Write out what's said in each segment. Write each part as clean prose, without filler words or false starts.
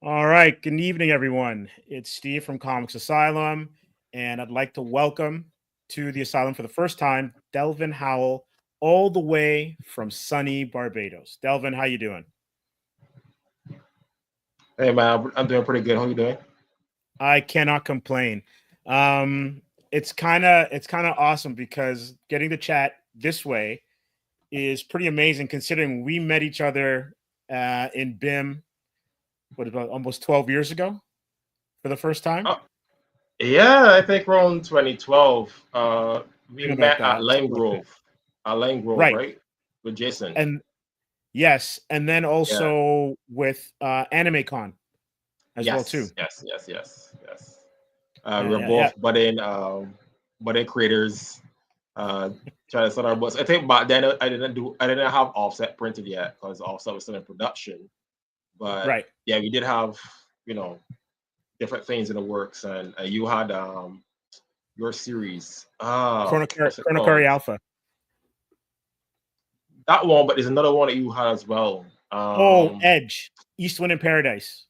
All right. Good evening, everyone. It's Steve from Comics Asylum, and I'd like to welcome to the Asylum for the first time Delvin Howell, all the way from sunny Barbados. Delvin, how you doing? Hey man, I'm doing pretty good. How you doing? I cannot complain. Um, it's kind of awesome because getting to chat this way is pretty amazing, considering we met each other in BIM. What about almost 12 years ago for the first time? Oh, yeah, I think around 2012, we Something about met that. Something like that. At Lime Grove, Right. right? With Jason. And yes, and then Yeah. also with AnimeCon as well too. Yes. Yeah, We're yeah, yeah. both budding creators, uh, trying to start our books. I think back then I didn't have Offset printed yet because Offset was still in production. But Right. yeah, we did have you know different things in the works, and you had your series. What's it Chronocari called? Alpha. That one, but there's another one that you had as well. Oh, Edge. Eastwind in Paradise.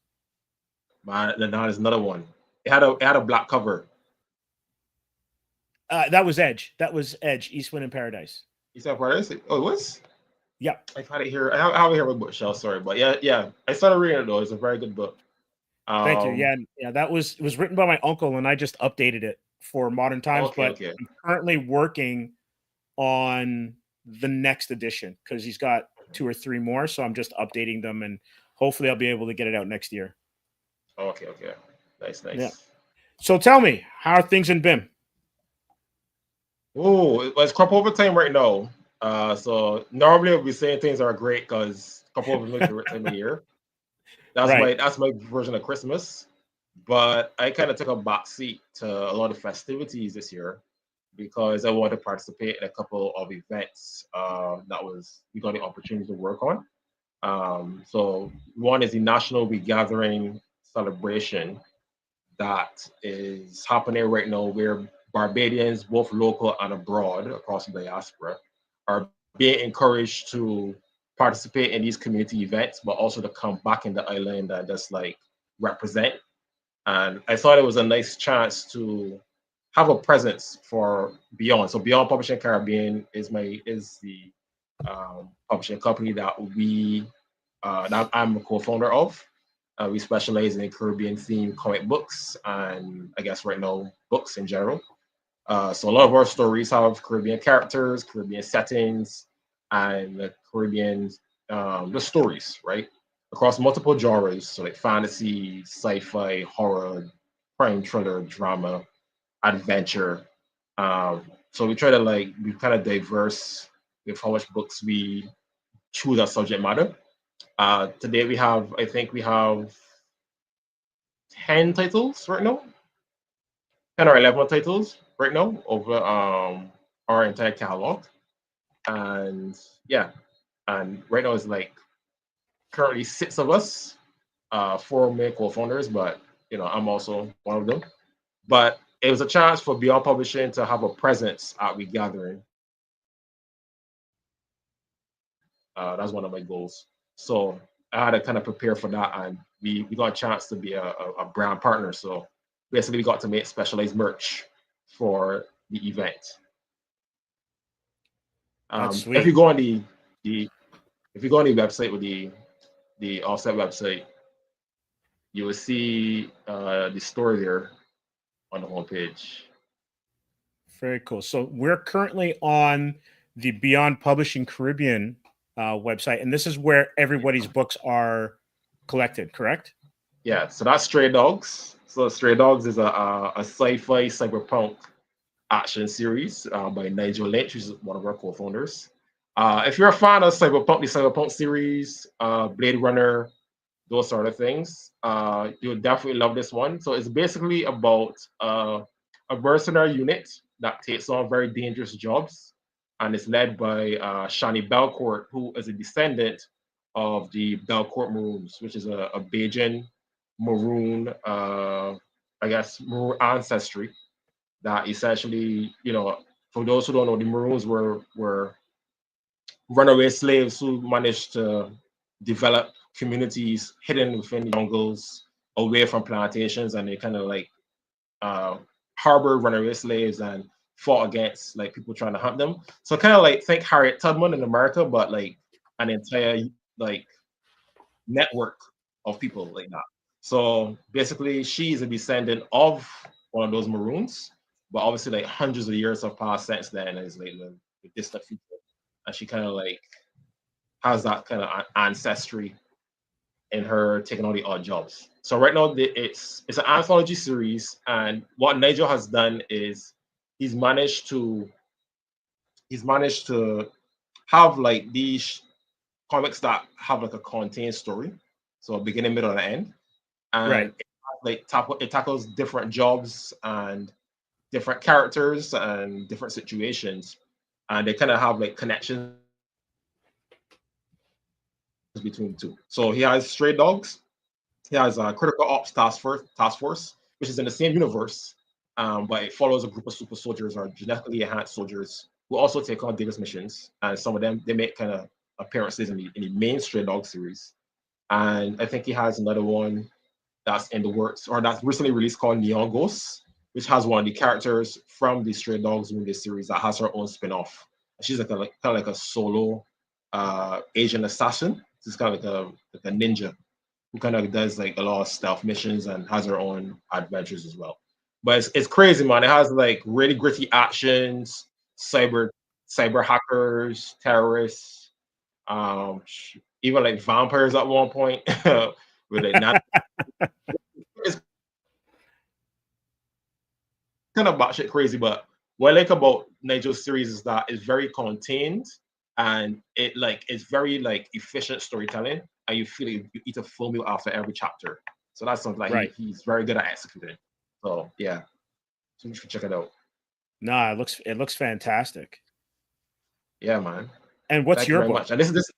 Man, no, there's another one. It had a black cover. That was Edge. That was Edge. Eastwind in Paradise. You said what is it? Oh, it was. Yep. I had it here. I have it here with bookshelf. Sorry, but yeah. I started reading it though. It's a very good book. Thank you. Um. Yeah, yeah. That was it was written by my uncle, and I just updated it for modern times. Okay. But Okay. I'm currently working on the next edition because he's got two or three more. So I'm just updating them, and hopefully I'll be able to get it out next year. Okay. Nice. Yeah. Nice. So tell me, how are things in BIM? Oh, it's crop over time right now. So normally we saying things are great because crop over is my favorite time of year. Right. That's my version of Christmas. But I kind of took a back seat to a lot of festivities this year because I wanted to participate in a couple of events that was we got the opportunity to work on. So one is the National Regathering celebration that is happening right now, where Barbadians, both local and abroad across the diaspora, are being encouraged to participate in these community events, but also to come back in the island and just like represent. And I thought it was a nice chance to have a presence for Beyond. So Beyond Publishing Caribbean is the publishing company that I'm a co-founder of. We specialize in Caribbean themed comic books and I guess right now books in general. So a lot of our stories have Caribbean characters, Caribbean settings, and the Caribbean the stories, right? Across multiple genres, so like fantasy, sci-fi, horror, crime, thriller, drama, adventure. So we try to like be kind of diverse with how much books we choose as subject matter. Today I think we have 10 titles right now, 10 or 11 titles right now over our entire catalog. And yeah, and right now it's like currently six of us, four main co-founders, but I'm also one of them. But it was a chance for Beyond Publishing to have a presence at Regathering. That's one of my goals. So I had to kind of prepare for that, and we got a chance to be a brand partner. So basically, we got to make specialized merch for the event. That's If sweet. you go on the if you go on the website with the offset website, you will see the story there on the homepage. Very cool. So we're currently on the Beyond Publishing Caribbean website, and this is where everybody's books are collected. Correct? Yeah, so that's Stray Dogs. So Stray Dogs is a sci-fi cyberpunk action series by Nigel Lynch, who's one of our co-founders. If you're a fan of the Cyberpunk series, Blade Runner, those sort of things, you'll definitely love this one. So it's basically about a mercenary unit that takes on very dangerous jobs, and it's led by Shani Belcourt, who is a descendant of the Belcourt Maroons, which is a Bajan Maroon, I guess, Maroon ancestry that essentially, for those who don't know, the Maroons were runaway slaves who managed to develop communities hidden within the jungles, away from plantations, and they kind of like harbor runaway slaves and fought against like people trying to hunt them. So kind of like think Harriet Tubman in America, but like an entire like network of people like that. So basically, she's a descendant of one of those Maroons, but obviously, like hundreds of years have passed since then, and it's like the distant future, and she kind of like has that kind of ancestry in her taking all the odd jobs. So right now, it's an anthology series, and what Nigel has done is he's managed to he's managed to have like these comics that have like a contained story, so a beginning, middle, and end, and Right. it tackles different jobs and different characters and different situations, and they kind of have like connections between the two. So he has Stray Dogs, he has a Critical Ops Task Force, which is in the same universe, but it follows a group of super soldiers or genetically enhanced soldiers who also take on Davis missions, and some of them they make kind of appearances in the main Stray Dog series. And I think he has another one that's in the works or that's recently released called Neon Ghosts, which has one of the characters from the Stray Dogs movie series that has her own spin-off. She's kind of like a solo Asian assassin. She's kind of like a ninja who kind of does like a lot of stealth missions and has her own adventures as well. But it's crazy, man. It has like really gritty actions, cyber hackers, terrorists, even like vampires at one point with like not. It's kind of batshit crazy, but what I like about Nigel's series is that it's very contained and it's very like efficient storytelling, and you feel like you eat a full meal after every chapter. So that's something like Right. he's very good at executing. So yeah, so you should check it out. Nah, it looks fantastic. Yeah, man. And what's Thank you your very book? much. And this.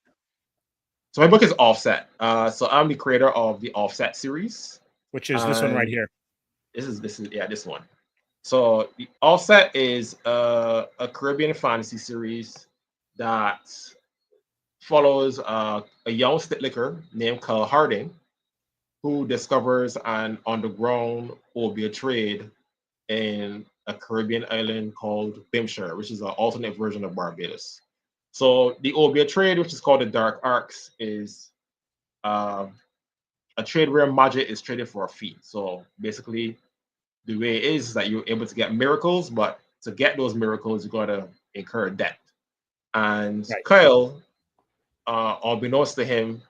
So my book is Offset. So I'm the creator of the Offset series, Which is this one right and here. this is yeah, this one. So the Offset is a Caribbean fantasy series that follows a young sticklicker named Carl Harding, who discovers an underground opiate trade in a Caribbean island called Bimshire, which is an alternate version of Barbados. So the opiate trade, which is called the Dark Arcs, is uh, a trade where magic is traded for a fee. So basically, the way it is that you're able to get miracles, but to get those miracles, you gotta incur debt. And Right. Kyle, unbeknownst to him,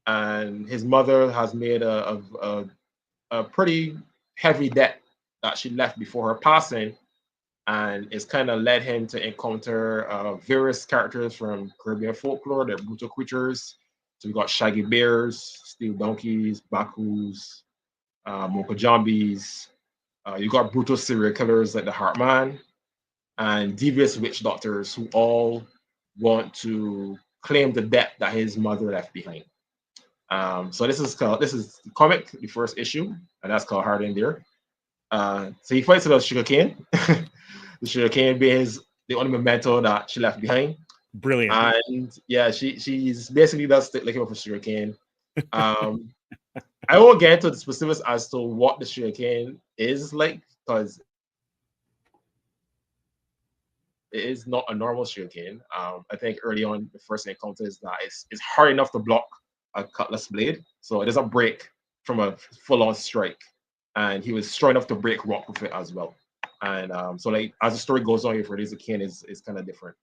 and his mother has made a pretty heavy debt that she left before her passing, and it's kind of led him to encounter various characters from Caribbean folklore. They're brutal creatures. So we got shaggy bears, steel donkeys, bakus, mokajambis. You got brutal serial killers like the Heartman, and devious witch doctors who all want to claim the debt that his mother left behind. So this is the comic, the first issue, and that's called Hard in there. So he fights about sugarcane. The sugarcane being the only memento that she left behind. Brilliant. And yeah, she's basically does looking for sugarcane. Um, I won't get into the specifics as to what the sugarcane is like because it is not a normal sugarcane. I think early on the first encounter is that it's hard enough to block a cutlass blade, so it doesn't break from a full-on strike. And he was strong enough to break rock with it as well. And so like as the story goes on, for this cane is kind of different.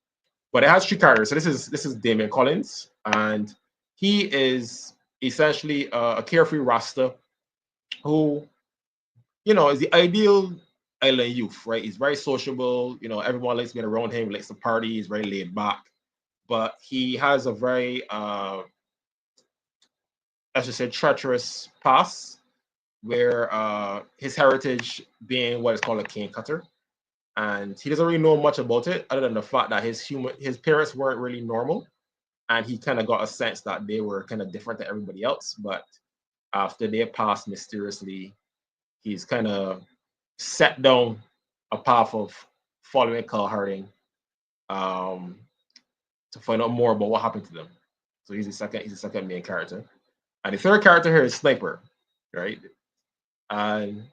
But it has three characters. So this is Damien Collins, and he is essentially a carefree Rasta who is the ideal island youth, right? He's very sociable. Everyone likes being around him. He likes to party. He's very laid back, but he has a very, as you said, treacherous past where his heritage being what is called a cane cutter, and he doesn't really know much about it other than the fact that his parents weren't really normal, and he kind of got a sense that they were kind of different to everybody else. But after they passed mysteriously, he's kind of set down a path of following Carl Harding um, to find out more about what happened to them. So he's the second main character. And the third character here is Sniper, right? And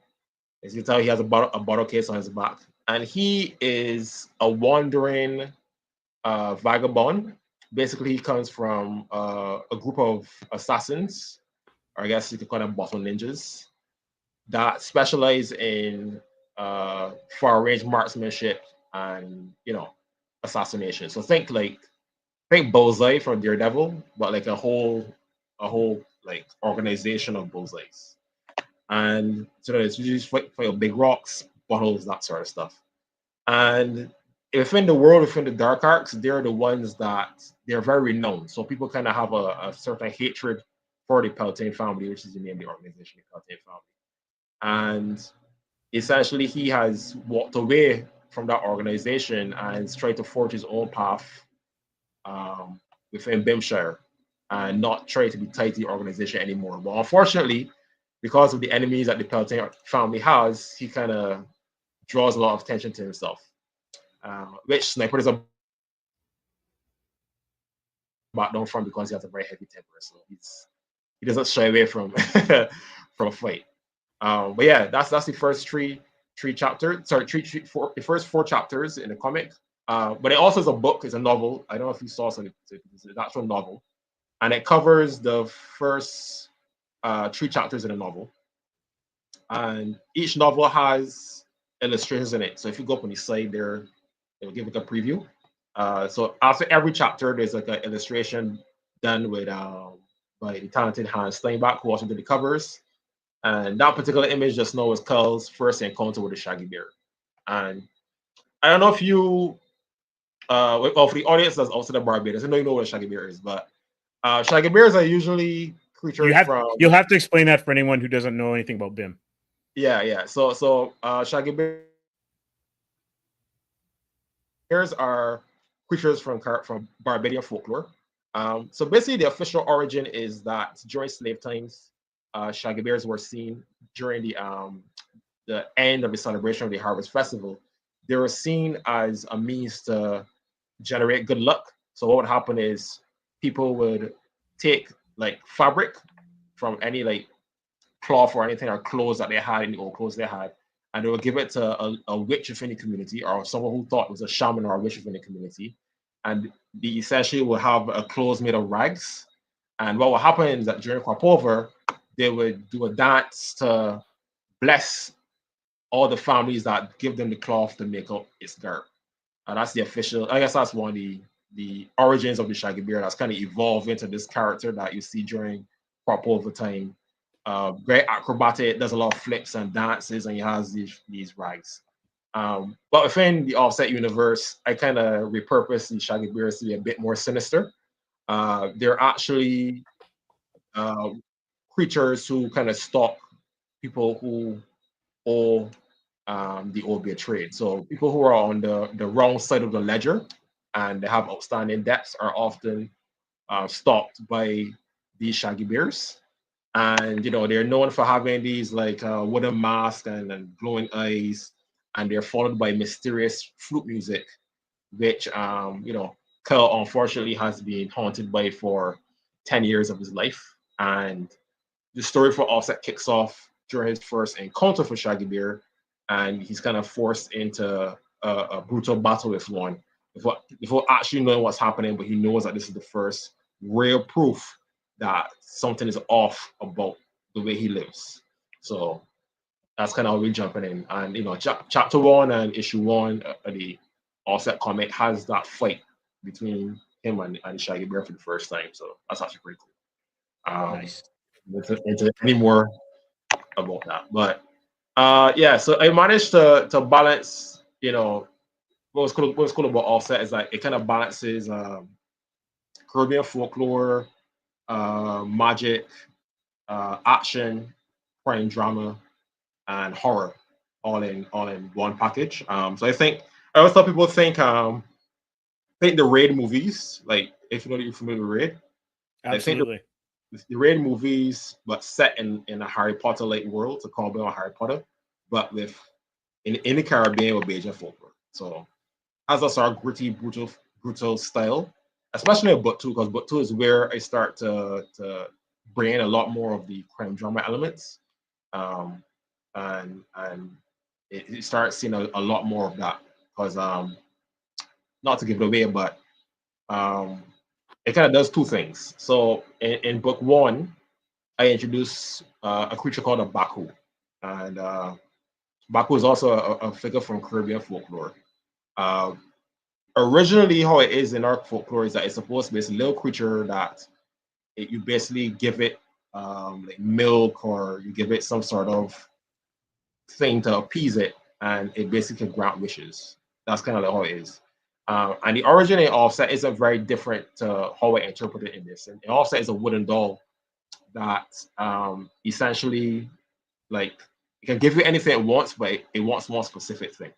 as you tell, he has a bottle case on his back, and he is a wandering vagabond. Basically, he comes from a group of assassins, or I guess you could call them bottle ninjas, that specialize in far range marksmanship and assassination. So think Bullseye from Daredevil, but like a whole like organization of Bullseyes. And so it's usually fight big rocks, bottles, that sort of stuff. And within the world, within the Dark Arcs, they're the ones that they're very renowned. So people kind of have a certain hatred for the Peltain family, which is the name of the organization, the Peltain family. And essentially, he has walked away from that organization and tried to forge his own path um, within Bimshire and not try to be tied to the organization anymore. But unfortunately, because of the enemies that the Peltain family has, he kind of draws a lot of attention to himself, which Sniper is a back down from because he has a very heavy temper. So he doesn't shy away from from a fight. But yeah, that's the first three chapters. Sorry, four, the first four chapters in the comic. But it also is a book. It's a novel. I don't know if you saw something. It's an actual novel, and it covers the first three chapters in the novel. And each novel has illustrations in it. So if you go up on the side there, it will give it a preview. So after every chapter, there's like an illustration done with by the talented Hans Steinbach, who also did the covers. And that particular image just now is Carl's first encounter with the Shaggy Bear. And I don't know if you, well, for the audience that's also the Barbados, I know you know what a Shaggy Bear is, but Shaggy Bears are usually creatures from. You'll have to explain that for anyone who doesn't know anything about BIM. Yeah. So Shaggy Bears are creatures from Barbadian folklore. So basically, the official origin is that during slave times, Shaggy Bears were seen during the end of the celebration of the Harvest Festival. They were seen as a means to generate good luck. So what would happen is people would take like fabric from any like cloth or anything or clothes that they had, any old clothes they had, and they would give it to a witch within the community or someone who thought was a shaman or a witch within the community. And they essentially would have a clothes made of rags. And what would happen is that during crop over, they would do a dance to bless all the families that give them the cloth to make up its garb. And that's the official, I guess that's one of the origins of the Shaggy Bear that's kind of evolved into this character that you see during crop over time. Very acrobatic, does a lot of flips and dances, and he has these rags. But within the Offset universe, I kind of repurposed the Shaggy Bears to be a bit more sinister. They're actually creatures who kind of stalk people who owe the opiate trade. So people who are on the wrong side of the ledger and they have outstanding debts are often stalked by these Shaggy Bears. And they're known for having these like wooden masks and glowing eyes, and they're followed by mysterious flute music, which Kyle unfortunately has been haunted by for 10 years of his life. And the story for Offset kicks off during his first encounter for Shaggy Bear, and he's kind of forced into a brutal battle with one before actually knowing what's happening, but he knows that this is the first real proof that something is off about the way he lives. So that's kind of how we're jumping in. And chapter 1 and issue 1 of the Offset comic has that fight between him and Shaggy Bear for the first time. So that's actually pretty cool. Nice. Into any more about that, but yeah. So I managed to balance. What was cool about Offset is that it kind of balances Caribbean folklore, magic, action, crime drama, and horror all in one package. So I always thought people think the Raid movies, like if you know that you're familiar with Raid. Absolutely. The Raid movies, but set in a Harry Potter like world, to call them Harry Potter, but with in the Caribbean with Bajan folklore. So has a sort of gritty, brutal style, especially in book 2, because book 2 is where I start to bring in a lot more of the crime drama elements, um, and it starts seeing a lot more of that because not to give it away, but um, it kind of does two things. So in book one, I introduce a creature called a Baku, and Baku is also a figure from Caribbean folklore. Uh, Originally, how it is in our folklore is that it's supposed to be this little creature that you basically give it like milk or you give it some sort of thing to appease it, and it basically can grant wishes. That's kind of like how it is. And the origin in Offset isn't very different to how I interpret it in this. And Offset is a wooden doll that essentially like it can give you anything it wants, but it wants one specific thing.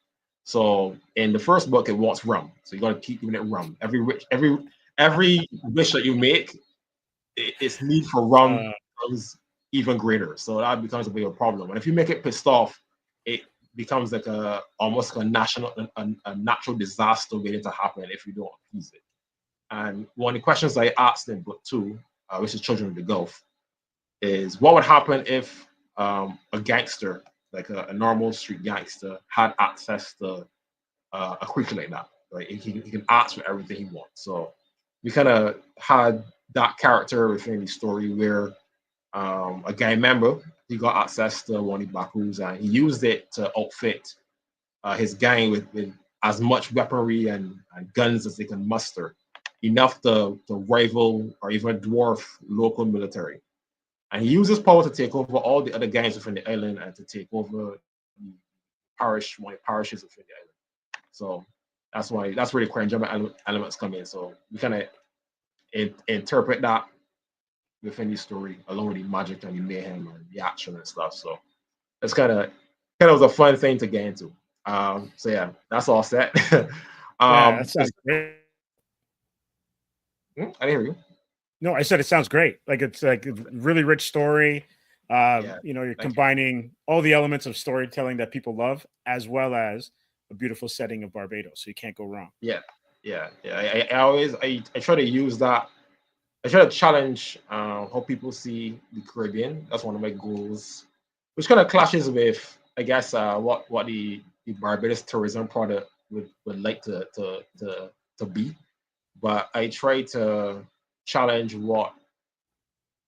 So in the first book, it wants rum. So you got to keep giving it rum. Every wish that you make, its need for rum becomes even greater. So that becomes a bigger problem. And if you make it pissed off, it becomes like a almost like a natural disaster waiting to happen if you don't appease it. And one of the questions I asked in book two, which is Children of the Gulf, is what would happen if a gangster, like a normal street gangster, had access to a creature like that? Like he can ask for everything he wants. So we kind of had that character within the story where a gang member he got access to one of the Bakus and he used it to outfit his gang with as much weaponry and guns as they can muster, enough to rival or even dwarf local military. And he used his power to take over all the other gangs within the island and to take over the parish, one of the parishes within the island. So that's where the crime drama elements come in. So we kind of interpret that within the story, along with the magic and the mayhem and the action and stuff. So it's kind of was a fun thing to get into. So yeah, that's all set. Yeah, that sounds great. I didn't hear you. No, I said it sounds great. Like it's like a really rich story. Yeah, You know, you're thank you. combining all the elements of storytelling that people love, as well as a beautiful setting of Barbados. So you can't go wrong. Yeah, yeah. I always I try to use that. I try to challenge how people see the Caribbean. That's one of my goals, which kind of clashes with, I guess, what the Barbados tourism product would like to be. But I try to challenge what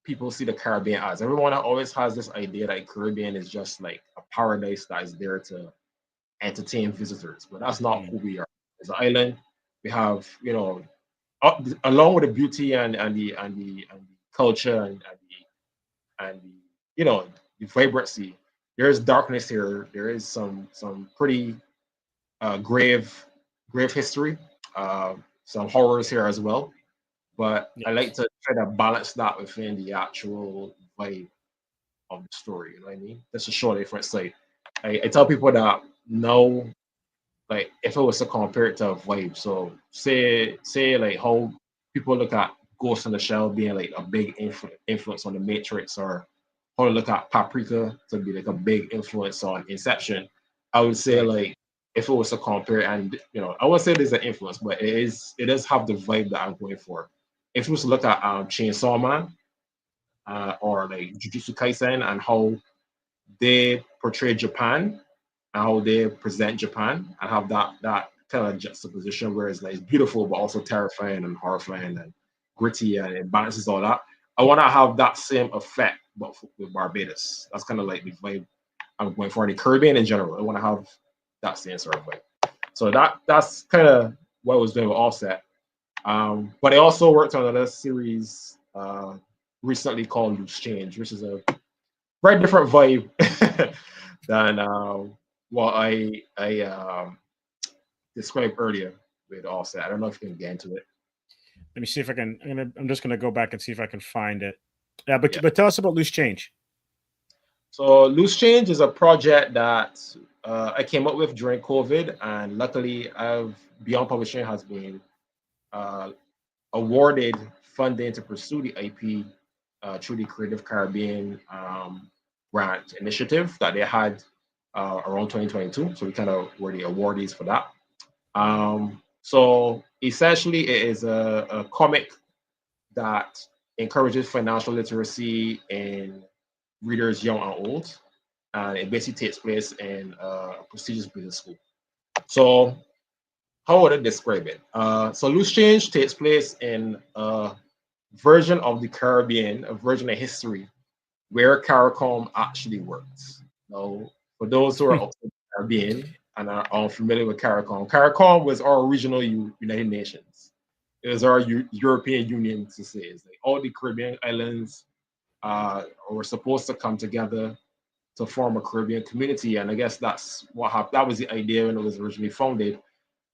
people see the Caribbean as. Everyone always has this idea that Caribbean is just like a paradise that is there to entertain visitors, but that's not who we are. As an island, we have along with the beauty and the culture and the the vibrancy. There is darkness here. There is some pretty grave history, some horrors here as well. But I like Yes. to try to balance that within the actual vibe of the story. You know what I mean? That's a short difference. Like I tell people that no, like if it was to compare it to a vibe. So say like how people look at Ghost in the Shell being like a big influence on the Matrix, or how to look at Paprika to be like a big influence on Inception. I would say Right. like if it was to compare, and I would say there's an influence, but it does have the vibe that I'm going for. If you was to look at Chainsaw Man or like Jujutsu Kaisen and how they portray Japan and how they present Japan and have that kind of juxtaposition where it's like it's beautiful but also terrifying and horrifying and gritty and it balances all that. I want to have that same effect but with Barbados. That's kind of like the vibe I'm going for in the Caribbean in general. I want to have that same sort of vibe. So that's kind of what I was doing with Offset. But I also worked on another series recently called Loose Change, which is a very different vibe than what I described earlier with Offset. I don't know if you can get into it. Let me see if I can. I'm just gonna go back and see if I can find it. Yeah, Yeah. but tell us about Loose Change. So Loose Change is a project that I came up with during COVID, and luckily, Beyond Publishing has been uh, awarded funding to pursue the IP through the Creative Caribbean grant initiative that they had around 2022. So we kind of were the awardees for that. So essentially, it is a comic that encourages financial literacy in readers young and old, and it basically takes place in a prestigious business school. So, how would I describe it? So, Loose Change takes place in a version of the Caribbean, a version of history where CARICOM actually works. Now, for those who are outside the Caribbean and are unfamiliar with CARICOM, CARICOM was our regional United Nations. It was our European Union to say. It's like all the Caribbean islands were supposed to come together to form a Caribbean community, and I guess that's what happened. That was the idea when it was originally founded.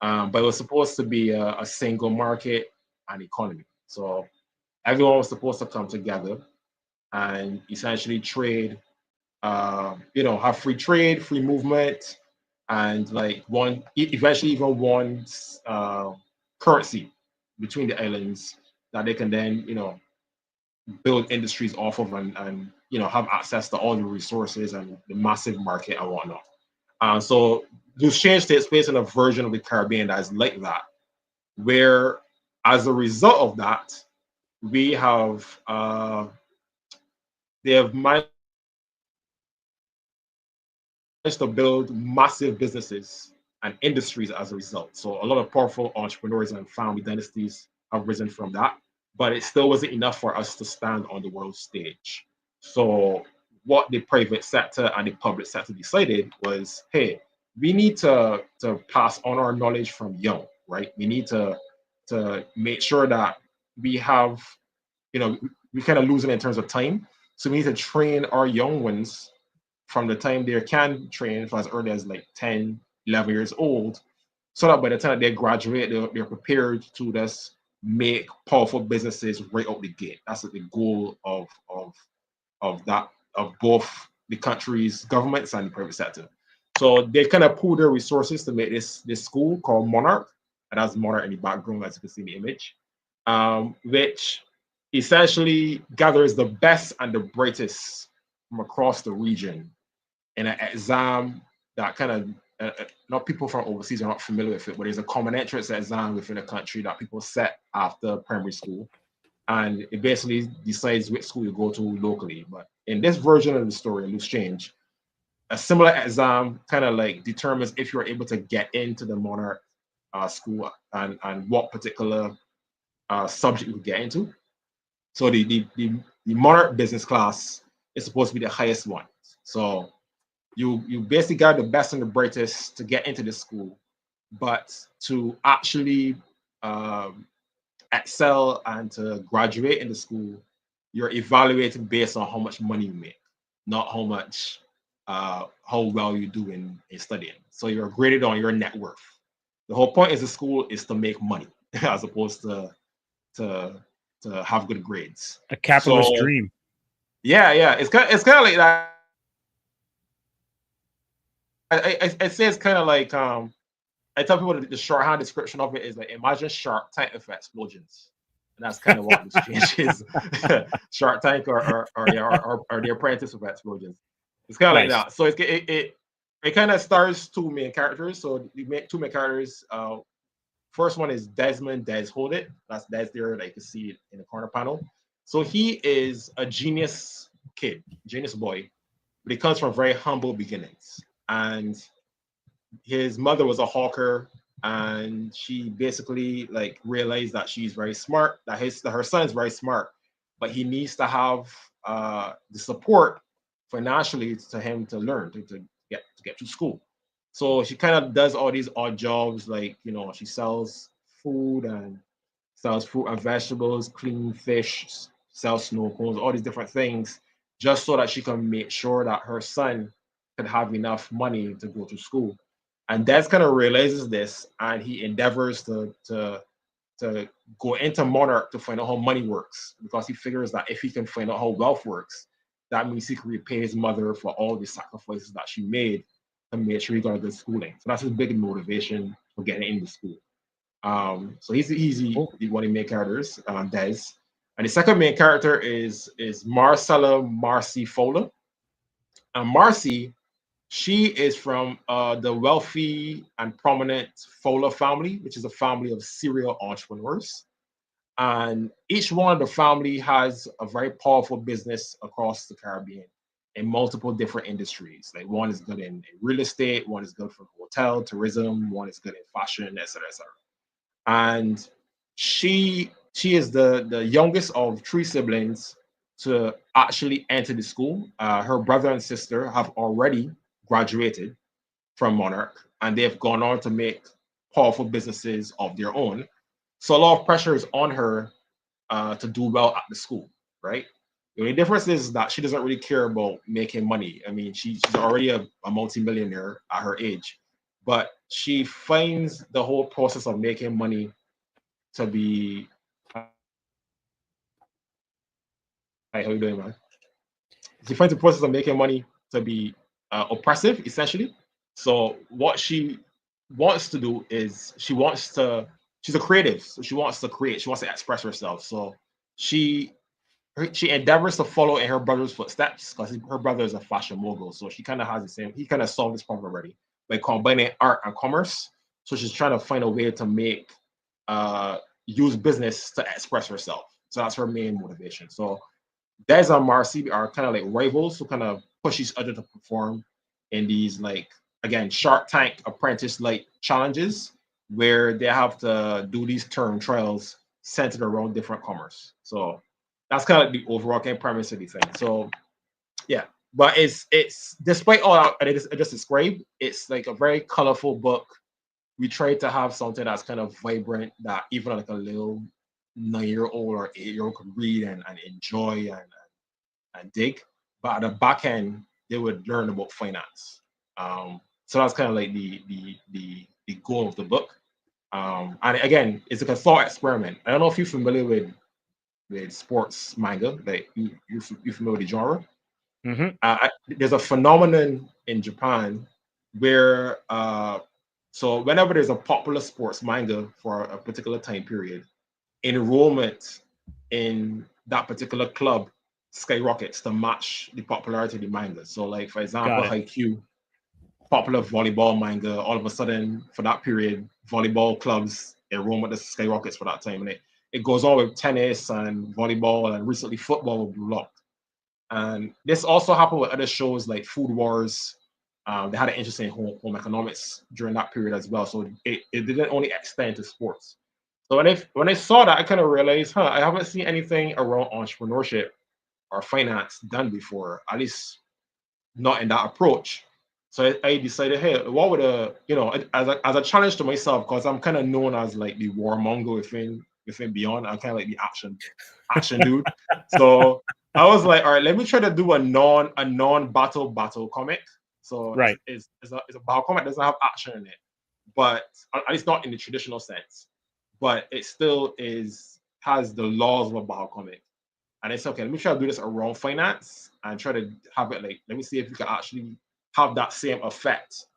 But it was supposed to be a single market and economy. So everyone was supposed to come together and essentially trade, have free trade, free movement, and like eventually even one currency between the islands that they can then, build industries off of and have access to all the resources and the massive market and whatnot. So this change takes place in a version of the Caribbean that is like that, where as a result of that, we have they have managed to build massive businesses and industries as a result. So a lot of powerful entrepreneurs and family dynasties have risen from that, but it still wasn't enough for us to stand on the world stage. So what the private sector and the public sector decided was, hey, we need to pass on our knowledge from young, right? We need to make sure that we have, we kind of losing in terms of time. So we need to train our young ones from the time they can train for as early as like 10, 11 years old, so that by the time they graduate, they're prepared to just make powerful businesses right out the gate. That's the goal of both the country's governments and the private sector. So they kind of pool their resources to make this school called Monarch, and that's Monarch in the background, as you can see in the image, which essentially gathers the best and the brightest from across the region in an exam that kind of not people from overseas are not familiar with it, but there's a common entrance exam within a country that people set after primary school, and it basically decides which school you go to locally. But in this version of the story, Loose Change, a similar exam kind of like determines if you're able to get into the Monarch school and what particular subject you get into. So the Monarch business class is supposed to be the highest one. So you basically got the best and the brightest to get into this school, but to actually excel and to graduate in the school, you're evaluated based on how much money you make, not how well you do in studying. So you're graded on your net worth. The whole point is the school is to make money as opposed to have good grades. A capitalist dream. Yeah, it's kind of like that. I say it's kind of like I tell people the shorthand description of it is like imagine Shark Tank with explosions, and that's kind of what this change is. Shark Tank or The Apprentice with explosions. It's kind of like that. So it kind of stars two main characters. So the two main characters. First one is Desmond Des Hold It. That's Des there that you can see in the corner panel. So he is a genius kid, genius boy, but he comes from very humble beginnings. And his mother was a hawker, and she basically like realized that she's very smart, that her son is very smart, but he needs to have the support financially to him to learn to get to school. So she kind of does all these odd jobs, like she sells food and sells fruit and vegetables, clean fish, sells snow cones, all these different things, just so that she can make sure that her son could have enough money to go to school. And Des kind of realizes this, and he endeavors to go into Monarch to find out how money works, because he figures that if he can find out how wealth works, that means he can repay his mother for all the sacrifices that she made to make sure he got a good schooling. So that's his big motivation for getting into school. So he's one of the main characters, Des. And the second main character is Marcella Marcy Fowler. And Marcy, she is from the wealthy and prominent Fowler family, which is a family of serial entrepreneurs. And each one of the family has a very powerful business across the Caribbean in multiple different industries. Like one is good in real estate, one is good for hotel, tourism, one is good in fashion, etc., etc. And she is the youngest of three siblings to actually enter the school. Her brother and sister have already graduated from Monarch, and they've gone on to make powerful businesses of their own. So a lot of pressure is on her to do well at the school, right? The only difference is that she doesn't really care about making money. I mean, she's already a multimillionaire at her age, but she finds the whole process of making money to be. Hi, how you doing, man? She finds the process of making money to be oppressive, essentially. So what she wants to do is she's a creative, so she wants to create, she wants to express herself. So she she endeavors to follow in her brother's footsteps because her brother is a fashion mogul. So she kind of has the same. He kind of solved this problem already by combining art and commerce. So she's trying to find a way to make use business to express herself. So that's her main motivation. So Des and Marcy are kind of like rivals who kind of push each other to perform in these like again Shark Tank apprentice like challenges where they have to do these term trials centered around different commerce. So that's kind of like the overall kind of premise of the thing. So yeah, but it's despite all that I just described, it's like a very colorful book. We tried to have something that's kind of vibrant that even like a little 9-year-old or 8-year-old could read and enjoy and dig. But at the back end, they would learn about finance. So that's kind of like the goal of the book. And again, it's like a thought experiment. I don't know if you're familiar with sports manga, like you familiar with the genre. Mm-hmm. There's a phenomenon in Japan where so whenever there's a popular sports manga for a particular time period, enrollment in that particular club skyrockets to match the popularity of the manga. So, like for example, Got it. Haikyuu, popular volleyball manga, all of a sudden for that period, volleyball clubs enrollment is skyrockets for that time, and it goes on with tennis and volleyball, and recently football will be locked. And this also happened with other shows like Food Wars. They had an interest in home economics during that period as well. So it didn't only extend to sports. So when I saw that, I kind of realized, I haven't seen anything around entrepreneurship or finance done before, at least not in that approach. So I decided, hey, what would as a challenge to myself, because I'm kind of known as like the warmonger within Beyond. I'm kind of like the action dude. So I was like, all right, let me try to do a non battle comic. So Right. it's a battle comic that doesn't have action in it, but at least not in the traditional sense. But it still has the laws of a battle comic. And it's okay, let me try to do this around finance and try to have it like, let me see if we can actually have that same effect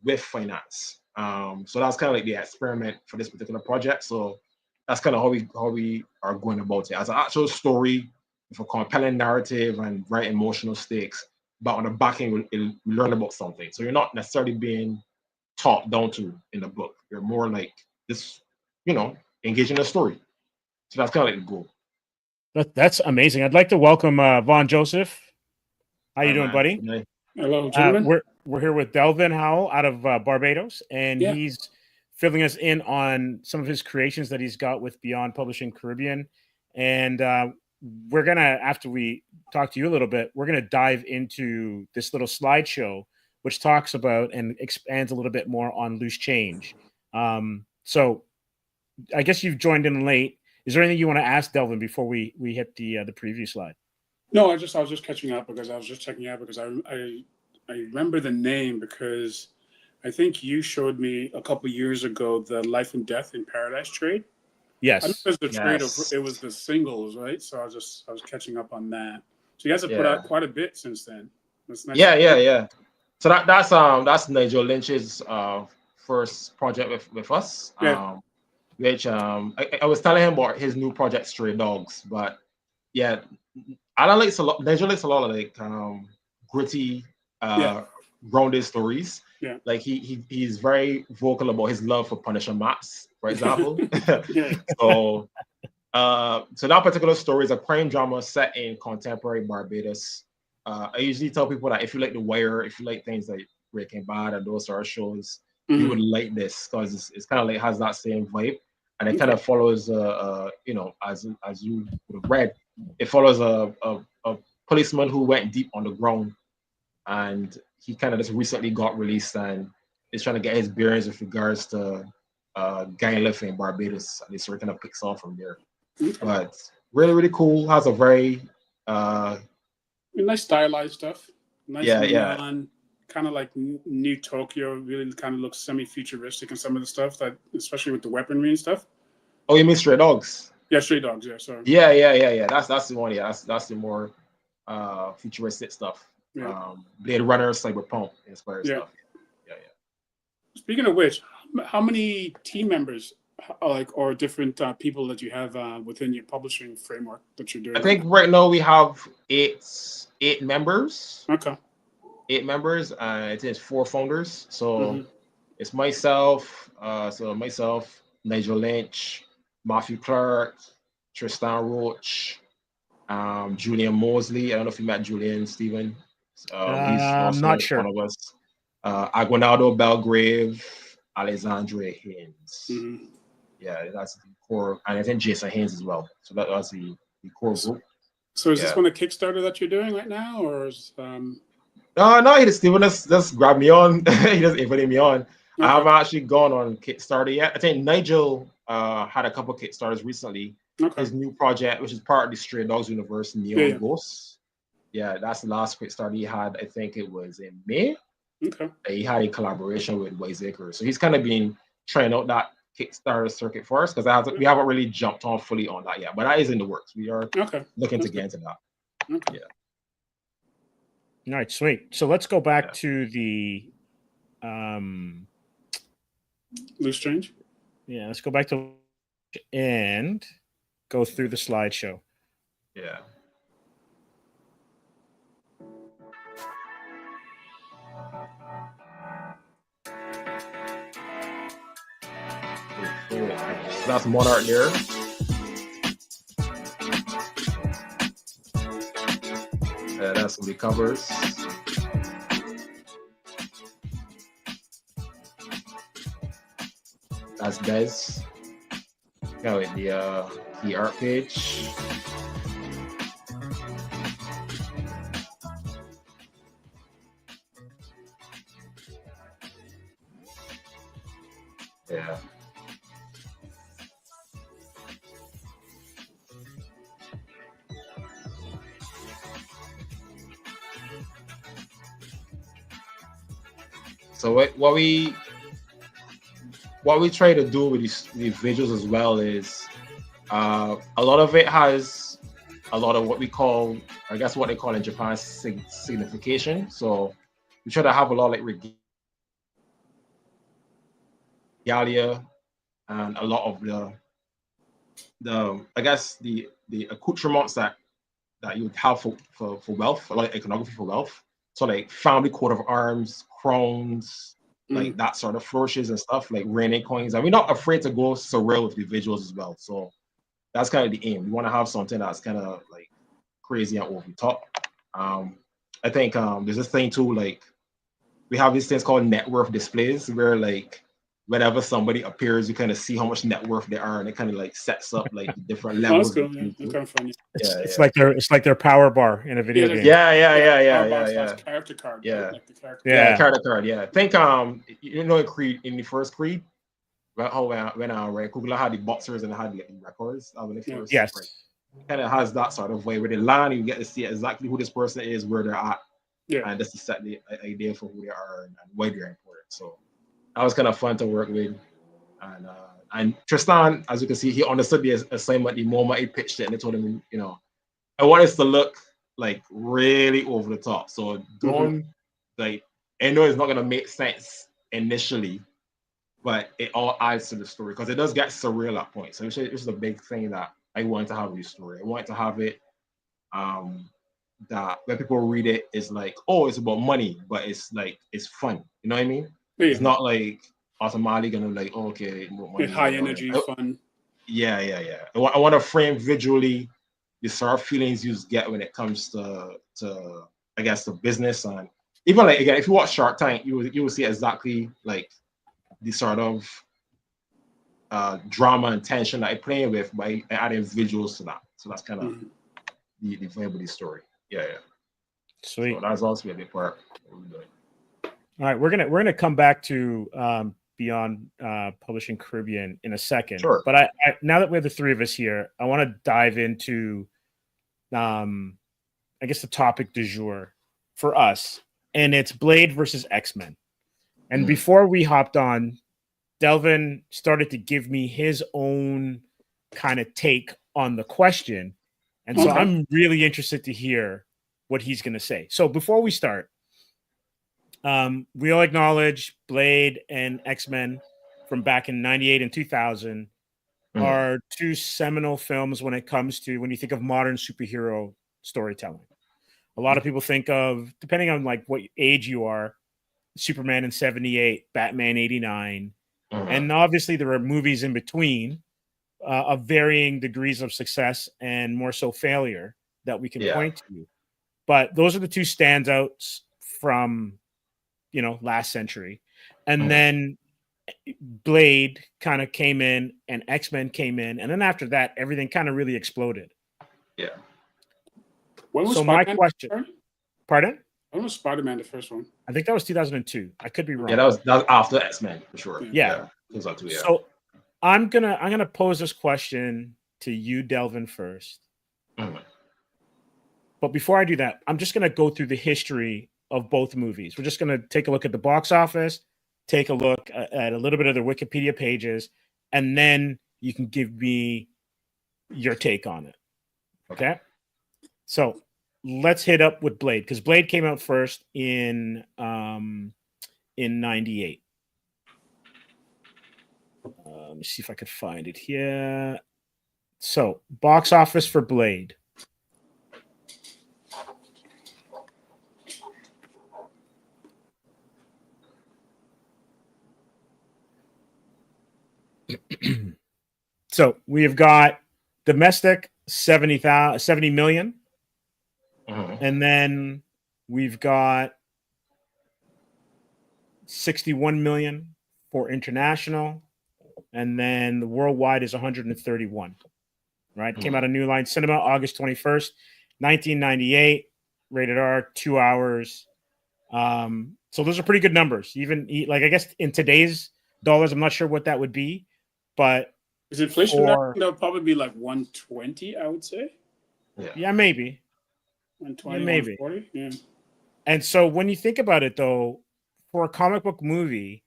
with finance. So that's kind of like the experiment for this particular project. So that's kind of how we are going about it as an actual story with a compelling narrative and very emotional stakes. But on the back end, we learn about something. So you're not necessarily being taught down to in the book. You're more like this, engaging the story. So that's kind of like the goal. That's amazing. I'd like to welcome Vaughn Joseph. How you All right, doing, man. buddy? Hello, gentlemen. We're here with Delvin Howell out of Barbados, and Yeah. he's filling us in on some of his creations that he's got with Beyond Publishing Caribbean. And we're gonna, after we talk to you a little bit, we're gonna dive into this little slideshow, which talks about and expands a little bit more on loose change. So I guess you've joined in late. Is there anything you want to ask Delvin before we hit the preview slide? No, I was just catching up because I was just checking out because I remember the name because I think you showed me a couple years ago the Life and Death in Paradise trade. I know Yes. it was the trade of Yes. it was the singles, right? So I was catching up on that. So you guys have put Yeah. out quite a bit since then. That's nice. Yeah. So that's Nigel Lynch's first project with us. Yeah. Which I was telling him about his new project Stray Dogs, but yeah, Alan likes a lot. Nigel likes a lot of like gritty, Yeah. grounded stories. Yeah. Like he's very vocal about his love for Punisher maps, for example. Yeah. So So that particular story is a crime drama set in contemporary Barbados. I usually tell people that if you like The Wire, if you like things like Breaking Bad and those sort of shows, you would like this because it's kind of like has that same vibe, and it kind of follows, as you would have read, it follows a policeman who went deep on the ground, and he kind of just recently got released and is trying to get his bearings with regards to gang life in Barbados, and it sort of kind of picks off from there. But really, really cool. Has a very nice stylized stuff. Nice yeah. Kind of like New Tokyo. Really kind of looks semi-futuristic in some of the stuff, that especially with the weaponry and stuff. Oh, you mean Stray Dogs? Yeah, Stray Dogs. Yeah, sorry. Yeah. That's the one. Yeah, that's the more futuristic stuff. Yeah. Blade Runner, Cyberpunk inspired stuff. Yeah. Speaking of which, how many team members, or different people that you have within your publishing framework that you're doing? I think right now we have eight members. Okay. 8 members. I think it's 4 founders. So it's myself, Nigel Lynch, Matthew Clark, Tristan Roach, Julian Mosley. I don't know if you met Julian, Stephen. He's also not sure. one of us. Aguinaldo Belgrave, Alexandre Haynes. Yeah, that's the core, and I think Jason Haynes as well. So that's the core group. So is this one a Kickstarter that you're doing right now, or is No, he just grabbed me on. He just invited me on. Okay. I haven't actually gone on Kickstarter yet. I think Nigel had a couple of Kickstarters recently. Okay. His new project, which is part of the Stray Dogs universe, Neon Ghosts. Yeah, that's the last Kickstarter he had. I think it was in May. Okay. He had a collaboration with Wiseacre. So he's kind of been trying out that Kickstarter circuit for us because we haven't really jumped on fully on that yet. But that is in the works. We are looking to get into that. Okay. Yeah. All right, sweet. So let's go back to the Loose Change. Yeah, let's go back to and go through the slideshow. Yeah. So that's Monarch there. That's some of the covers. That's Des. With the art page. Yeah. So what we try to do with these visuals as well is a lot of it has a lot of what we call, I guess what they call in Japan, signification. So we try to have a lot like regalia and a lot of the I guess the accoutrements that you would have for wealth, a lot of iconography for wealth. So like family coat of arms, crowns, like that sort of flourishes and stuff, like raining coins. And we're not afraid to go surreal with the visuals as well. So that's kind of the aim. We want to have something that's kind of like crazy and over the top. I think there's this thing too, like we have these things called net worth displays where like whenever somebody appears, you kind of see how much net worth they are, and it kind of like sets up like the different levels. That's cool. Yeah. That's kind of funny. It's like their power bar in a video game. Yeah. Character card. Yeah. Right? Like the character. Yeah, character card. Yeah. I think in Creed, in the first Creed, when Kugla had the boxers and had like, the records. Yes. Kind of has that sort of way where they land, you get to see exactly who this person is, where they're at, and just to set the idea for who they are and why they're important. So that was kind of fun to work with, and Tristan, as you can see, he understood the assignment the moment he pitched it, and they told him, I want us to look like really over the top. So don't like, I know it's not gonna make sense initially, but it all adds to the story because it does get surreal at points. So this is a big thing that I wanted to have in the story. I wanted to have it that when people read it, it's like, oh, it's about money, but it's like it's fun. You know what I mean? Yeah. It's not like automatically gonna like, oh, okay, money, high energy fun. Yeah. I want to frame visually the sort of feelings you get when it comes to I guess the business, and even like again, if you watch Shark Tank, you will see exactly like the sort of drama and tension that I play with by adding visuals to that. So that's kind of the vibe of the story. Yeah. Sweet. So that's also a big part. All right, we're gonna come back to Beyond Publishing Caribbean in a second. Sure. But I now that we have the three of us here, I want to dive into I guess the topic du jour for us, and it's Blade versus X-Men. And before we hopped on, Delvin started to give me his own kind of take on the question. And so I'm really interested to hear what he's going to say. So before we start, we all acknowledge Blade and X-Men from back in 98 and 2000 are two seminal films when it comes to when you think of modern superhero storytelling. A lot of people think of, depending on like what age you are, Superman in 78, Batman 89. And obviously there are movies in between of varying degrees of success and more so failure that we can point to. But those are the two standouts from, last century. And then Blade kind of came in and X-Men came in. And then after that, everything kind of really exploded. Yeah. When was So my question, pardon? When was Spider-Man the first one? I think that was 2002. I could be wrong. Yeah, that was after X-Men for sure. Yeah. So I'm gonna pose this question to you, Delvin, first. But before I do that, I'm just gonna go through the history of both movies. We're just gonna take a look at the box office, take a look at a little bit of their Wikipedia pages, and then you can give me your take on it. Okay? So let's hit up with Blade, because Blade came out first in 98. Let me see if I could find it here. So, box office for Blade. So, we've got domestic 70 million. And then we've got 61 million for international. And then the worldwide is 131, right? Came out of New Line Cinema August 21st, 1998, rated R, 2 hours. So those are pretty good numbers. Even like, I guess in today's dollars, I'm not sure what that would be, but is inflation that would probably be like 120, I would say. Yeah, maybe. 120, maybe. 140, yeah. And so when you think about it, though, for a comic book movie,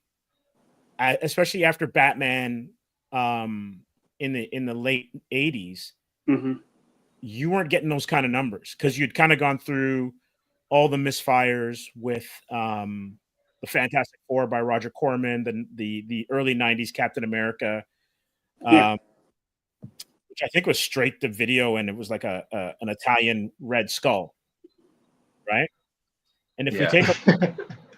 especially after Batman in the late 80s, you weren't getting those kind of numbers because you'd kind of gone through all the misfires with the Fantastic Four by Roger Corman, the early 90s Captain America, which I think was straight to video, and it was like an Italian Red Skull, right? And if we take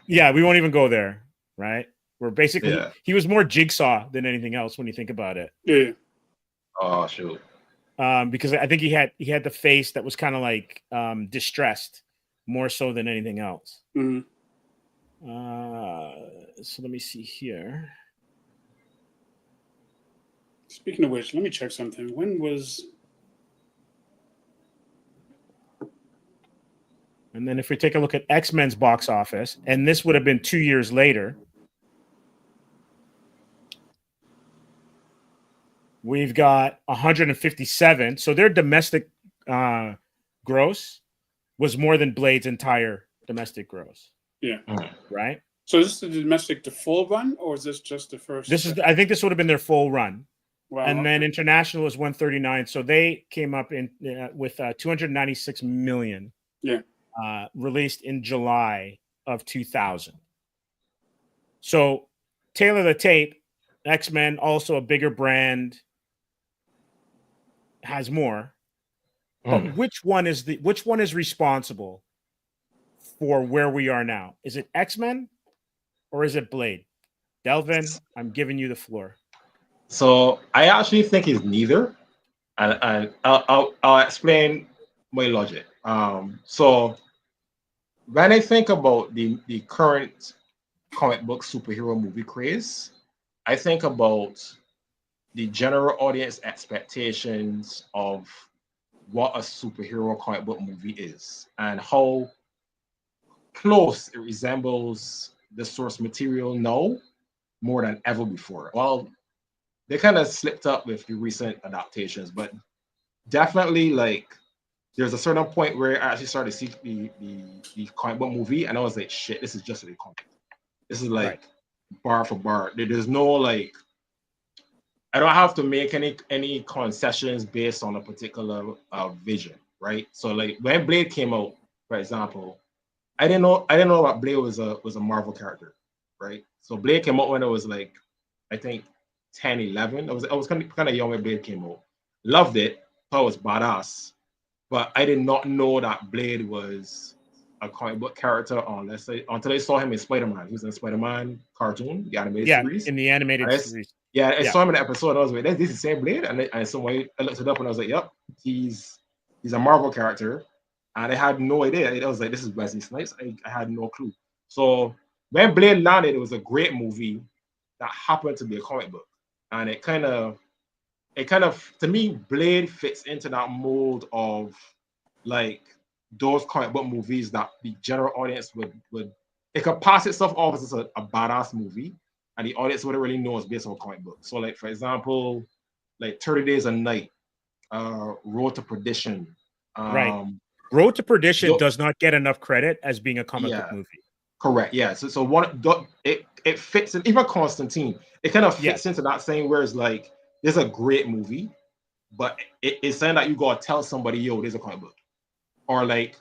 we won't even go there, right? We're basically he was more Jigsaw than anything else when you think about it. Yeah. Oh shoot. Because I think he had the face that was kind of like distressed more so than anything else. So let me see here. Speaking of which, let me check something. When was... And then if we take a look at X-Men's box office, and this would have been 2 years later, we've got 157. So their domestic gross was more than Blade's entire domestic gross. Yeah. Right? So is this the domestic, the full run, or is this just the first? I think this would have been their full run. Wow. And then international was 139. So they came up in with 296 million. Yeah. Released in July of 2000. So tailor the tape, X-Men, also a bigger brand, has more. But which one is responsible for where we are now? Is it X-Men or is it Blade? Delvin, I'm giving you the floor. So I actually think it's neither, and I'll explain my logic. So when I think about the current comic book superhero movie craze, I think about the general audience expectations of what a superhero comic book movie is and how close it resembles the source material now more than ever before. Well, they kind of slipped up with the recent adaptations, but definitely like there's a certain point where I actually started to see the comic book movie and I was like, shit, this is just a comic. This is Right. like bar for bar. There's no like I don't have to make any concessions based on a particular vision, right? So like when Blade came out, for example, I didn't know that Blade was a Marvel character, right? So Blade came out when it was like I think 10, 11. I was kind of young when Blade came out. Loved it, thought it was badass, but I did not know that Blade was a comic book character until I saw him in Spider-Man. He was in Spider-Man cartoon, the animated Yeah, series. in the animated And series. yeah, I Yeah. saw him in the episode. And I was like, "This is the same Blade." And so I looked it up and I was like, "Yep, he's a Marvel character." And I had no idea. I was like, "This is Wesley Snipes." I had no clue. So when Blade landed, it was a great movie that happened to be a comic book, and it kind of to me Blade fits into that mold of like those comic book movies that the general audience would it could pass itself off as a badass movie and the audience wouldn't really know it's based on a comic book. So like for example, like 30 Days a Night, Road to Perdition. Right. Um Road to Perdition th- does not get enough credit as being a comic book yeah, movie. correct. Yeah. So it fits in even Constantine, it kind of fits Yes. into that same where it's like there's a great movie, but it's saying that you gotta tell somebody, yo, there's a comic book. Or like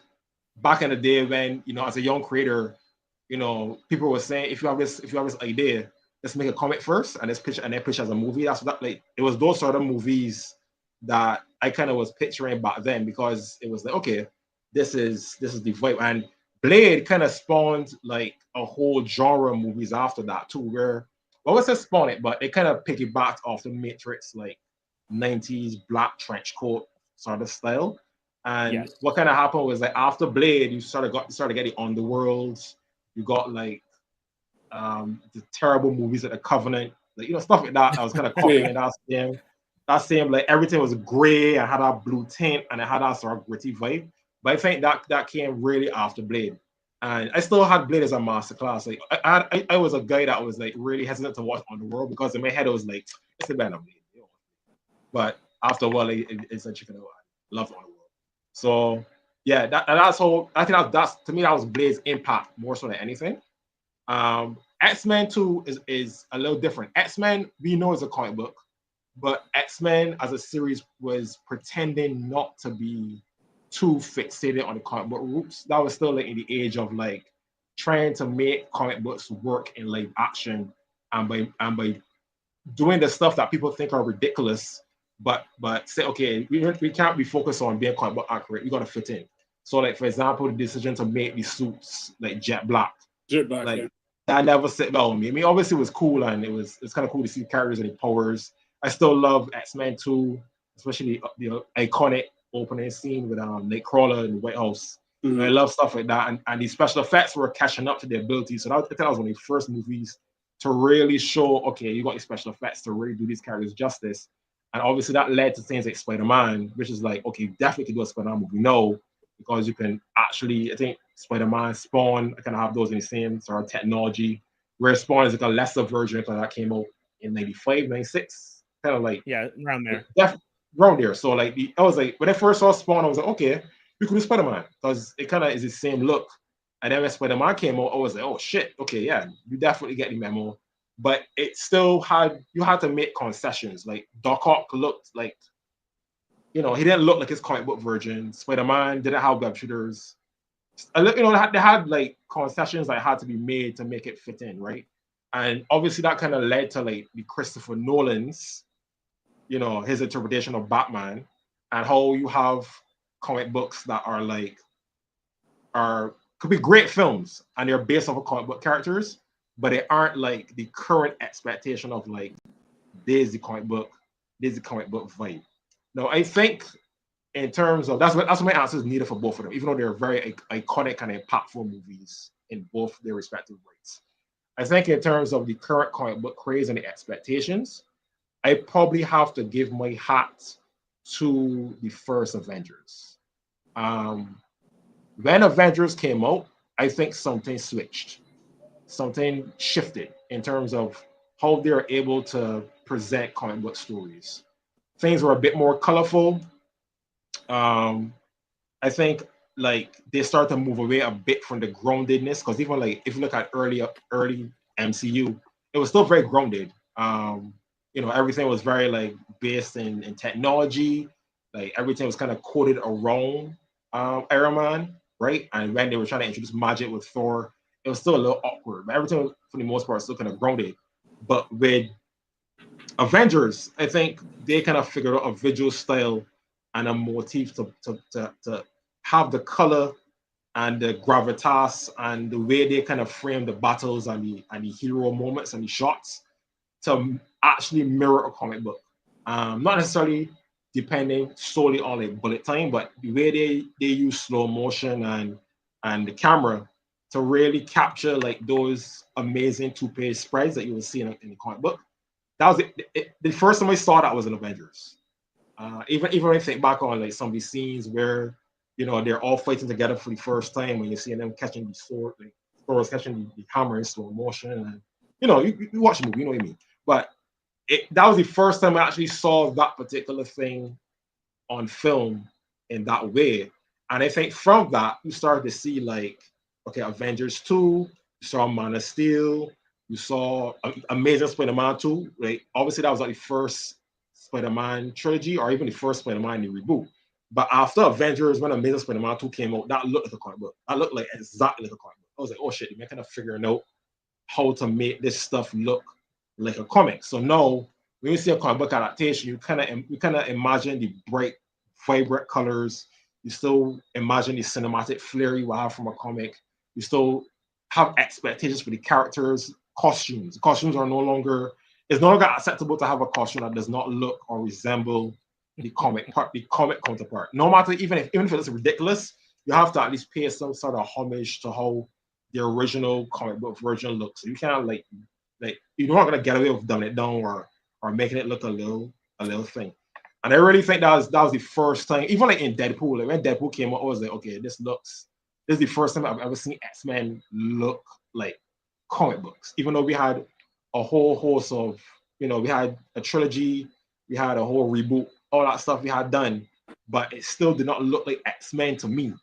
back in the day when, as a young creator, people were saying if you have this idea, let's make a comic first and let's pitch and then pitch as a movie. That's what like it was those sort of movies that I kind of was picturing back then because it was like, okay, this is the vibe. And Blade kind of spawned like a whole genre of movies after that too, where well, let's say spawn it, but it kind of piggybacked off the Matrix like 90s black trench coat sort of style. And Yes. what kind of happened was like after Blade, you started getting Underworlds. You got like the terrible movies like The Covenant, like stuff like that. I was kind of Yeah. copying that same like everything was gray and had that blue tint and it had that sort of gritty vibe. But I think that came really after Blade. And I still had Blade as a masterclass. Like I was a guy that was like really hesitant to watch Underworld because in my head it was like it's the band of Blade. But after a while, it's a chicken. I love Underworld. So yeah, that's all. I think that's to me that was Blade's impact more so than anything. X-Men 2 is a little different. X-Men we know is a comic book, but X-Men as a series was pretending not to be too fixated on the comic book roots. That was still like in the age of like trying to make comic books work in live action and by doing the stuff that people think are ridiculous, but say, okay, we can't be focused on being comic book accurate. We gotta fit in. So, like for example, the decision to make these suits like jet black, Jet Black, like yeah. that never sit well with me. I mean, obviously it was cool and it's kind of cool to see characters and their powers. I still love X-Men 2, especially the iconic opening scene with Nightcrawler in the White House. I Mhm. love stuff like that, and the special effects were catching up to the ability. So I think that was one of the first movies to really show, okay, you got your special effects to really do these characters justice. And obviously that led to things like Spider-Man, which is like, okay, you definitely can do a Spider-Man movie. No, because you can actually, I think Spider-Man, Spawn, I kind of have those in the same sort of technology. Where Spawn is like a lesser version of that came out in 95, 96, kind of like Yeah, around there. around there. So like I was like, when I first saw Spawn, I was like, okay, we could do Spider-Man because it kind of is the same look. And then when Spider-Man came out, I was like, oh shit, okay, yeah, you definitely get the memo. But it still you had to make concessions. Like Doc Ock looked like, he didn't look like his comic book version. Spider-Man didn't have web shooters. They had like concessions that had to be made to make it fit in, right? And obviously that kind of led to like the Christopher Nolan's, his interpretation of Batman and how you have comic books that could be great films and they're based off of comic book characters, but they aren't like the current expectation of like there's the comic book vibe. Now, I think in terms of that's what my answer is needed for both of them, even though they're very iconic and impactful movies in both their respective rights. I think in terms of the current comic book craze and the expectations, I probably have to give my hat to the first Avengers. When Avengers came out, I think something switched, something shifted in terms of how they're able to present comic book stories. Things were a bit more colorful. I think like they start to move away a bit from the groundedness because even like if you look at early MCU, it was still very grounded. Everything was very like based in technology. Like everything was kind of coded around Iron Man, right? And when they were trying to introduce magic with Thor, it was still a little awkward. But everything for the most part was still kind of grounded. But with Avengers, I think they kind of figured out a visual style and a motif to have the color and the gravitas and the way they kind of frame the battles and the hero moments and the shots to actually mirror a comic book. Not necessarily depending solely on like bullet time, but the way they use slow motion and the camera to really capture like those amazing two-page spreads that you will see in the comic book. That was the first time I saw that was in Avengers. Even when I think back on like some of these scenes where they're all fighting together for the first time when you see them catching the sword, like Thor's catching the hammer in slow motion, and you watch the movie, you know what I mean. But that was the first time I actually saw that particular thing on film in that way, and I think from that you started to see like Avengers 2, you saw Man of Steel, you saw Amazing Spider-Man 2, right? Obviously that was like the first Spider-Man trilogy or even the first Spider-Man in the reboot. But after Avengers, when Amazing Spider-Man 2 came out, that looked like a comic book. That looked like exactly like a comic book. I was like, oh shit, they're kind of figuring out how to make this stuff look like a comic. So now when you see a comic book adaptation, you kind of imagine the bright, vibrant colors. You still imagine the cinematic flair you will have from a comic. You still have expectations for the characters, costumes. Costumes are no longer acceptable to have a costume that does not look or resemble the comic counterpart. No matter even if it's ridiculous, you have to at least pay some sort of homage to how the original comic book version looks. So you can't like you're not gonna get away with dumbing it down or making it look a little thing. And I really think that was the first time, even like in Deadpool, like when Deadpool came out, I was like, okay, this is the first time I've ever seen X-Men look like comic books. Even though we had a whole host of, we had a trilogy, we had a whole reboot, all that stuff we had done, but it still did not look like X-Men to me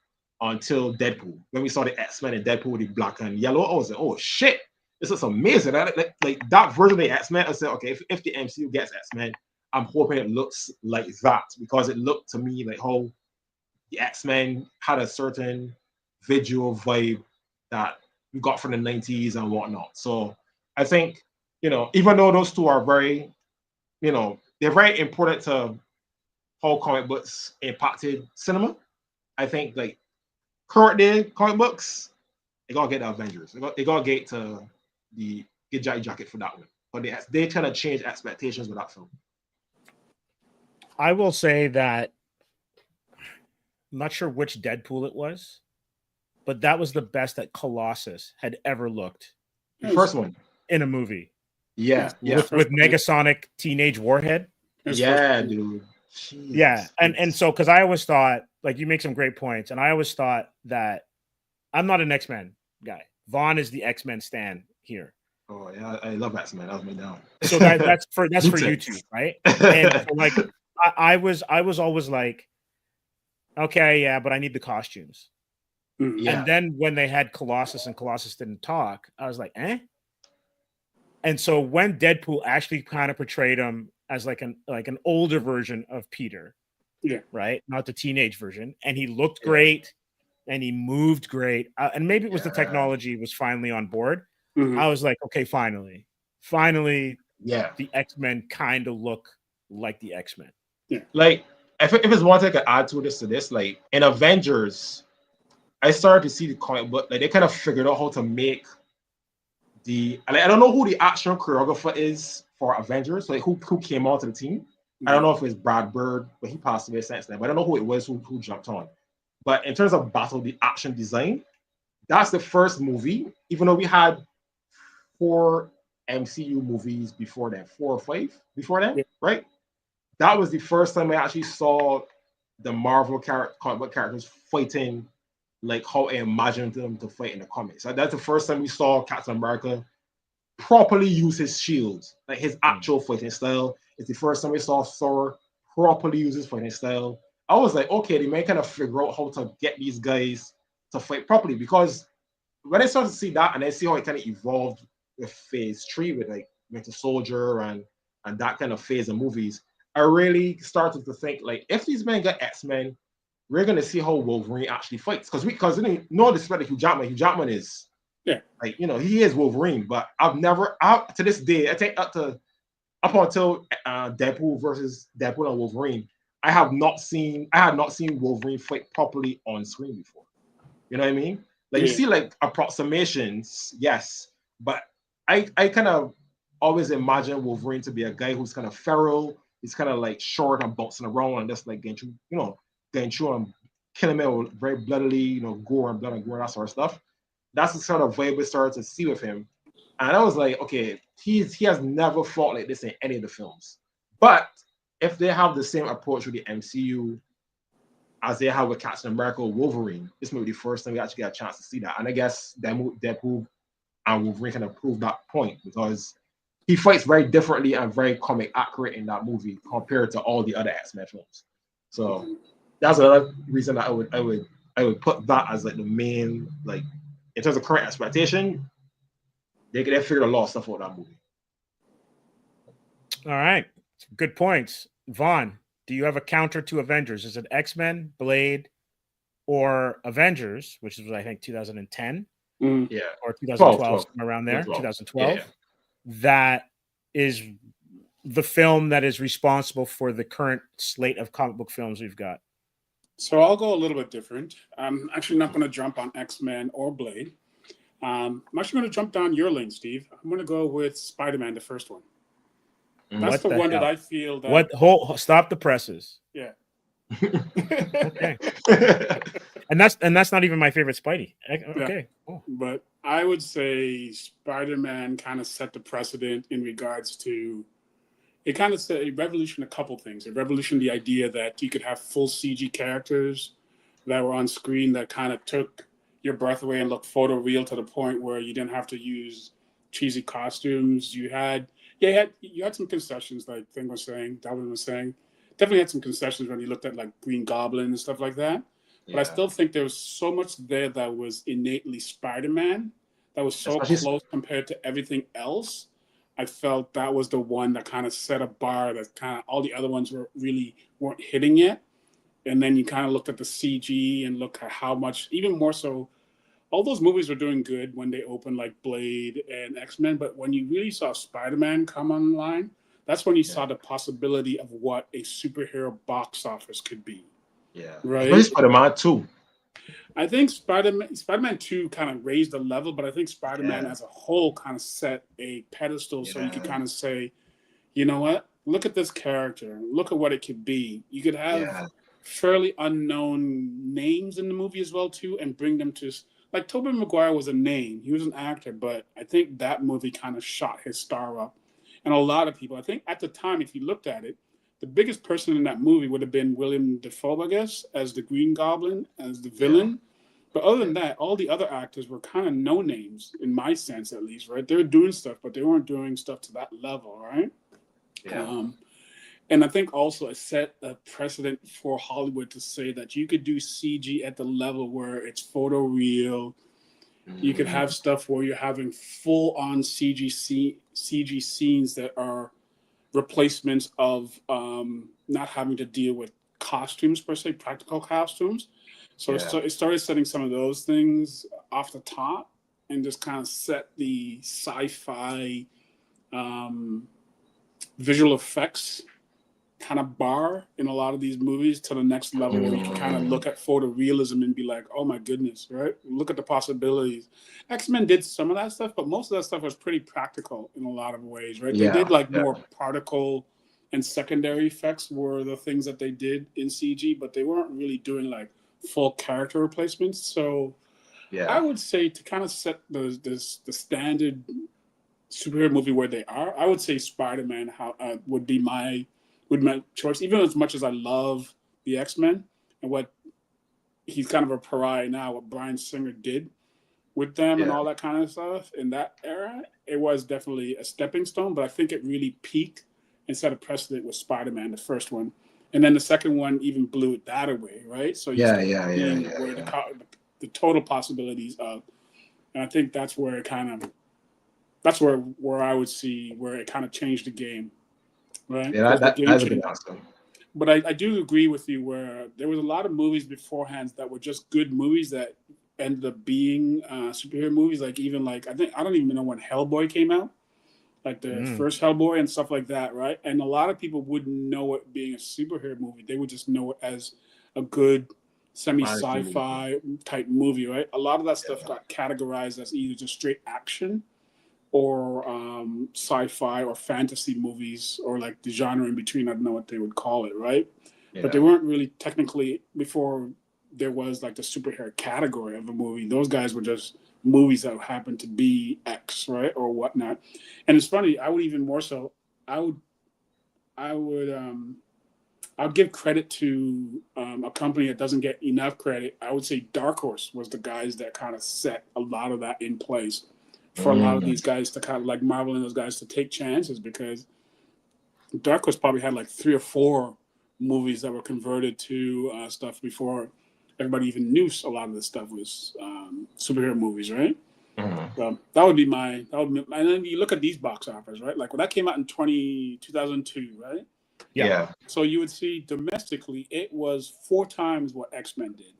until Deadpool. When we saw the X-Men in Deadpool with the black and yellow, I was like, oh shit, this is amazing. Like that version of the X-Men, I said, okay, if the MCU gets X-Men, I'm hoping it looks like that, because it looked to me like how the X-Men had a certain visual vibe that we got from the 90s and whatnot. So I think, even though those two are very, they're very important to how comic books impacted cinema, I think like current day comic books, they gotta get the Avengers. They gotta get to the Get Jacket Jacket for that one. But they kind of change expectations with that film. I will say that I'm not sure which Deadpool it was, but that was the best that Colossus had ever looked. The first one in a movie. Yeah. With Negasonic Teenage Warhead. Yeah, dude. Jeez. Yeah, and so because I always thought, like, you make some great points, and I always thought that I'm not an X-Men guy. Vaughn is the X-Men stan here. Oh yeah, I love X-Men. That was my down. So that's for you two, right? And so, like, I was always like, okay, yeah, but I need the costumes. Yeah. And then when they had Colossus and Colossus didn't talk, I was like, eh. And so when Deadpool actually kind of portrayed him as like an older version of Peter, yeah, right, not the teenage version, and he looked great, and he moved great, and maybe it was the technology was finally on board. I was like, okay, finally, yeah, the X-Men kind of look like the X-Men. Yeah, like if it's one thing I could add to this, like in Avengers, I started to see the comic book, like they kind of figured out how to make I don't know who the action choreographer is for Avengers, like who came onto the team. I don't know if it's Brad Bird, but he passed away since then. But I don't know who it was who jumped on. But in terms of battle, the action design, that's the first movie, even though we had 4 MCU movies before that, 4 or 5 before that, Yeah. right? That was the first time I actually saw the Marvel comic book characters fighting like how I imagined them to fight in the comics. So that's the first time we saw Captain America properly use his shield, like his actual fighting style. It's the first time we saw Thor properly use his fighting style. I was like, okay, they may kind of figure out how to get these guys to fight properly, because when I started to see that and I see how it kind of evolved with phase 3 with like Winter Soldier and that kind of phase of movies, I really started to think like, if these men got X-Men, we're gonna see how Wolverine actually fights. Because no disrespect to Hugh Jackman is like, he is Wolverine, but I've never to this day, I think up until Deadpool and Wolverine, I had not seen Wolverine fight properly on screen before. You know what I mean? Like you see like approximations, yes, but I kind of always imagine Wolverine to be a guy who's kind of feral. He's kind of like short and bouncing around and just like getting through and killing him very bloodily, gore and blood and gore, that sort of stuff. That's the sort of vibe we started to see with him. And I was like, okay, he has never fought like this in any of the films. But if they have the same approach with the MCU as they have with Captain America or Wolverine, this may be the first time we actually get a chance to see that. And I guess Deadpool and Wolverine kind of prove that point, because he fights very differently and very comic accurate in that movie compared to all the other X-Men films. So that's another reason that I would put that as like the main, like, in terms of current expectation, they figured a lot of stuff out that movie. All right, good points. Vaughn, do you have a counter to Avengers? Is it X-Men, Blade, or Avengers, which is I think 2010, yeah, or 2012, around there, 2012. Yeah. That is the film that is responsible for the current slate of comic book films we've got? So I'll go a little bit different. I'm actually not going to jump on X-Men or Blade. I'm actually going to jump down your lane, Steve. I'm going to go with Spider-Man, the first one. That's the one that I feel that... Stop the presses. Yeah. Okay. and that's not even my favorite Spidey. Okay. Yeah. But I would say Spider-Man kind of set the precedent in regards to... It kind of said it revolutionized a couple things. It revolutionized the idea that you could have full CG characters that were on screen that kind of took your breath away and looked photoreal to the point where you didn't have to use cheesy costumes. You had some concessions, like Dalvin was saying. Definitely had some concessions when you looked at like Green Goblin and stuff like that. Yeah. But I still think there was so much there that was innately Spider-Man that was so close compared to everything else. I felt that was the one that kind of set a bar that kind of all the other ones weren't hitting yet. And then you kind of looked at the CG and look at how much, even more so, all those movies were doing good when they opened, like Blade and X-Men. But when you really saw Spider-Man come online, that's when you saw the possibility of what a superhero box office could be. Yeah. Right? Spider-Man 2. I think Spider-Man 2 kind of raised the level, but I think Spider-Man as a whole kind of set a pedestal so you could kind of say, you know what? Look at this character. Look at what it could be. You could have fairly unknown names in the movie as well, too, and bring them to... Like, Tobey Maguire was a name. He was an actor, but I think that movie kind of shot his star up. And a lot of people, I think at the time, if you looked at it, the biggest person in that movie would have been William Dafoe, I guess, as the Green Goblin, as the villain. Yeah. But other than that, all the other actors were kind of no names, in my sense at least, right? They were doing stuff, but they weren't doing stuff to that level, right? Yeah. And I think also it set a precedent for Hollywood to say that you could do CG at the level where it's photoreal. You could have stuff where you're having full-on CG scenes that are replacements of not having to deal with costumes per se, practical costumes. So it started setting some of those things off the top and just kind of set the sci-fi visual effects kind of bar in a lot of these movies to the next level where you can kind of look at photorealism and be like, oh my goodness, right? Look at the possibilities. X-Men did some of that stuff, but most of that stuff was pretty practical in a lot of ways, right? They did like more particle and secondary effects were the things that they did in CG, but they weren't really doing like full character replacements. So I would say to kind of set the standard superhero movie where they are, I would say Spider-Man would be my choice, even as much as I love the X-Men and what he's kind of a pariah now, what Bryan Singer did with them and all that kind of stuff in that era. It was definitely a stepping stone, but I think it really peaked and set a precedent with Spider-Man, the first one. And then the second one even blew that away, right? So you start seeing where the total possibilities of, and I think that's where it kind of, that's where I would see where it kind of changed the game, right? Yeah, that's awesome. But I do agree with you where there was a lot of movies beforehand that were just good movies that ended up being superhero movies. Like even like I don't even know when Hellboy came out, like the first Hellboy and stuff like that, right? And a lot of people wouldn't know it being a superhero movie. They would just know it as a good semi-sci-fi type movie, right? A lot of that stuff got categorized as either just straight action or sci-fi or fantasy movies, or like the genre in between. I don't know what they would call it, right? But they weren't really technically, before there was like the superhero category of a movie, those guys were just movies that happened to be X, right, or whatnot. And it's funny, I would even more so, I would give credit to a company that doesn't get enough credit. I would say Dark Horse was the guys that kind of set a lot of that in place for a lot of these guys to kind of like Marvel and those guys to take chances, because Dark Horse probably had like 3 or 4 movies that were converted to stuff before everybody even knew a lot of this stuff was superhero movies, right? So that would be my, and then you look at these box offers, right? Like when that came out in 2002, right? Yeah. So you would see domestically, it was 4 times what X-Men did.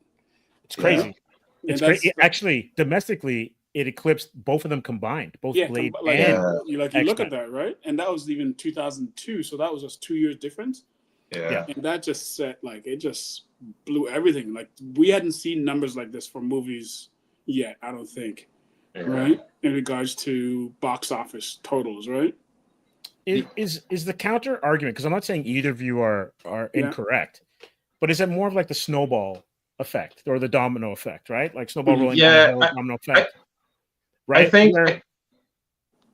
It's crazy. It's crazy. Actually, domestically, it eclipsed both of them combined, both Blade and you look at that, right? And that was even 2002, so that was just 2 years difference. Yeah. And that just set, like, it just blew everything. Like, we hadn't seen numbers like this for movies yet, I don't think, right? In regards to box office totals, right? Is the counter argument, because I'm not saying either of you are incorrect, but is it more of like the snowball effect or the domino effect, right? Like snowball rolling down the hill, domino effect. Right? I think.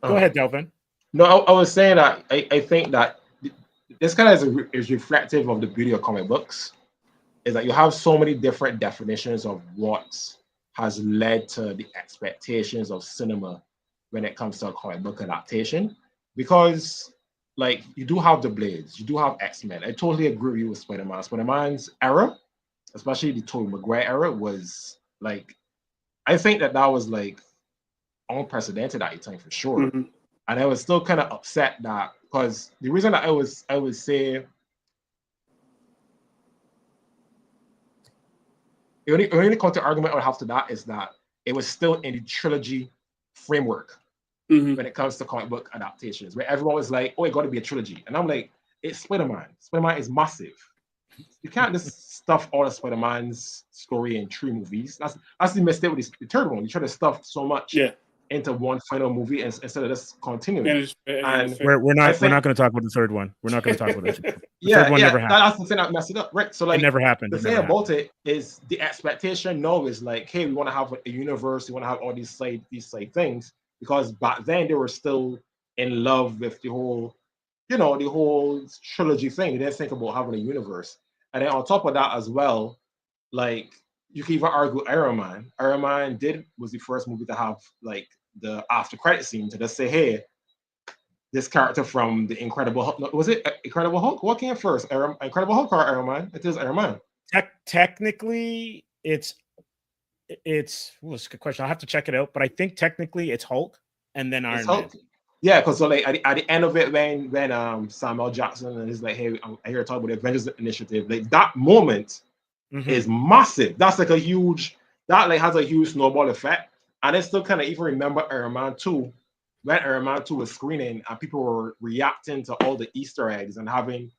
Go ahead, Delvin. No, I was saying that I think that this kind of is reflective of the beauty of comic books, is that you have so many different definitions of what has led to the expectations of cinema when it comes to a comic book adaptation. Because, like, you do have the Blades, you do have X-Men. I totally agree with you with Spider-Man. Spider-Man's era, especially the Tobey Maguire era, was like, I think that was like unprecedented at the time for sure. And I was still kind of upset that, because the reason that I would say the only counter argument I would have to that is that it was still in the trilogy framework when it comes to comic book adaptations, where everyone was like, oh, it got to be a trilogy. And I'm like, it's Spider-Man. Spider-Man is massive. You can't just stuff all of Spider-Man's story in 3 movies. That's the mistake with the third one. You try to stuff so much into one final movie instead of just continuing. And we're not going to talk about the third one. We're not going to talk about it. The third one never happened. That's the thing that messed it up, right? So like, it never happened. The thing about it is the expectation now is like, hey, we want to have a universe. We want to have all these side things, because back then they were still in love with the whole, the whole trilogy thing. They didn't think about having a universe. And then on top of that as well, like, you can even argue Iron Man. Iron Man was the first movie to have like the after credit scene to just say, hey, this character from the Incredible Hulk, was it Incredible Hulk? What came first, Incredible Hulk or Iron Man? It is Iron Man. Technically, it's what's a good question. I'll have to check it out, but I think technically it's Hulk and then Iron Man. Yeah, because so like at the end of it, when Samuel Jackson is like, hey, I hear talk about the Avengers Initiative, like that moment is massive. That's like that has a huge snowball effect. And I still kind of even remember Iron Man 2, when Iron Man 2 was screening and people were reacting to all the Easter eggs and having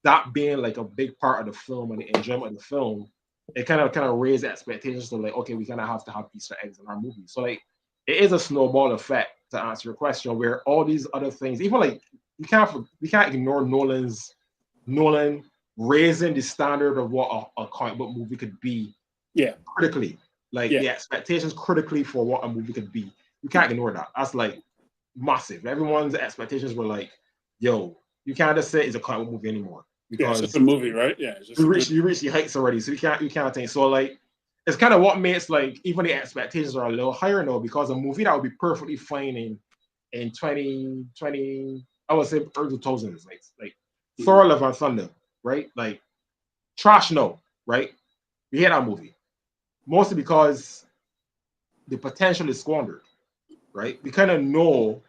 that being like a big part of the film and the enjoyment of the film, it kind of raised expectations to like, okay, we kind of have to have Easter eggs in our movie. So like, it is a snowball effect to answer your question, where all these other things, even like we can't ignore Nolan raising the standard of what a comic book movie could be. Yeah. Critically, like the expectations critically for what a movie could be. You can't ignore that. That's like massive. Everyone's expectations were like, yo, you can't just say it's a comic book movie anymore. Because it's a movie, right? Yeah. You reach the heights already, so you can't think. So like, it's kind of what makes like even the expectations are a little higher now, because a movie that would be perfectly fine in 2020, I would say early 2000s, like Thor: Love and Thunder, right? Like trash, no, right? We hate that movie mostly because the potential is squandered, right? We kind of know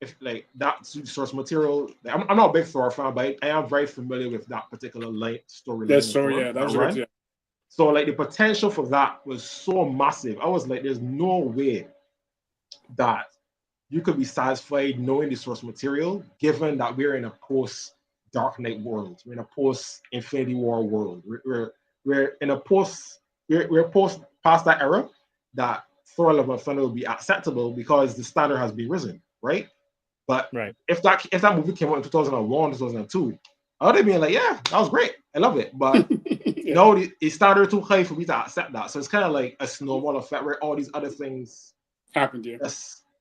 if like that source material. Like, I'm not a big Thor fan, but I am very familiar with that particular storyline. That story, that was right. So like the potential for that was so massive. I was like, there's no way that you could be satisfied knowing the source material, given that we're in a post Dark Knight world, we're in a post Infinity War world, we're in a we're post past that era that Thor: Love and Thunder will be acceptable because the standard has been risen, right? But if that movie came out in 2001, 2002, I would have been like, yeah, that was great. I love it. But no, it started too high for me to accept that. So it's kind of like a snowball effect where all these other things happened. Yeah,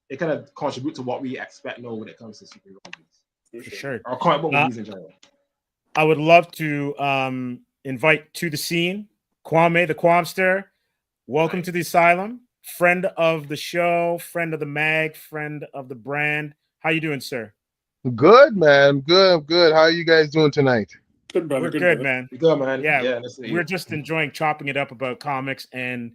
it kind of contribute to what we expect now when it comes to superhero movies. For sure. Or comic book movies in general. I would love to invite to the scene Kwame the Quamster. Welcome to the Asylum. Friend of the show, friend of the mag, friend of the brand. How you doing, sir? Good, man. Good. How are you guys doing tonight? Good, brother. We're good, man. Good, man. Yeah, we're just enjoying chopping it up about comics and,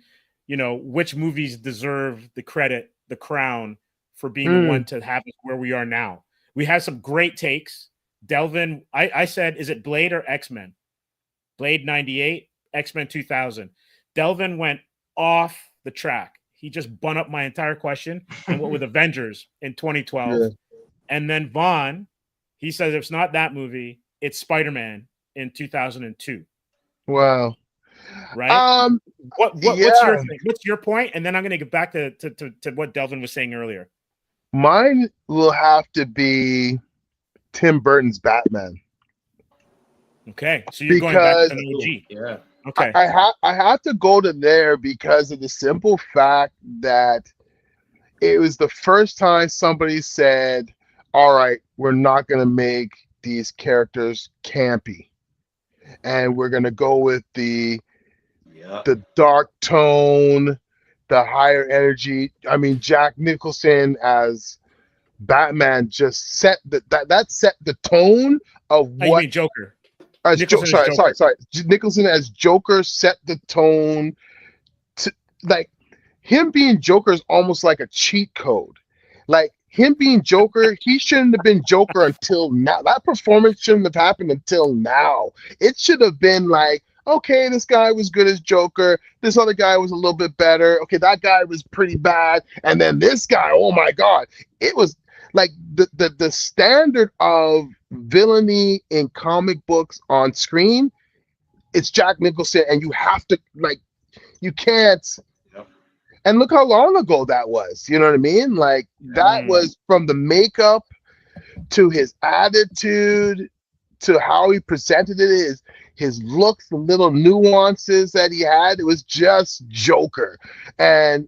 you know, which movies deserve the credit, the crown for being the one to have us where we are now. We have some great takes. Delvin, I said, is it Blade or X-Men? Blade 98, X-Men 2000. Delvin went off the track. He just spun up my entire question and went with Avengers in 2012. Yeah. And then Vaughn, he says if it's not that movie, it's Spider-Man in 2002. Wow. Right? What's your thing? What's your point? And then I'm going to get back to what Delvin was saying earlier. Mine will have to be Tim Burton's Batman. Okay, so you're going back to the OG. Yeah. Okay. I have to go to there because of the simple fact that it was the first time somebody said, all right, we're not going to make these characters campy. And we're going to go with the dark tone, the higher energy. I mean, Jack Nicholson as Batman just set that set the tone of what. You mean Joker? Sorry. Nicholson as Joker set the tone. To like him being Joker is almost like a cheat code. Like him being Joker, he shouldn't have been Joker until now. That performance shouldn't have happened until now. It should have been like, okay, this guy was good as Joker. This other guy was a little bit better. Okay, that guy was pretty bad. And then this guy, oh my God. It was like the standard of villainy in comic books on screen, it's Jack Nicholson, and you have to, like, you can't. Yep. And look how long ago that was. You know what I mean? Like, that was from the makeup to his attitude to how he presented it, his looks, the little nuances that he had. It was just Joker. And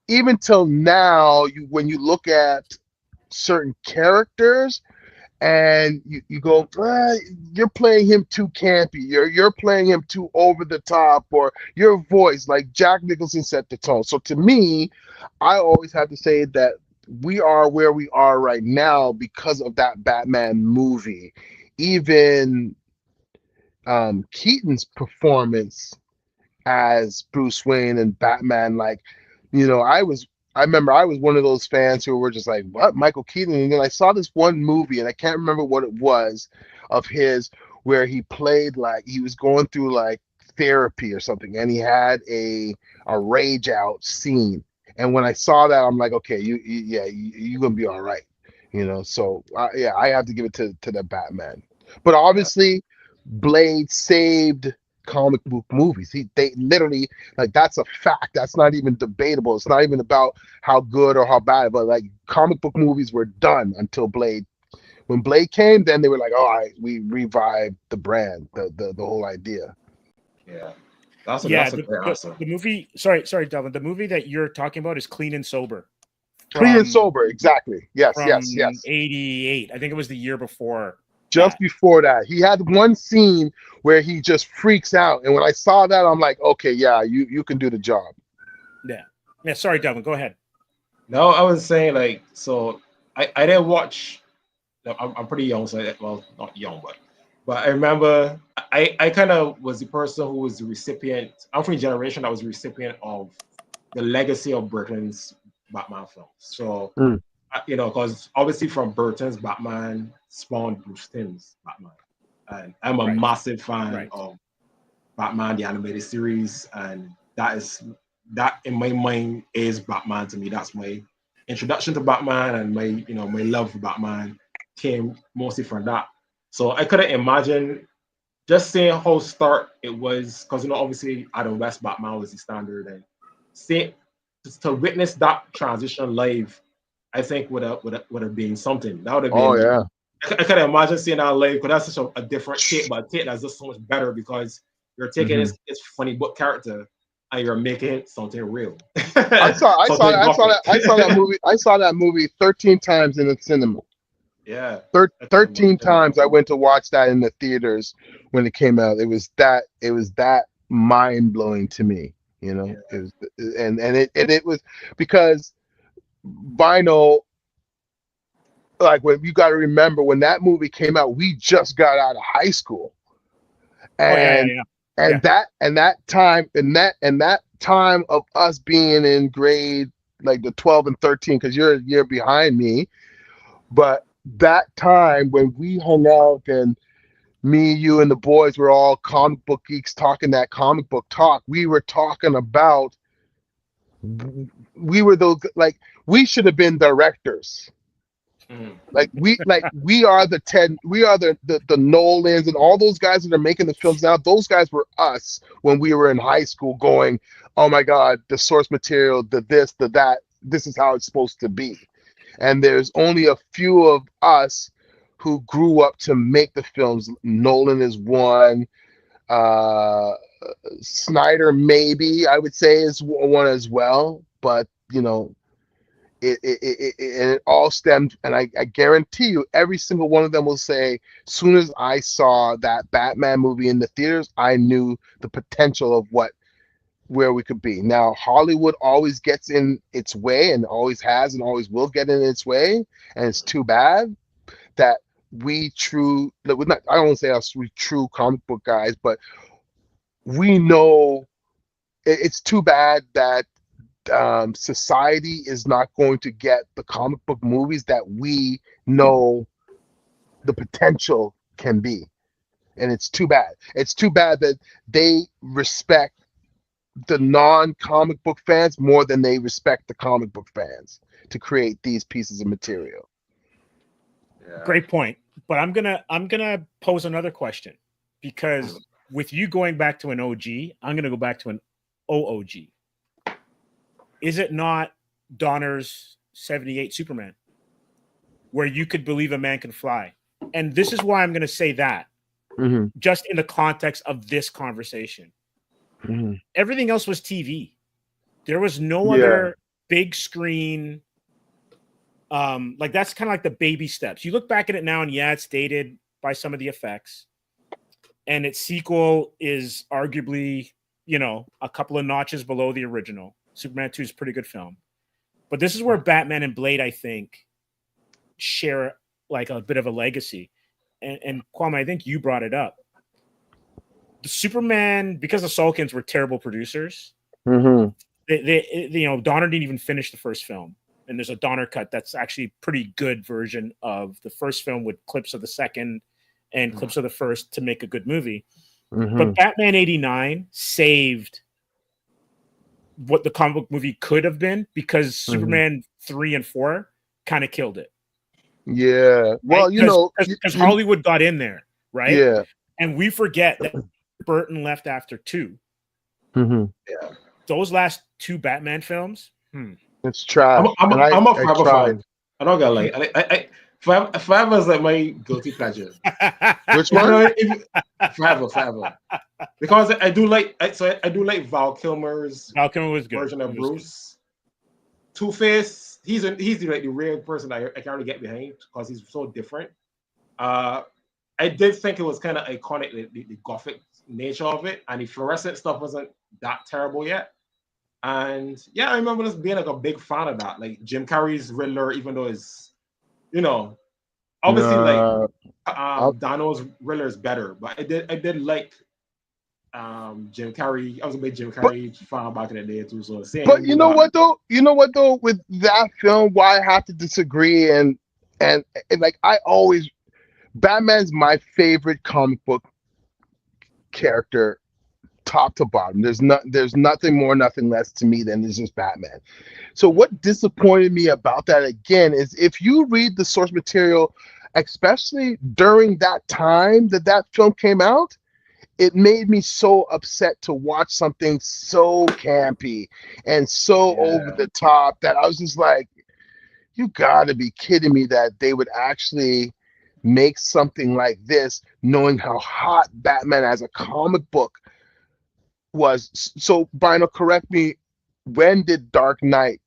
even till now, when you look at certain characters and you go, you're playing him too campy, you're playing him too over the top, or your voice, like Jack Nicholson set the tone. So to me, I always have to say that we are where we are right now because of that Batman movie. Even Keaton's performance as Bruce Wayne and Batman, like, you know, I remember I was one of those fans who were just like, what, Michael Keaton? And then I saw this one movie, and I can't remember what it was of his, where he played like he was going through like therapy or something, and he had a rage out scene. And when I saw that, I'm like, okay, you're gonna be all right, you know. So I have to give it to the Batman. But obviously, Blade saved comic book movies. They literally, like, that's a fact. That's not even debatable. It's not even about how good or how bad, but like comic book movies were done until Blade. When Blade came, then they were like, all right, we revived the brand, the whole idea. Yeah, that's a great answer. The movie, sorry, Delvin. The movie that you're talking about is Clean and Sober. Clean and Sober, exactly. Yes, yes. 88. I think it was the year before. Just before that, he had one scene where he just freaks out, and when I saw that, I'm like, okay, yeah, you can do the job. Yeah. Sorry, Delvin. Go ahead. No, I was saying, like, so I didn't watch. I'm pretty young, so well, not young, but I remember I kind of was the person who was the recipient. I'm from a generation that was the recipient of the legacy of Burton's Batman films. So, because obviously from Burton's Batman spawned Bruce Timm's Batman, and I'm a massive fan of Batman the animated series, and that in my mind is Batman to me. That's my introduction to Batman, and my love for Batman came mostly from that. So I couldn't imagine just seeing how stark it was, because obviously Adam West Batman was the standard, and to witness that transition live, I think would have been something. That would have been. Oh yeah. I couldn't imagine seeing that live, because that's such a different take, but a take that's just so much better, because you're taking this funny book character and you're making it something real. I saw that movie 13 times in the cinema. Yeah. 13 times I went to watch that in the theaters when it came out. It was that mind blowing to me, It was, and it was because Vinyl, like, when you got to remember when that movie came out, we just got out of high school, and that time of us being in grade like the 12 and 13, because you're a year behind me, but that time when we hung out and me, you, and the boys were all comic book geeks talking that comic book talk, we were talking about, we were those, like, we should have been directors. Like we are the Nolans and all those guys that are making the films now. Those guys were us when we were in high school, going, oh my God, the source material, the this, the that, this is how it's supposed to be. And there's only a few of us who grew up to make the films. Nolan is one. Snyder, maybe, I would say, is one as well. But, it all stemmed, and I guarantee you, every single one of them will say, as soon as I saw that Batman movie in the theaters, I knew the potential of where we could be. Now, Hollywood always gets in its way, and always has, and always will get in its way, and it's too bad that I don't want to say us, we true comic book guys, but we know it's too bad that society is not going to get the comic book movies that we know the potential can be. And it's too bad. It's too bad that they respect the non-comic book fans more than they respect the comic book fans to create these pieces of material. Yeah. Great point. But I'm gonna pose another question, because with you going back to an OG, I'm gonna go back to an OOG. Is it not Donner's 78 Superman, where you could believe a man can fly? And this is why I'm going to say that, just in the context of this conversation. Everything else was TV. There was no other big screen. Like, that's kind of like the baby steps. You look back at it now, and it's dated by some of the effects. And its sequel is arguably, a couple of notches below the original. Superman 2 is a pretty good film. But this is where Batman and Blade, I think, share like a bit of a legacy. And Kwame, I think you brought it up. The Superman, because the Salkins were terrible producers, Donner didn't even finish the first film. And there's a Donner cut that's actually a pretty good version of the first film with clips of the second and clips of the first to make a good movie. But Batman 89 saved what the comic book movie could have been, because Superman 3 and 4 kind of killed it. Yeah. Well, because Hollywood got in there right? Yeah. And we forget that Burton left after 2. Mm-hmm. Yeah. Those last 2 Batman films, It's trash. I'm and a I Forever tried. fan. I don't gotta lie. Forever is like my guilty pleasure. Which You one? know, forever. Because I do like Val Kilmer's Val Kilmer was good. version of He was Bruce. Two-Face, he's the rare person I can't really get behind because he's so different. I did think it was kind of iconic, the gothic nature of it, and the fluorescent stuff wasn't that terrible yet. And yeah, I remember just being like a big fan of that. Like Jim Carrey's Riddler, even though it's, obviously Nah, Dano's Riddler is better, but I did like Jim Carrey. I was a big Jim Carrey fan back in the day too. So seeing But him you do know that, what though? With that film, why I have to disagree and like Batman's my favorite comic book character, top to bottom. There's nothing more, nothing less to me than it's just Batman. So what disappointed me about that again is if you read the source material, especially during that time that film came out, it made me so upset to watch something so campy and so over the top that I was just like, you gotta be kidding me that they would actually make something like this, knowing how hot Batman as a comic book was. So, Bino, correct me, when did Dark Knight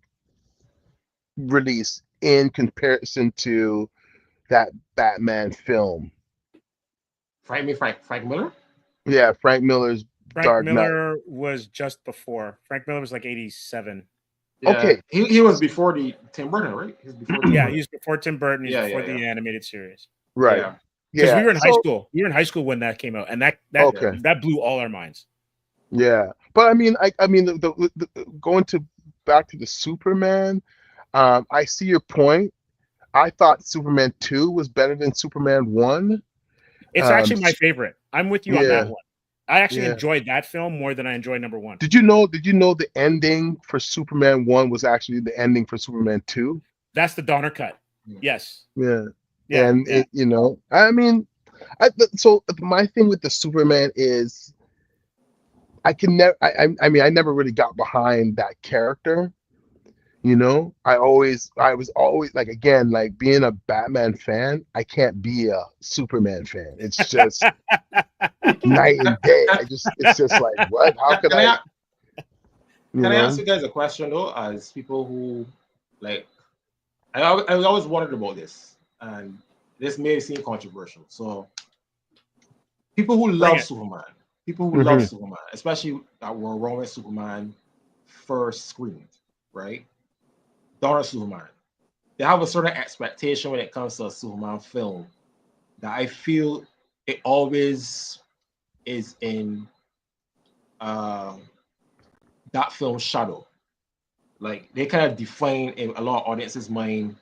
release in comparison to that Batman film? Frank Miller. Yeah, Frank Miller's Frank Dark Knight. Miller was just before. Frank Miller was like 87. Yeah. Okay. He was before the Tim Burton, right? He was before Tim Yeah, Burton. he was before Tim Burton. He's Yeah, before yeah, the animated series. Right. Yeah. Because Yeah. we were in high school. We were in high school when that came out, and that Okay. that blew all our minds. Yeah, but I mean, the going back to the Superman. I see your point. I thought Superman 2 was better than Superman 1. It's actually my favorite. I'm with you on that Yeah. one. I actually Yeah. enjoyed that film more than I enjoyed number 1. Did you know the ending for Superman 1 was actually the ending for Superman 2? That's the Donner cut. Yes. Yeah. Yeah. And yeah. I mean, so my thing with the Superman is I can never. I mean, I never really got behind that character. I was always like, again, like being a Batman fan, I can't be a Superman fan. It's just night and day. It's just like, what? How could I? Can I ask you guys a question though, as people who like, I always wondered about this, and this may seem controversial. So, people who love Superman, especially that were around when Superman first screened, right? Donner Superman. They have a certain expectation when it comes to a Superman film that I feel it always is in that film's shadow. Like they kind of define in a lot of audiences' mind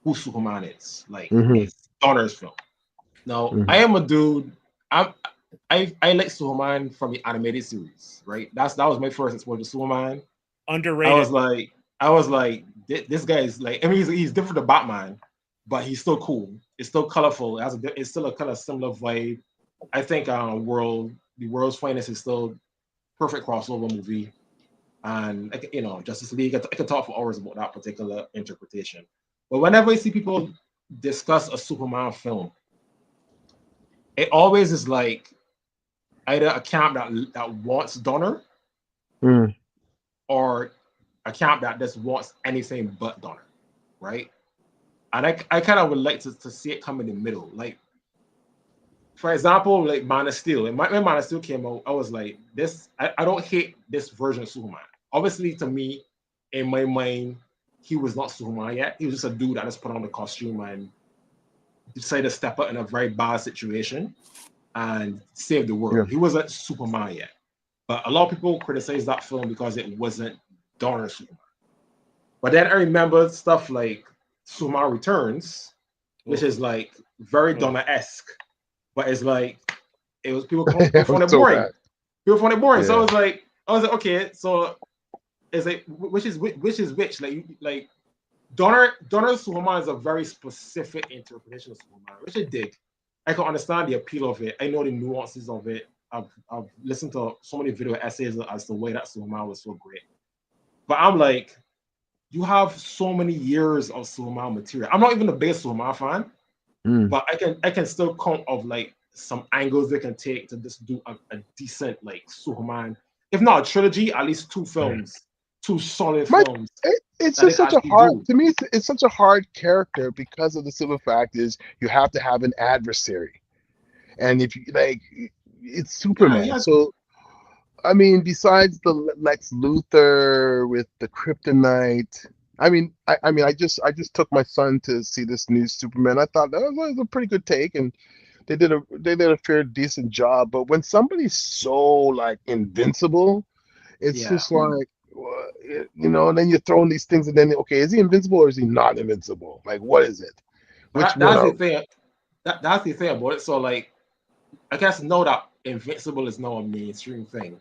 who Superman is. Like it's Donner's film. Now I am a dude. I like Superman from the animated series, right? That was my first exposure to Superman. Underrated. I was like, this guy is like, I mean, he's different to Batman, but he's still cool. It's still colorful. It's still a kind of similar vibe. I think the World's Finest is still perfect crossover movie, and Justice League. I could talk for hours about that particular interpretation. But whenever I see people discuss a Superman film, it always is like either a camp that wants Donner, or a camp that just wants anything but Donner, right? And I kind of would like to see it come in the middle. Like, for example, like Man of Steel. When Man of Steel came out, I was like, I don't hate this version of Superman. Obviously, to me, in my mind, he was not Superman yet. He was just a dude that just put on the costume and decided to step up in a very bad situation and save the world. Yeah. He wasn't Superman yet. But a lot of people criticize that film because it wasn't Donner Superman. But then I remember stuff like Superman Returns, which is like very Donner-esque, but it's like people found it boring. People found it boring. Yeah. So I was like, okay, so it's like which is which? Like Donner Superman is a very specific interpretation of Superman, which I dig. I can understand the appeal of it. I know the nuances of it. I've listened to so many video essays as to why that Superman was so great. But I'm like, you have so many years of Superman material. I'm not even the biggest Superman fan, but I can still count of like some angles they can take to just do a decent like Superman, if not a trilogy, at least two films, two solid films. It's that just they such a actually hard do. to me. It's such a hard character because of the simple fact is you have to have an adversary, and if you like, it's Yeah, Superman. yeah. So I mean, besides the Lex Luthor with the kryptonite, I just took my son to see this new Superman. I thought that was a pretty good take, and they did a fair decent job. But when somebody's so like invincible, it's Yeah. just like and then you're throwing these things, and then okay, is he invincible or is he not invincible? Like, what is it? Which one That's the are? thing. That's the thing about it. So like, I guess know that Invincible is now a mainstream thing.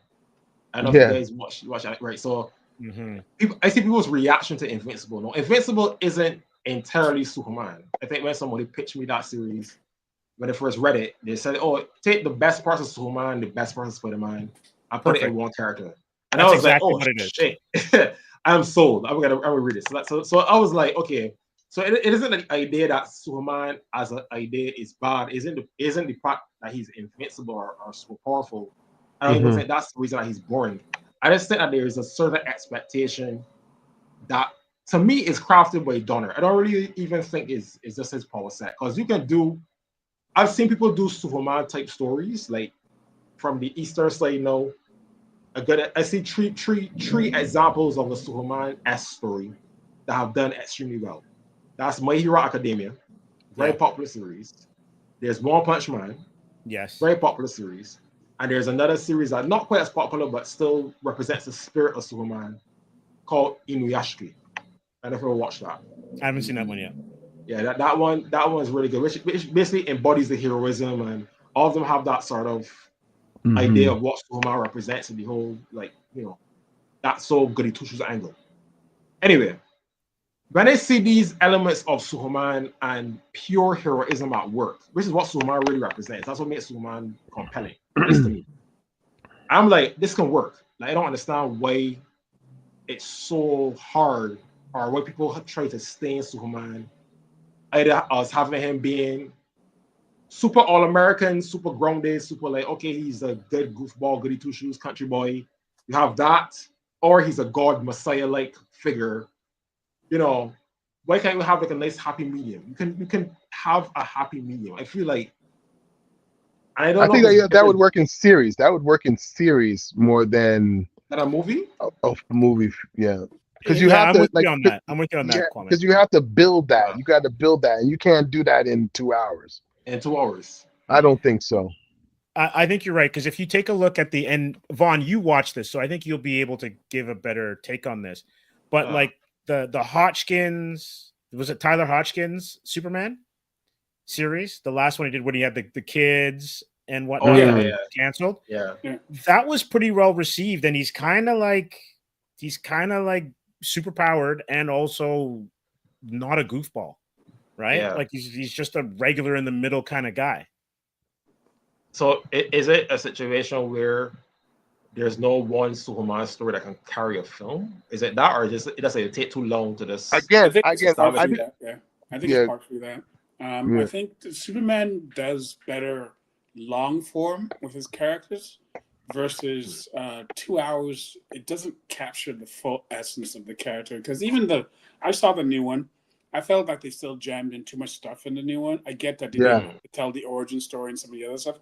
I don't know if you Yeah, guys watch that, right? So Mhm. I see people's reaction to Invincible. No, Invincible isn't entirely Superman. I think when somebody pitched me that series, when I first read it, they said, "Oh, take the best parts of Superman, the best parts of Spider-Man, and put it in Perfect. one character." And I That's was like, exactly "Oh what it is. shit, I'm sold. I'm gonna read it." So I was like, "Okay." So it isn't the idea that Superman as an idea is bad. Isn't the fact that he's invincible or super powerful. I don't even hmm think that's the reason that he's boring. I just think that there is a certain expectation that to me is crafted by Donner. I don't really even think is just his power set because you can do. I've seen people do Superman type stories like from the Eastern side. I see three examples of a Superman S story that have done extremely well. That's My Hero Academia, very Yeah. popular series. There's One Punch Man, Yes. very popular series, and there's another series that not quite as popular but still represents the spirit of Superman called Inuyashiki. I never watched that. I haven't seen that one yet. Yeah, that one's really good, which basically embodies the heroism, and all of them have that sort of idea hmm of what Superman represents in the whole like that so goody two shoes angle. Anyway, when I see these elements of Superman and pure heroism at work, which is what Superman really represents, that's what makes Superman compelling, at least to me. I'm like, this can work. Like, I don't understand why it's so hard or why people try to stain Superman. Either as having him being super all American, super grounded, super like, okay, he's a good goofball, goody two shoes country boy. You have that, or he's a god messiah like figure. You know, why can't you have like a nice happy medium? You can have a happy medium. I feel like, and I I don't know think if it's that because would work in series. That would work in series more than that a movie. a movie. Yeah, because you Yeah, have I'm to with like. you on that. I'm with you on Yeah, that, Kwame. because you have to build that. Yeah, You got to build that, and you can't do that in 2 hours. in 2 hours. I don't think so. I think you're right because if you take a look at the end, Vaughn, you watch this, so I think you'll be able to give a better take on this. But Uh, like the Hodgkins, was it Tyler Hodgkins Superman series? The last one he did when he had the kids and oh whatnot yeah, that Mm. was yeah, canceled. yeah. Yeah. That was pretty well received, and he's kind of like super powered and also not a goofball, right? Yeah. Like he's just a regular in the middle kind of guy. So is it a situation where there's no one Superman story that can carry a film? Is it that, or just it does it take too long to just I Again, think it's again, establish I partially it? think that. Yeah, I think it's yeah, partially that. I yeah. think that Superman does better long form with his characters versus 2 hours. It doesn't capture the full essence of the character because I saw the new one. I felt like they still jammed in too much stuff in the new one. I get that they Yeah. didn't tell the origin story and some of the other stuff,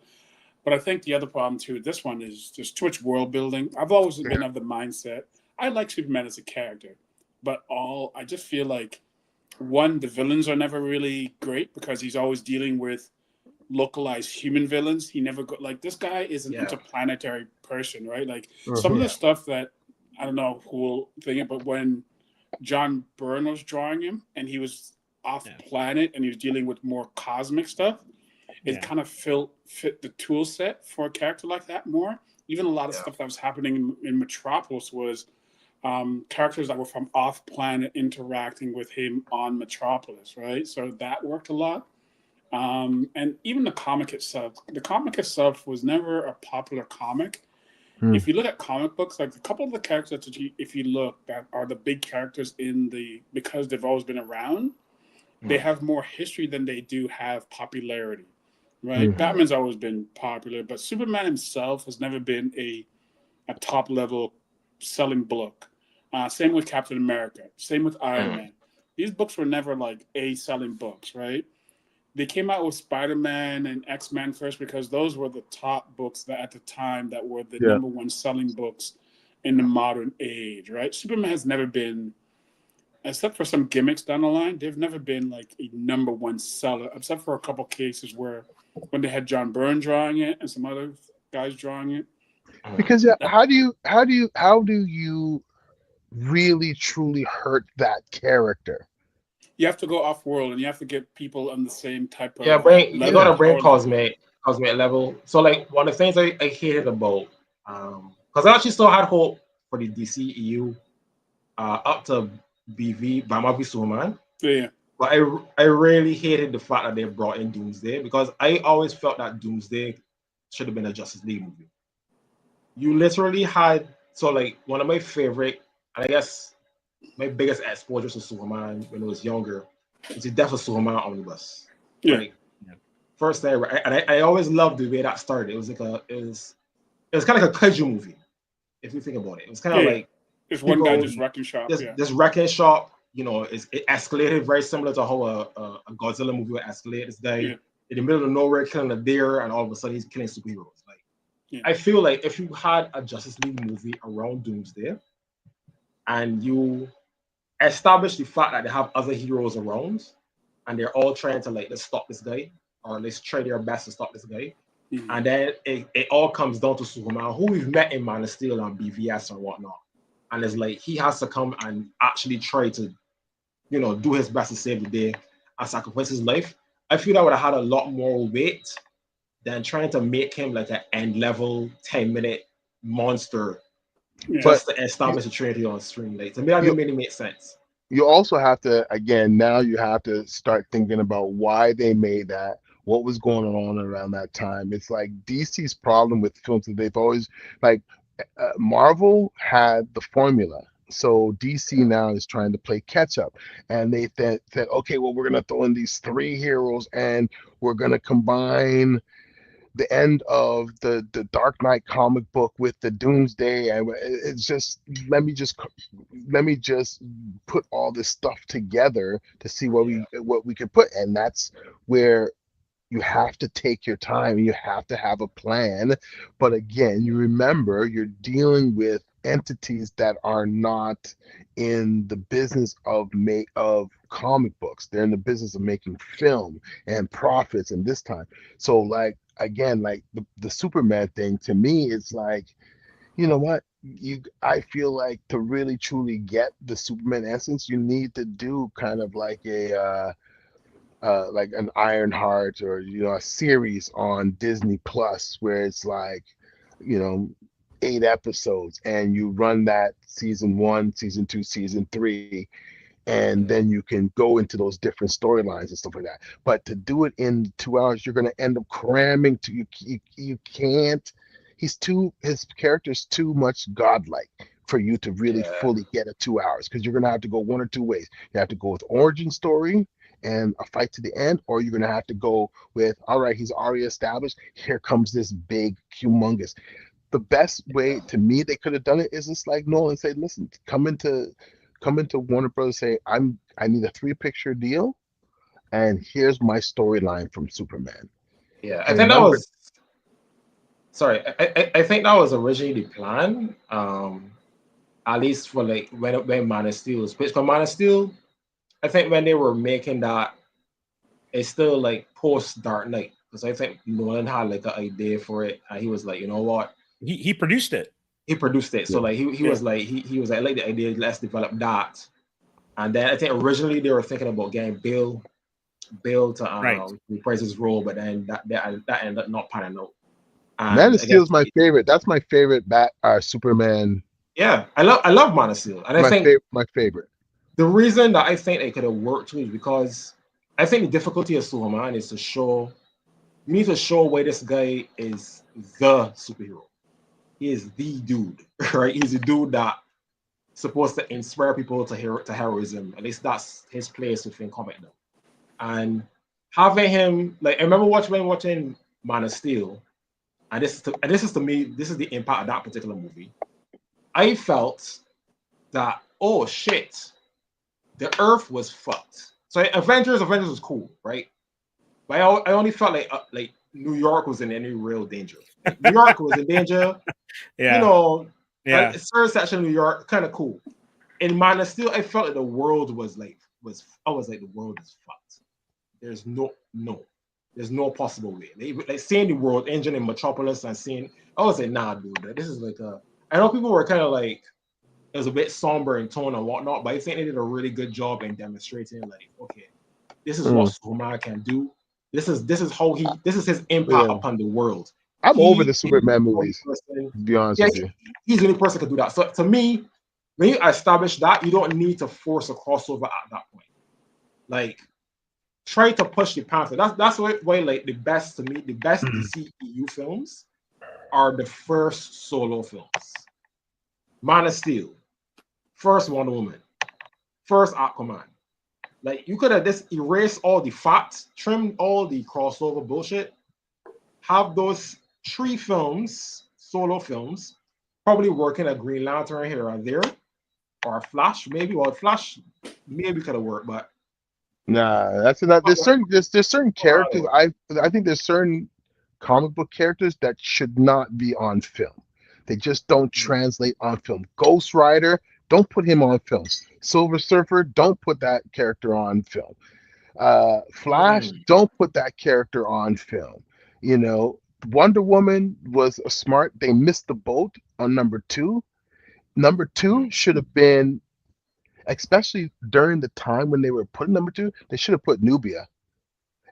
but I think the other problem too with this one is there's too much world building. I've always been of the mindset I like Superman as a character, but I just feel like one, the villains are never really great because he's always dealing with localized human villains. He never got like this guy is an Yeah, interplanetary person, right? Like some of hmm the yeah, stuff that I don't know who will think it, but when John Byrne was drawing him and he was off Yeah, planet and he was dealing with more cosmic stuff, it yeah, kind of fit the tool set for a character like that more. Even a lot of yeah. stuff that was happening in Metropolis was characters that were from off planet interacting with him on Metropolis, right? So that worked a lot. And even the comic itself was never a popular comic. Hmm. If you look at comic books, like a couple of the characters that if you look, that are the big characters because they've always been around, they have more history than they do have popularity, right? Mhm. Batman's always been popular, but Superman himself has never been a top level selling book. Same with Captain America. Same with Iron Man. These books were never like A selling books, right? They came out with Spider-Man and X-Men first because those were the top books that at the time that were the Yeah. number one selling books in the modern age, right? Superman has never been, except for some gimmicks down the line, they've never been like a number one seller, except for a couple cases where when they had John Byrne drawing it and some other guys drawing it. Because how do you really truly hurt that character? You have to go off world and you have to get people on the same type of You level, gotta bring power level. cosmic level. So like one of the things I hated about because I actually still had hope for the DCEU up to Batman v Superman. Yeah. But I really hated the fact that they brought in Doomsday because I always felt that Doomsday should have been a Justice League movie. You literally had like one of my favorite, and I guess my biggest exposure to Superman when I was younger is the Death of Superman omnibus. Yeah. Like first thing, and I always loved the way that started. It was like it was kind of like a kaiju movie, if you think about it. It was kind of like it's one guy just wrecking shop. This wrecking shop, you know, it escalated very similar to how a Godzilla movie would escalate. This guy in the middle of nowhere killing a deer, and all of a sudden he's killing superheroes. Like I feel like if you had a Justice League movie around Doomsday, and you establish the fact that they have other heroes around, and they're all trying to like let's stop this guy, or let's try their best to stop this guy. And then it all comes down to Superman, who we've met in Man of Steel and BVS and whatnot. And it's like he has to come and actually try to, you know, do his best to save the day and sacrifice his life. I feel that would have had a lot more weight than trying to make him like an end level 10-minute monster just to establish a trinity on screen. Like to me, that didn't really make sense. You also have to, again, now you have to start thinking about why they made that, what was going on around that time. It's like DC's problem with films that they've always, like, Marvel had the formula. So DC now is trying to play catch up. And they said, okay, well, we're going to throw in these 3 heroes and we're going to combine the end of the Dark Knight comic book with the Doomsday, and it's just let me just put all this stuff together to see what we could put, and that's where you have to take your time. You have to have a plan, but again, you remember you're dealing with entities that are not in the business of comic books. They're in the business of making film and profits, and this time, so like again, like the Superman thing to me, it's like, you know what, I feel like to really truly get the Superman essence, you need to do kind of like a like an Ironheart, or you know, a series on Disney Plus where it's like, you know, 8 episodes, and you run that season 1, season 2, season 3, and then you can go into those different storylines and stuff like that. But to do it in 2 hours, you're going to end up cramming. You can't. His character's too much godlike for you to really fully get it 2 hours, because you're going to have to go one or two ways. You have to go with origin story and a fight to the end, or you're going to have to go with, all right, he's already established, here comes this big humongous. The best way to me they could have done it is just like Nolan said, listen, come into Warner Brothers, say, I need a 3-picture deal, and here's my storyline from Superman. Yeah, I think that was sorry. I think that was originally the plan. At least for like when Man of Steel was pitched. Because Man of Steel, I think when they were making that, it's still like post Dark Knight. Because I think Nolan had like an idea for it, and he was like, you know what? He produced it. He produced it. So like he was like he was like, I like the idea, let's develop that. And then I think originally they were thinking about getting Bill to reprise his role, but then that ended up not panning out. Man of Steel is my favorite. That's my favorite Superman. Yeah, I love Man of Steel, and I think my favorite. The reason that I think they could have worked too is because I think the difficulty of Superman is to show. You need to show why this guy is the superhero. He is the dude, right? He's a dude that supposed to inspire people to heroism. At least that's his place within comic now. And having him, like I remember watching Man of Steel, and this is to me, this is the impact of that particular movie. I felt that, oh shit, the Earth was fucked. So Avengers was cool, right? But I only felt like New York was in any real danger. Like, New York was in danger. Yeah. You know, Yeah. a certain section of New York, kind of cool. In Man of Steel, I felt like the world was like the world is fucked. There's no possible way. Like seeing the world engine in Metropolis and seeing, I was like, nah, dude, this is like a. I know people were kind of like, it was a bit somber in tone and whatnot, but I think they did a really good job in demonstrating, like, okay, this is what Superman can do. This is his impact upon the world. I'm over the Superman movies, to be honest with you. He's the only person who can do that. So to me, when you establish that, you don't need to force a crossover at that point. Like, try to push the panther. That's why like the best DCEU films are the first solo films. Man of Steel, first Wonder Woman, first Aquaman. Like, you could have just erased all the facts, trimmed all the crossover bullshit, have those 3 films, solo films, probably working a Green Lantern here or there, or a Flash, maybe. Well, Flash maybe could have worked, but nah, that's not. There's certain characters. I think there's certain comic book characters that should not be on film. They just don't translate on film. Ghost Rider, don't put him on film. Silver Surfer, don't put that character on film. Flash, don't put that character on film. You know, Wonder Woman was a smart. They missed the boat on number 2. Number 2 should have been, especially during the time when they were putting number 2, they should have put Nubia.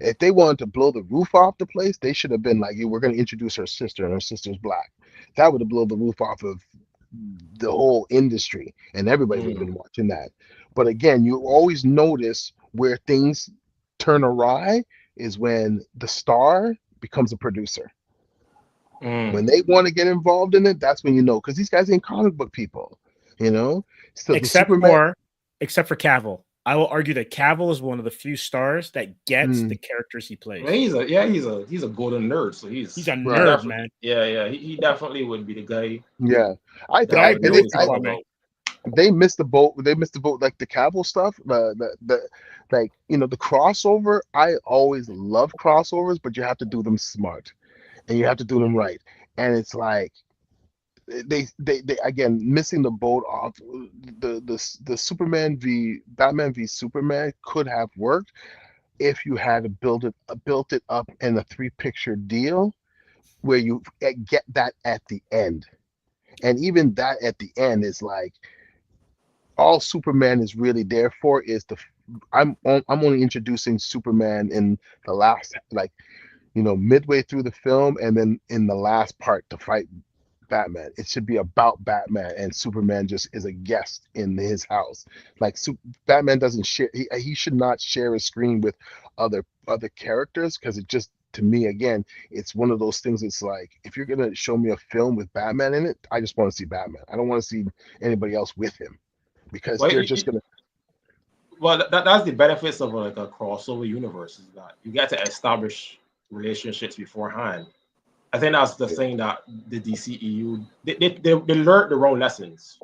If they wanted to blow the roof off the place, they should have been like, we're going to introduce her sister, and her sister's black. That would have blown the roof off of the whole industry, and everybody would have been watching that. But again, you always notice where things turn awry is when the star becomes a producer. When they want to get involved in it, that's when you know, because these guys ain't comic book people, you know. So except for Cavill. I will argue that Cavill is one of the few stars that gets the characters he plays. He's a golden nerd, so he's a nerd, man. Yeah, he definitely would be the guy. Yeah, they missed the boat. They missed the boat, like the Cavill stuff. The like, you know, the crossover. I always love crossovers, but you have to do them smart, and you have to do them right. And it's like they again missing the boat off. The Superman v Batman v Superman could have worked if you had built it up in a 3-picture deal where you get that at the end. And even that at the end is like, all Superman is really there for is I'm only introducing Superman in the last, like, you know, midway through the film, and then in the last part to fight Batman. It should be about Batman, and Superman just is a guest in his house. Like, Batman doesn't share. He should not share a screen with other characters, because it just, to me, again, it's one of those things. It's like, if you're gonna show me a film with Batman in it, I just want to see Batman. I don't want to see anybody else with him, because they're just gonna. Well, that's the benefits of like a crossover universe, is that you get to establish relationships beforehand. I think that's the thing that the DCEU they learned the wrong lessons,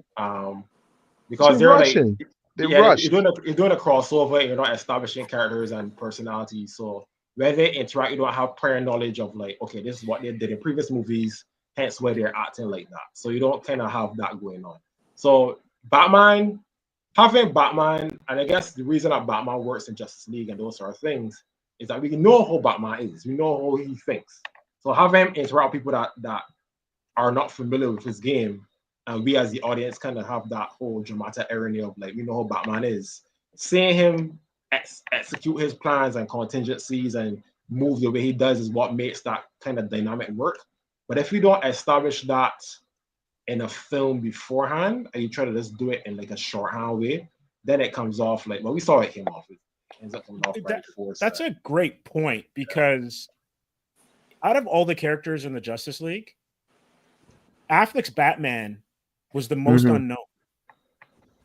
because they're rushing. You're doing a crossover, and you're not establishing characters and personalities. So when they interact, you don't have prior knowledge of, like, okay, this is what they did in previous movies, hence why they're acting like that. So you don't kind of have that going on. So having Batman, and I guess the reason that Batman works in Justice League and those sort of things is that we know how Batman is. We know how he thinks. So having him interact with people that are not familiar with his game, and we as the audience kind of have that whole dramatic irony of, like, we know how Batman is. Seeing him execute his plans and contingencies and move the way he does is what makes that kind of dynamic work. But if you don't establish that in a film beforehand, and you try to just do it in like a shorthand way, then it comes off like, well, we saw it came off. ends up coming off by force. That's a great point, because out of all the characters in the Justice League, Affleck's Batman was the most unknown,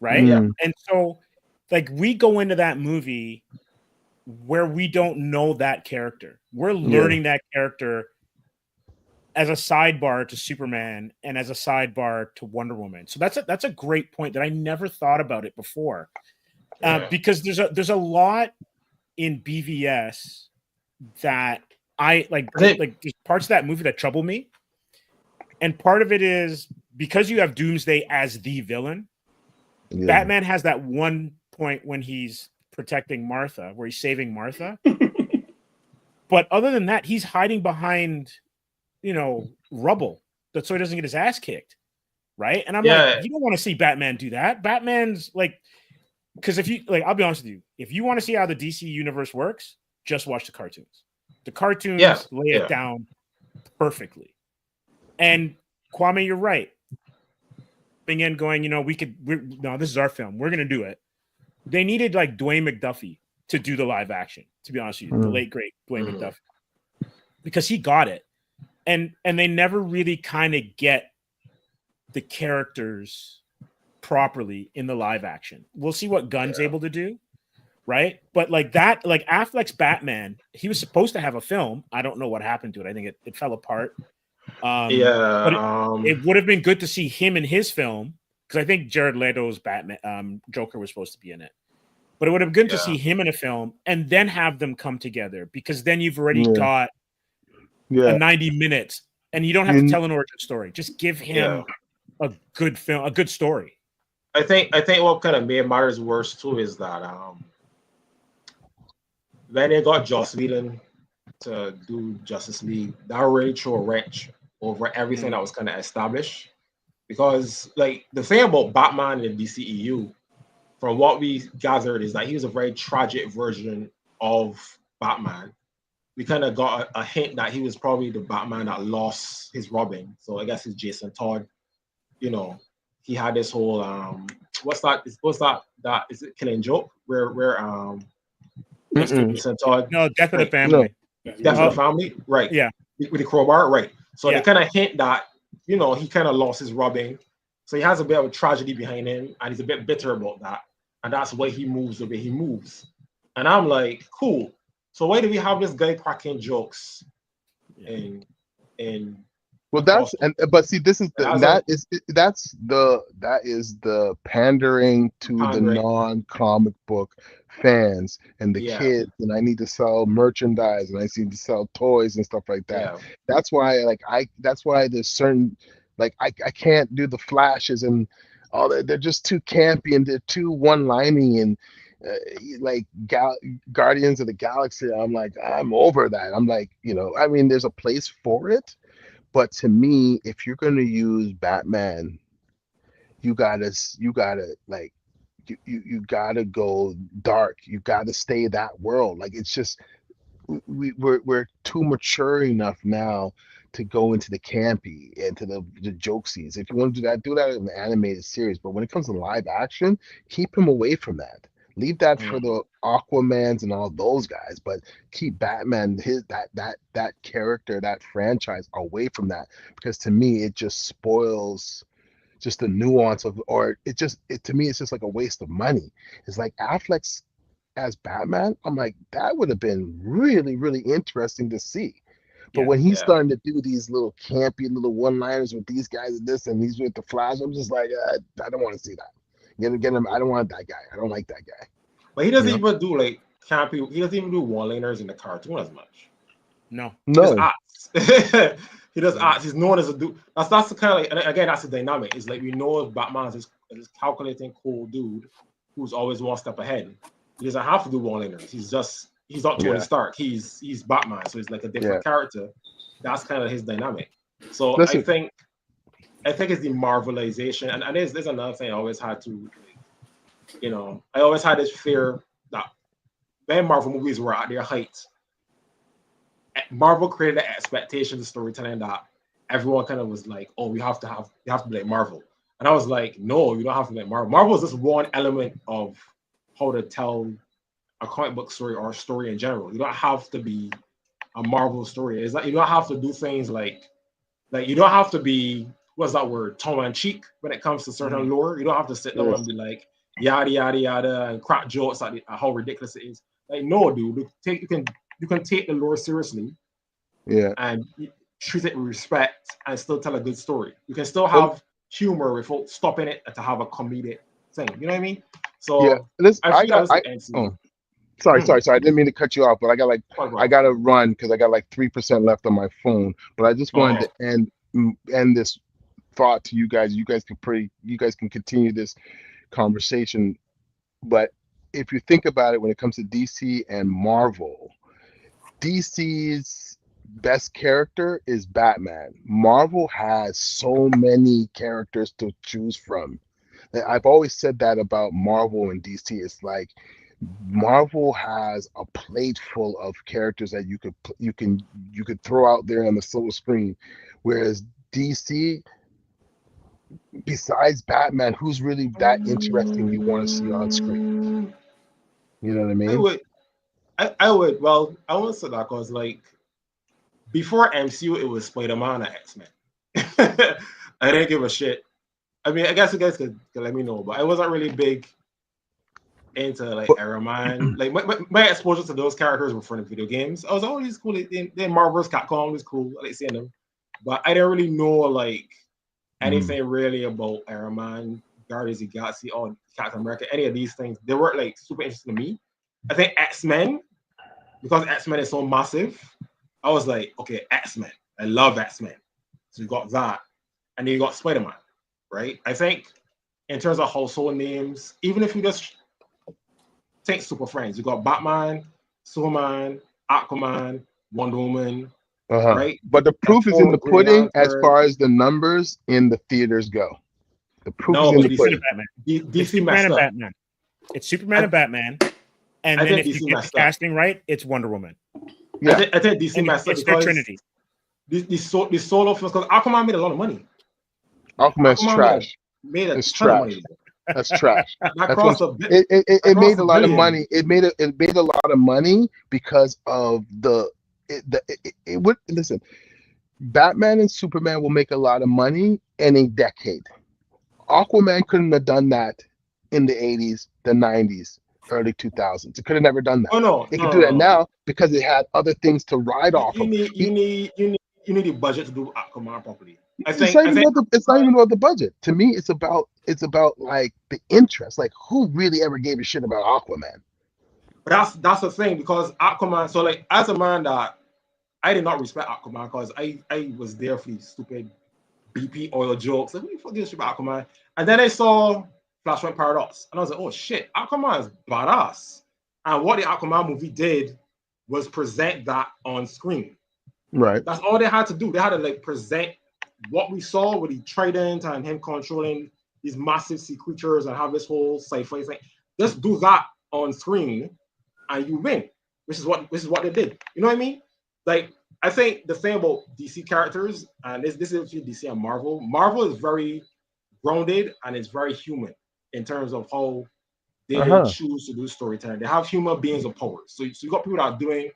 right? Yeah. And so, like, we go into that movie where we don't know that character. We're learning that character as a sidebar to Superman and as a sidebar to Wonder Woman. So that's a great point that I never thought about it before, because there's a lot in BVS that I like. Like there's parts of that movie that trouble me, and part of it is because you have Doomsday as the villain. Yeah. Batman has that one point when he's protecting Martha, where he's saving Martha. But other than that, he's hiding behind, rubble, so he doesn't get his ass kicked, right? And I'm like, you don't want to see Batman do that. Batman's like, because if you I'll be honest with you, if you want to see how the DC universe works, just watch the cartoons. The cartoons lay it down perfectly. And Kwame, you're right. In going, no, this is our film. We're gonna do it. They needed like Dwayne McDuffie to do the live action, to be honest with you, the late great Dwayne McDuffie, because he got it. And they never really kind of get the characters properly in the live action. We'll see what Gunn's able to do, right? But like Affleck's Batman, he was supposed to have a film. I don't know what happened to it. I think it fell apart. But it would have been good to see him in his film, because I think Jared Leto's Batman Joker was supposed to be in it. But it would have been good to see him in a film and then have them come together, because then you've already got a 90 minutes and you don't have to tell an origin story. Just give him a good film, a good story. I think what kind of made matters worse too is that when they got Joss Whedon to do Justice League, that really threw a wrench over everything that was kind of established. Because like the thing about Batman in the DCEU, from what we gathered, is that he was a very tragic version of Batman. We kind of got a hint that he was probably the Batman that lost his Robin. So I guess it's Jason Todd. He had this whole what's that? That is it Killing Joke? Where Mr. Jason Todd? No, Death of the Family. Death of the Family, right? Yeah, with the crowbar, right? So they kind of hint that he kind of lost his Robin, so he has a bit of a tragedy behind him, and he's a bit bitter about that, and that's why he moves the way he moves. And I'm like, cool. So why do we have this guy cracking jokes? Well, but see, this is that is the pandering to the non-comic book fans and the kids, and I need to sell merchandise and I need to sell toys and stuff like that. That's why there's certain, like, I can't do the Flashes and all that. They're just too campy and they're too one-lining and like Guardians of the Galaxy. I'm like, I'm over that. I'm like, I mean, there's a place for it. But to me, if you're going to use Batman, you gotta go dark. You gotta stay that world. Like, it's just we're too mature enough now to go into the campy and to the jokesies. If you want to do that in an animated series, but when it comes to live action, keep him away from that. Leave that for the Aquamans and all those guys, but keep Batman, that character, that franchise away from that, because to me it just spoils just the nuance of, or to me it's just like a waste of money. It's like Affleck's as Batman. I'm like, that would have been really, really interesting to see. But when he's starting to do these little campy little one-liners with these guys and this, and he's with the Flash, I'm just like, I don't want to see that. Get him. I don't want that guy. I don't like that guy. But he doesn't even do like campy. He doesn't even do one-liners in the cartoon as much. No. He does arts. He does arts. He's known as a dude. That's the kind of like, and again, that's the dynamic. It's like we know Batman's this calculating, cool dude who's always one step ahead. He doesn't have to do one-liners. He's not Tony Stark. He's Batman. So he's like a different character. That's kind of his dynamic. So listen, I think it's the Marvelization, and there's another thing I always had to, I always had this fear that when Marvel movies were at their height, Marvel created an expectation of storytelling that everyone kind of was like, oh, you have to be like Marvel, and I was like, no, you don't have to be like Marvel. Marvel is just one element of how to tell a comic book story or a story in general. You don't have to be a Marvel story. It's like you don't have to do things like you don't have to be, what's that word, tongue and cheek when it comes to certain lore. You don't have to sit down and be like yada yada yada and crack jokes at how ridiculous it is. Like, no, dude, you can take the lore seriously, and treat it with respect and still tell a good story. You can still have humor without stopping it to have a comedic thing. You know what I mean? So sorry. I didn't mean to cut you off, but I got to run because I got like 3% left on my phone. But I just wanted to end this thought to you guys. You guys can continue this conversation. But if you think about it, when it comes to DC and Marvel, DC's best character is Batman. Marvel has so many characters to choose from. I've always said that about Marvel and DC. It's like Marvel has a plate full of characters that you could throw out there on the silver screen, whereas DC, besides Batman, who's really that interesting you want to see on screen? You know what I mean? I would. Well, I won't say that because like before MCU, it was Spider-Man and X-Men. I didn't give a shit. I mean, I guess you guys could let me know, but I wasn't really big into like Iron Man. Like my exposure to those characters were from the video games. I was always cool. Then Marvel's Capcom was cool. I like seeing them, but I didn't really know like anything really about Iron Man, Guardians of the Galaxy, or Captain America. Any of these things, they weren't like super interesting to me. I think X-Men, because X-Men is so massive, I was like, okay, X-Men. I love X-Men. So you got that, and then you got Spider-Man, right? I think in terms of household names, even if you just take Super Friends, you got Batman, Superman, Aquaman, Wonder Woman, right? But the proof is in the pudding as far as the numbers in the theaters go. The proof is in the pudding. DC Superman and Batman. It's Superman and Batman. And then if you get the casting right, it's Wonder Woman. Yeah, I think DC messed up because their Trinity. The solo films, because Aquaman made a lot of money. Aquaman's trash. Made a ton of money. That's trash. It made a lot of money. It made a lot of money because of it would listen. Batman and Superman will make a lot of money in a decade. Aquaman couldn't have done that in the 80s, the 90s, early 2000s. It could have never done that. Oh no, it can do that now because it had other things to ride off of. You need a budget to do Aquaman properly. It's not even about the budget. To me, it's about like the interest. Like, who really ever gave a shit about Aquaman? But that's the thing, because Aquaman. So like, as a man that I did not respect Aquaman because I was there for these stupid BP oil jokes. Like, who the fuck gives a shit about Aquaman? And then I saw Flashpoint Paradox, and I was like, oh shit, Aquaman is badass. And what the Aquaman movie did was present that on screen. Right. That's all they had to do. They had to like present what we saw with the trident and him controlling these massive sea creatures and have this whole sci-fi thing. Just do that on screen and you win. This is what they did. You know what I mean? Like, I think the thing about DC characters, and this is between DC and Marvel. Marvel is very grounded and it's very human in terms of how they choose to do storytelling. They have human beings of power. So you got people that are doing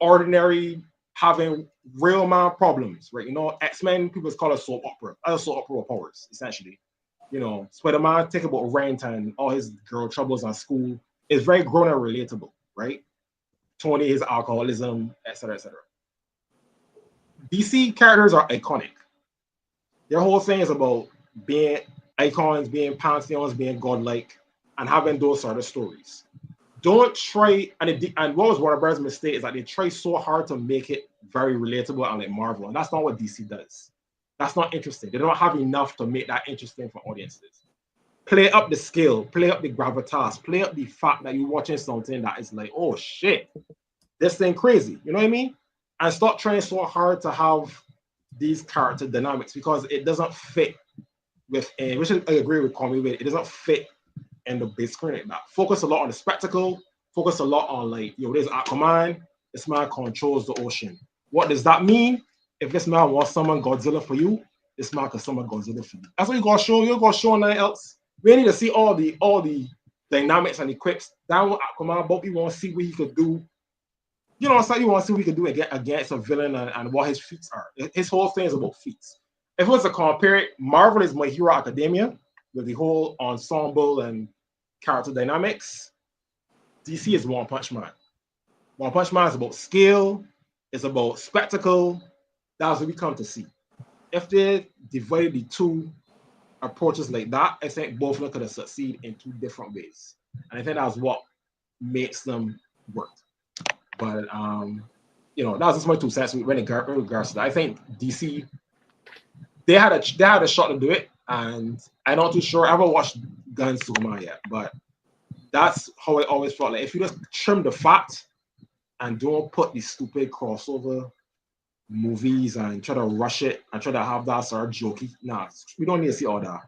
ordinary, having real man problems, right? You know, X-Men, people call it soap opera. Other soap opera powers, essentially. You know, Spider-Man, take about rent and all his girl troubles at school. It's very grown and relatable, right? Tony, his alcoholism, etc., etc. DC characters are iconic. Their whole thing is about being icons, being pantheons, being godlike, and having those sort of stories. Don't try, and what was Warner Bros.' mistake is that they try so hard to make it very relatable and like Marvel, and that's not what DC does. That's not interesting. They don't have enough to make that interesting for audiences. Play up the skill, play up the gravitas, play up the fact that you're watching something that is like, oh shit, this thing crazy. You know what I mean? And stop trying so hard to have these character dynamics because it doesn't fit within, which I agree with Kwame with, it doesn't fit in the big screen like that. Focus a lot on the spectacle, focus a lot on like, yo, there's Aquaman, this man controls the ocean. What does that mean? If this man wants someone Godzilla for you, this man can summon Godzilla for you. That's what you gotta show. You gotta show nothing else. We need to see all the dynamics and equips. That one Aquaman, but we want to see what he could do. You know, so you want to see what he could do against a villain and what his feats are. His whole thing is about feats. If it was to compare it, Marvel is My Hero Academia with the whole ensemble and character dynamics. DC is One Punch Man. One Punch Man is about skill, it's about spectacle. That's what we come to see. If they divided the two approaches like that, I think both of them could have succeeded in two different ways. And I think that's what makes them work. But you know, that's just my 2 cents in regards to that. I think DC they had a shot to do it, and I'm not too sure. I haven't watched Gun Superman yet, but that's how I always felt. Like if you just trim the fat and don't put these stupid crossover movies and try to rush it and try to have that sort of jokey, nah, we don't need to see all that.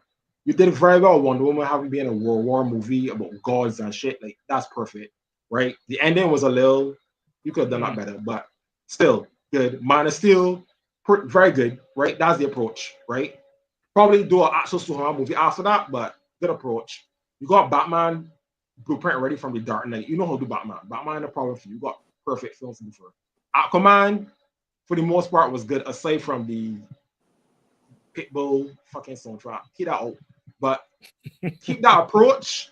You did very well, Wonder Woman, having been a World War movie about gods and shit. Like that's perfect, right? The ending was a little, you could have done that better, but still good. Man of Steel, very good, right? That's the approach, right? Probably do an actual Superman movie after that, but good approach. You got Batman blueprint ready from the Dark Knight. You know how to do Batman. Batman, no problem for you. You got perfect films to do for. Aquaman, for the most part, was good, aside from the Pitbull fucking soundtrack. Keep that out. But keep that approach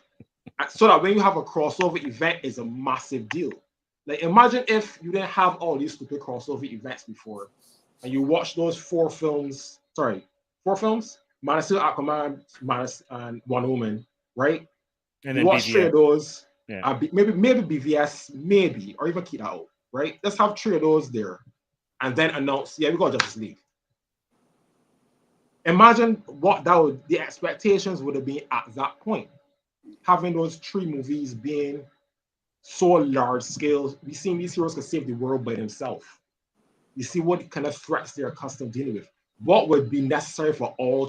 so that when you have a crossover event, it's a massive deal. Like imagine if you didn't have all these stupid crossover events before, and you watch those 4 films. Man of Steel, Aquaman, and Wonder Woman, right? And then you watch BVS. 3 of those. Yeah. Maybe BVS, maybe, or even keep that out, right? Let's have 3 of those there, and then announce, yeah, we got Justice League. Imagine what the expectations would have been at that point. Having those 3 movies being so large scale, we seen these heroes could save the world by themselves. You see what kind of threats they're accustomed to dealing with. What would be necessary for all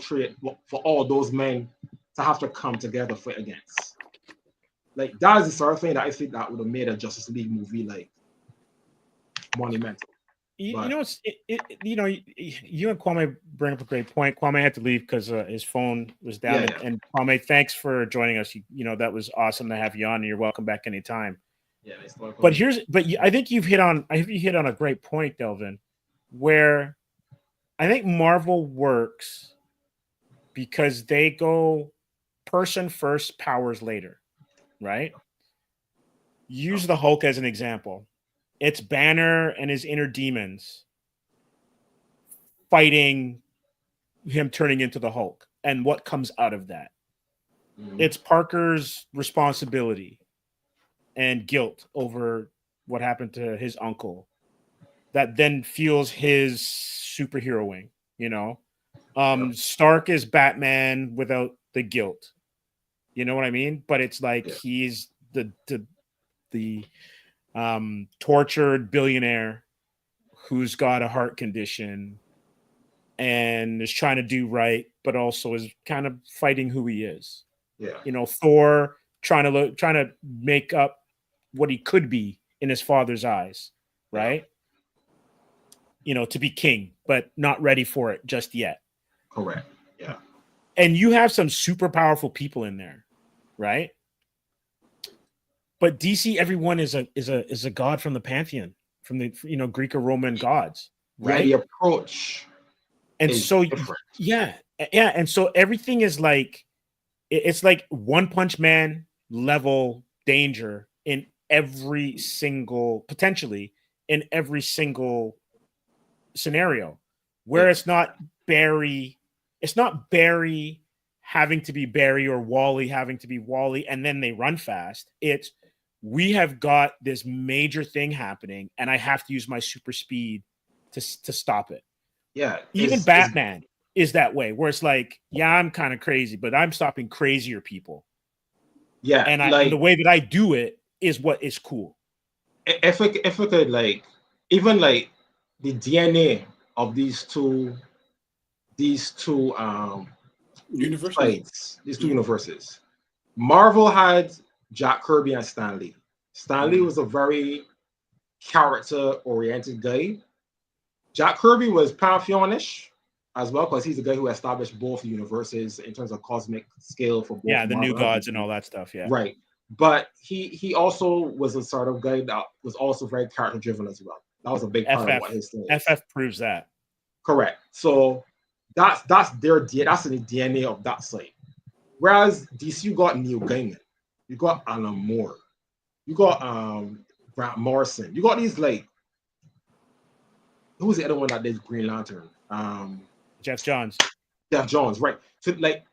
those men to have to come together fight against? Like that is the sort of thing that I think that would have made a Justice League movie like monumental. You know, you and Kwame bring up a great point. Kwame had to leave because his phone was down. Yeah. And Kwame, thanks for joining us. You know, that was awesome to have you on, and you're welcome back anytime. Yeah, I think you've hit on a great point, Delvin, where I think Marvel works because they go person first, powers later, right? Use the Hulk as an example. It's Banner and his inner demons fighting him turning into the Hulk and what comes out of that. Mm-hmm. It's Parker's responsibility and guilt over what happened to his uncle that then fuels his superheroing, you know? Stark is Batman without the guilt. You know what I mean? But it's like he's the tortured billionaire who's got a heart condition and is trying to do right, but also is kind of fighting who he is. Yeah. You know, Thor trying to make up what he could be in his father's eyes, right? You know, to be king, but not ready for it just yet. Correct. Yeah. And you have some super powerful people in there, right? But DC, everyone is a god from the pantheon, from the Greek or Roman gods, right? Yeah, the approach. And so different. Yeah, and so everything is like it's like One Punch Man level danger in every single scenario, where it's not Barry having to be Barry or Wally having to be Wally, and then they run fast. It's we have got this major thing happening, and I have to use my super speed to stop it. Yeah. Even Batman is that way, where it's like, yeah, I'm kind of crazy, but I'm stopping crazier people. Yeah. And the way that I do it is what is cool. If we could, like, even like the DNA of these two universes. Marvel had Jack Kirby and Stan Lee. Stan Lee was a very character-oriented guy. Jack Kirby was pantheonish as well, because he's the guy who established both universes in terms of cosmic scale for both. Yeah, the new gods and all that stuff. Yeah, right. But he also was a sort of guy that was also very character driven as well. That was a big part of what his thing is. FF proves that. Correct. So that's that's in the DNA of that site. Whereas DC, you got Neil Gaiman, you got Alan Moore, you got Grant Morrison, you got these like, who was the other one that did Green Lantern? Jeff Johns. Jeff Johns, right? So like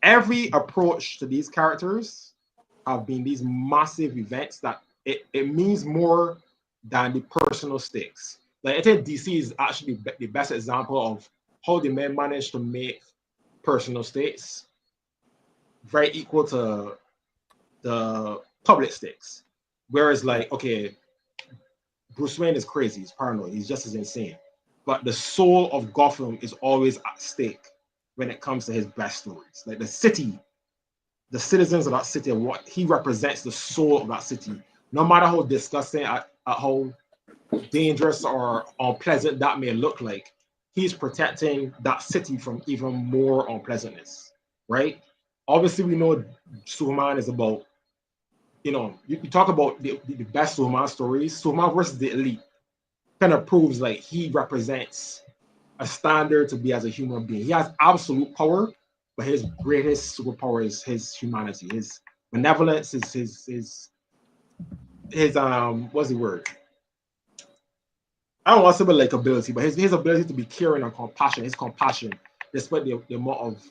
every approach to these characters have been these massive events that it means more than the personal stakes. Like I think DC is actually the best example of how they may manage to make personal stakes very equal to the public stakes. Whereas like, okay, Bruce Wayne is crazy, he's paranoid, he's just as insane. But the soul of Gotham is always at stake when it comes to his best stories. Like the city, the citizens of that city, and what he represents, the soul of that city. No matter how disgusting, how dangerous or unpleasant that may look like, he's protecting that city from even more unpleasantness, right? Obviously, we know Superman is about, you talk about the best Superman stories. Superman versus the Elite kind of proves like he represents a standard to be as a human being. He has absolute power, but his greatest superpower is his humanity, his benevolence, his what's the word? I don't want to say like ability, but his ability to be caring and compassion, his compassion, despite the amount of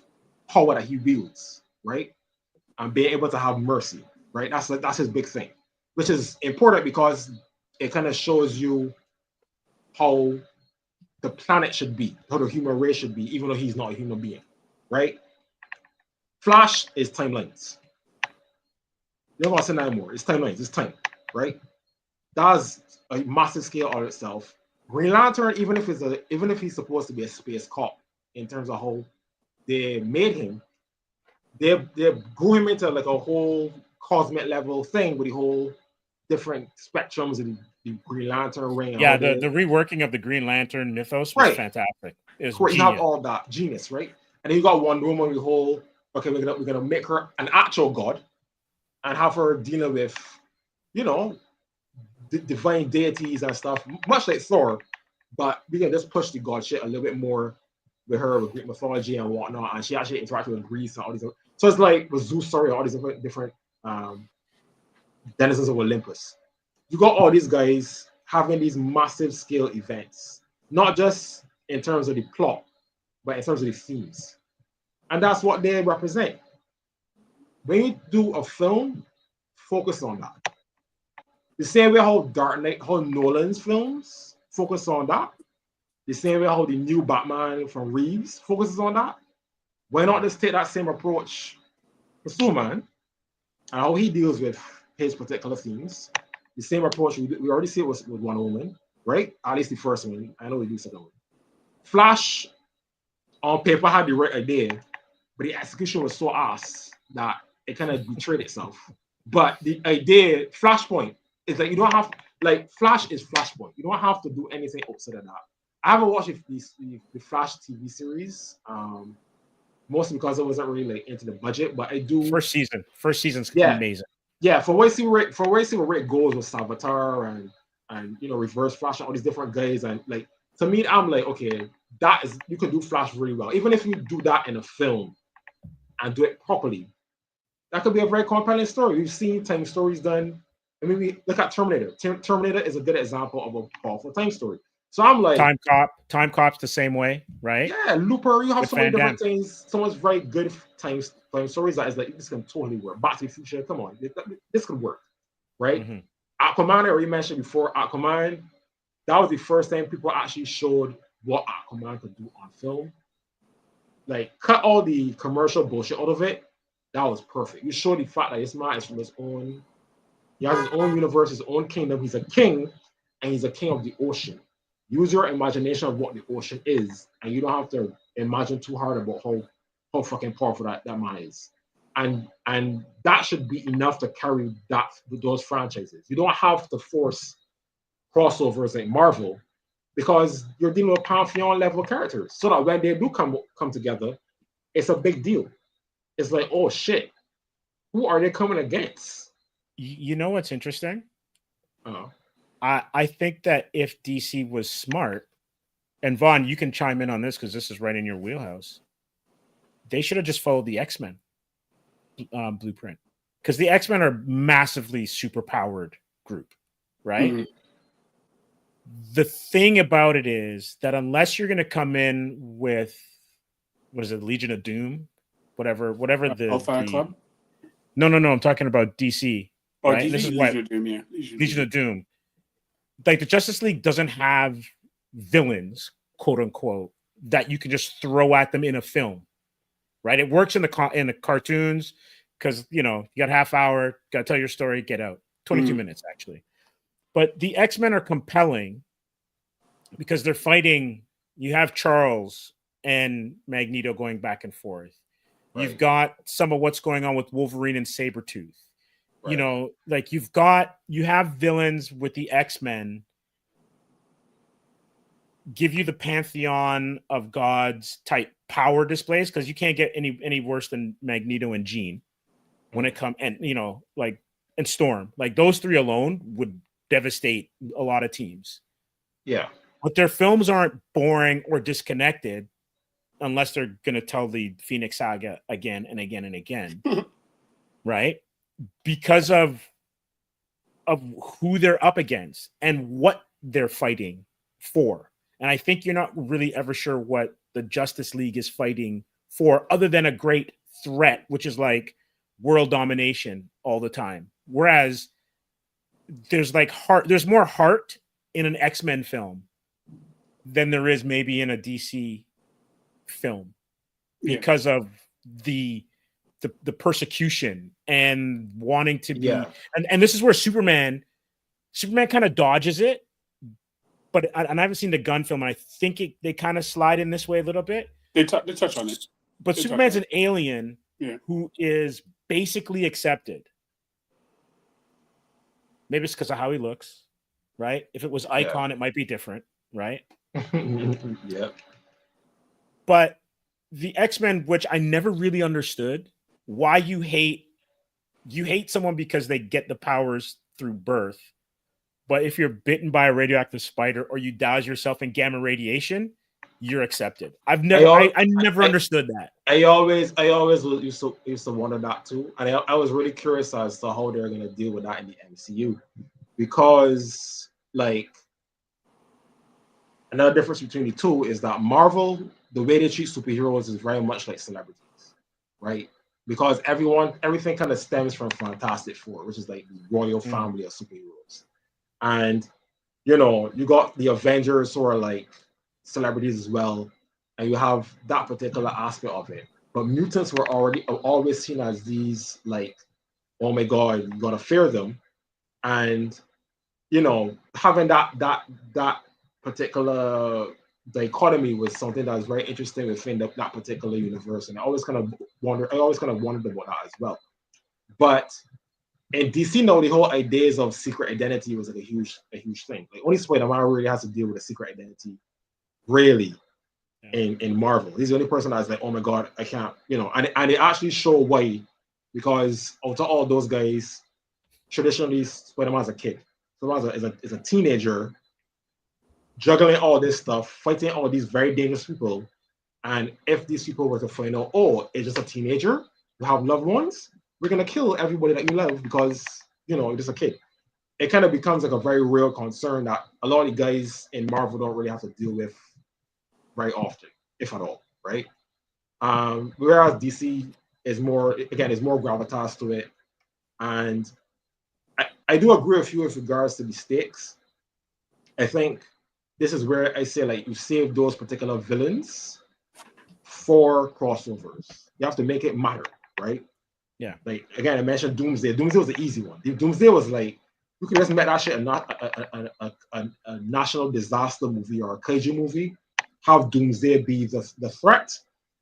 power that he wields, right? And being able to have mercy, right? That's his big thing, which is important because it kind of shows you how the planet should be, how the human race should be, even though he's not a human being, right? Flash is timelines. You don't want to say that anymore. It's timelines. It's time, right? That's a massive scale on itself. Green Lantern, even if he's supposed to be a space cop, in terms of how they made him, they grew him into like a whole cosmic level thing with the whole different spectrums of the Green Lantern ring. Yeah, the reworking of the Green Lantern mythos was fantastic. It was you have all that genius, right? And then you got Wonder Woman with the whole, okay, we're gonna make her an actual god and have her dealing with, divine deities and stuff, much like Thor, but we can just push the god shit a little bit more with her, with Greek mythology and whatnot, and she actually interacted with Greece and all these. So it's like with Zeus, all these different denizens of Olympus. You got all these guys having these massive scale events, not just in terms of the plot, but in terms of the themes, and that's what they represent. When you do a film, focus on that. The same way how Dark Knight, how Nolan's films focus on that. The same way how the new Batman from Reeves focuses on that. Why not just take that same approach for Superman and how he deals with his particular themes? The same approach we already see it with Wonder Woman, right? At least the first one. I know we do second one. Flash on paper had the right idea, but the execution was so ass that it kind of betrayed itself. But the idea, Flashpoint, is that you don't have, like, Flash is Flashpoint. You don't have to do anything outside of that. I haven't watched the Flash TV series, mostly because I wasn't really like into the budget, but I do. First season's amazing. Yeah, for where I see where it goes with Savitar and Reverse Flash and all these different guys, and like, to me, I'm like, okay, you could do Flash really well. Even if you do that in a film and do it properly, that could be a very compelling story. We've seen time stories done. I mean, we look at Terminator. Terminator is a good example of a powerful time story. So I'm like, Time Cop's the same way, right? Yeah, Looper. You have so many different things. So much very good time stories that is like, this can totally work. Back to the Future, come on, this could work, right? Mm-hmm. Aquaman, I already mentioned before. Aquaman, that was the first time people actually showed what Aquaman could do on film. Like, cut all the commercial bullshit out of it. That was perfect. You showed the fact that this man is from his own. He has his own universe, his own kingdom. He's a king, and he's a king of the ocean. Use your imagination of what the ocean is, and you don't have to imagine too hard about how fucking powerful that man is. And that should be enough to carry those franchises. You don't have to force crossovers like Marvel, because you're dealing with Pantheon level characters, so that when they do come together, it's a big deal. It's like, oh shit, who are they coming against? You know what's interesting? Oh, I think that if DC was smart, and Vaughn, you can chime in on this because this is right in your wheelhouse. They should have just followed the X-Men blueprint, because the X-Men are massively superpowered group, right? Mhm. The thing about it is that unless you're going to come in with, what is it, Legion of Doom, whatever Hellfire Club. no, I'm talking about DC, Oh, right? And this DC, is why Legion of Doom, yeah. Legion of Doom, like the Justice League doesn't have villains, quote unquote, that you can just throw at them in a film, right? It works in the cartoons because you got half hour, got to tell your story, get out. 22 minutes actually. But the X-Men are compelling because they're fighting. You have Charles and Magneto going back and forth. right. You've got some of what's going on with Wolverine and Sabretooth. Right. Like you have villains with the X-Men give you the pantheon of gods type power displays, because you can't get any worse than Magneto and Jean when it comes, and and Storm. Like those three alone would devastate a lot of teams. Yeah. But their films aren't boring or disconnected unless they're going to tell the Phoenix Saga again and again and again, right? Because of who they're up against and what they're fighting for. And I think you're not really ever sure what the Justice League is fighting for, other than a great threat, which is like world domination all the time. Whereas there's more heart in an X-Men film than there is maybe in a DC film, because of the persecution and wanting to be, and this is where Superman kind of dodges it, but I haven't seen the gun film, and I think they kind of slide in this way a little bit. They touch on it. But Superman's an alien who is basically accepted. Maybe it's because of how he looks, right? If it was Icon, it might be different, right? Yep. But the X-Men, which I never really understood, why you hate someone because they get the powers through birth. But if you're bitten by a radioactive spider or you douse yourself in gamma radiation, you're accepted. I never understood that. I always used to wonder that too, and I was really curious as to how they're gonna deal with that in the MCU, because like another difference between the two is that Marvel, the way they treat superheroes is very much like celebrities, right? Because everything kind of stems from Fantastic Four, which is like the royal family of superheroes. And you got the Avengers, who are like celebrities as well, and you have that particular aspect of it. But mutants were always seen as these, like, oh my god, you gotta fear them. And having that particular dichotomy was something that was very interesting within that particular universe, and I always kind of wondered about that as well. But in DC now, the whole ideas of secret identity was like a huge thing. Like only Spider-Man really has to deal with a secret identity, really, in Marvel. He's the only person that's like, oh my god, I can't, and they actually show why, because out of all those guys, traditionally Spider-Man's a kid. Spider-Man is a teenager juggling all this stuff, fighting all these very dangerous people. And if these people were to find out, oh, it's just a teenager, you have loved ones, we're gonna kill everybody that you love because you're just a kid. It kind of becomes like a very real concern that a lot of the guys in Marvel don't really have to deal with very often, if at all, right? Whereas DC is more gravitas to it. And I do agree with you with regards to the stakes. I think this is where I say, like, you save those particular villains for crossovers. You have to make it matter, right? Yeah. Like, again, I mentioned Doomsday. Doomsday was the easy one. Doomsday was like, you could just make that shit a national disaster movie or a kaiju movie. Have Doomsday be the threat,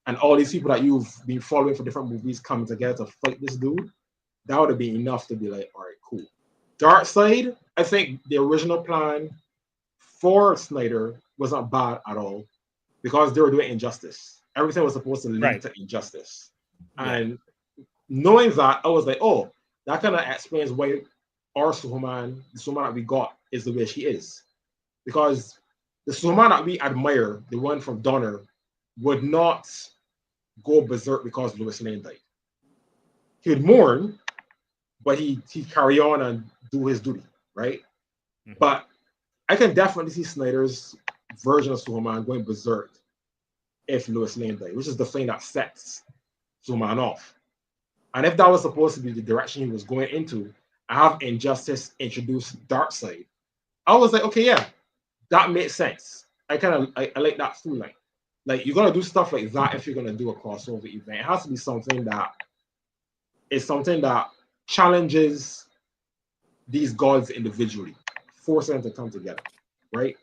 and all these people that you've been following for different movies coming together to fight this dude. That would have been enough to be like, all right, cool. Darkseid, I think the original plan for Snyder was not bad at all, because they were doing Injustice. Everything was supposed to lead to Injustice. And knowing that, I was like, oh, that kind of explains why our Superman, the Superman that we got, is the way she is. Because the Superman that we admire, the one from Donner, would not go berserk because Lois Lane died. He would mourn, but he'd carry on and do his duty, right? Mhm. But I can definitely see Snyder's version of Superman going berserk if Lois Lane died, which is the thing that sets Superman off. And if that was supposed to be the direction he was going into, I have Injustice introduce Darkseid. I was like, okay, yeah, that makes sense. I like that through line. Like, you're gonna do stuff like that if you're gonna do a crossover event. It has to be something that challenges these gods individually, force them to come together, right?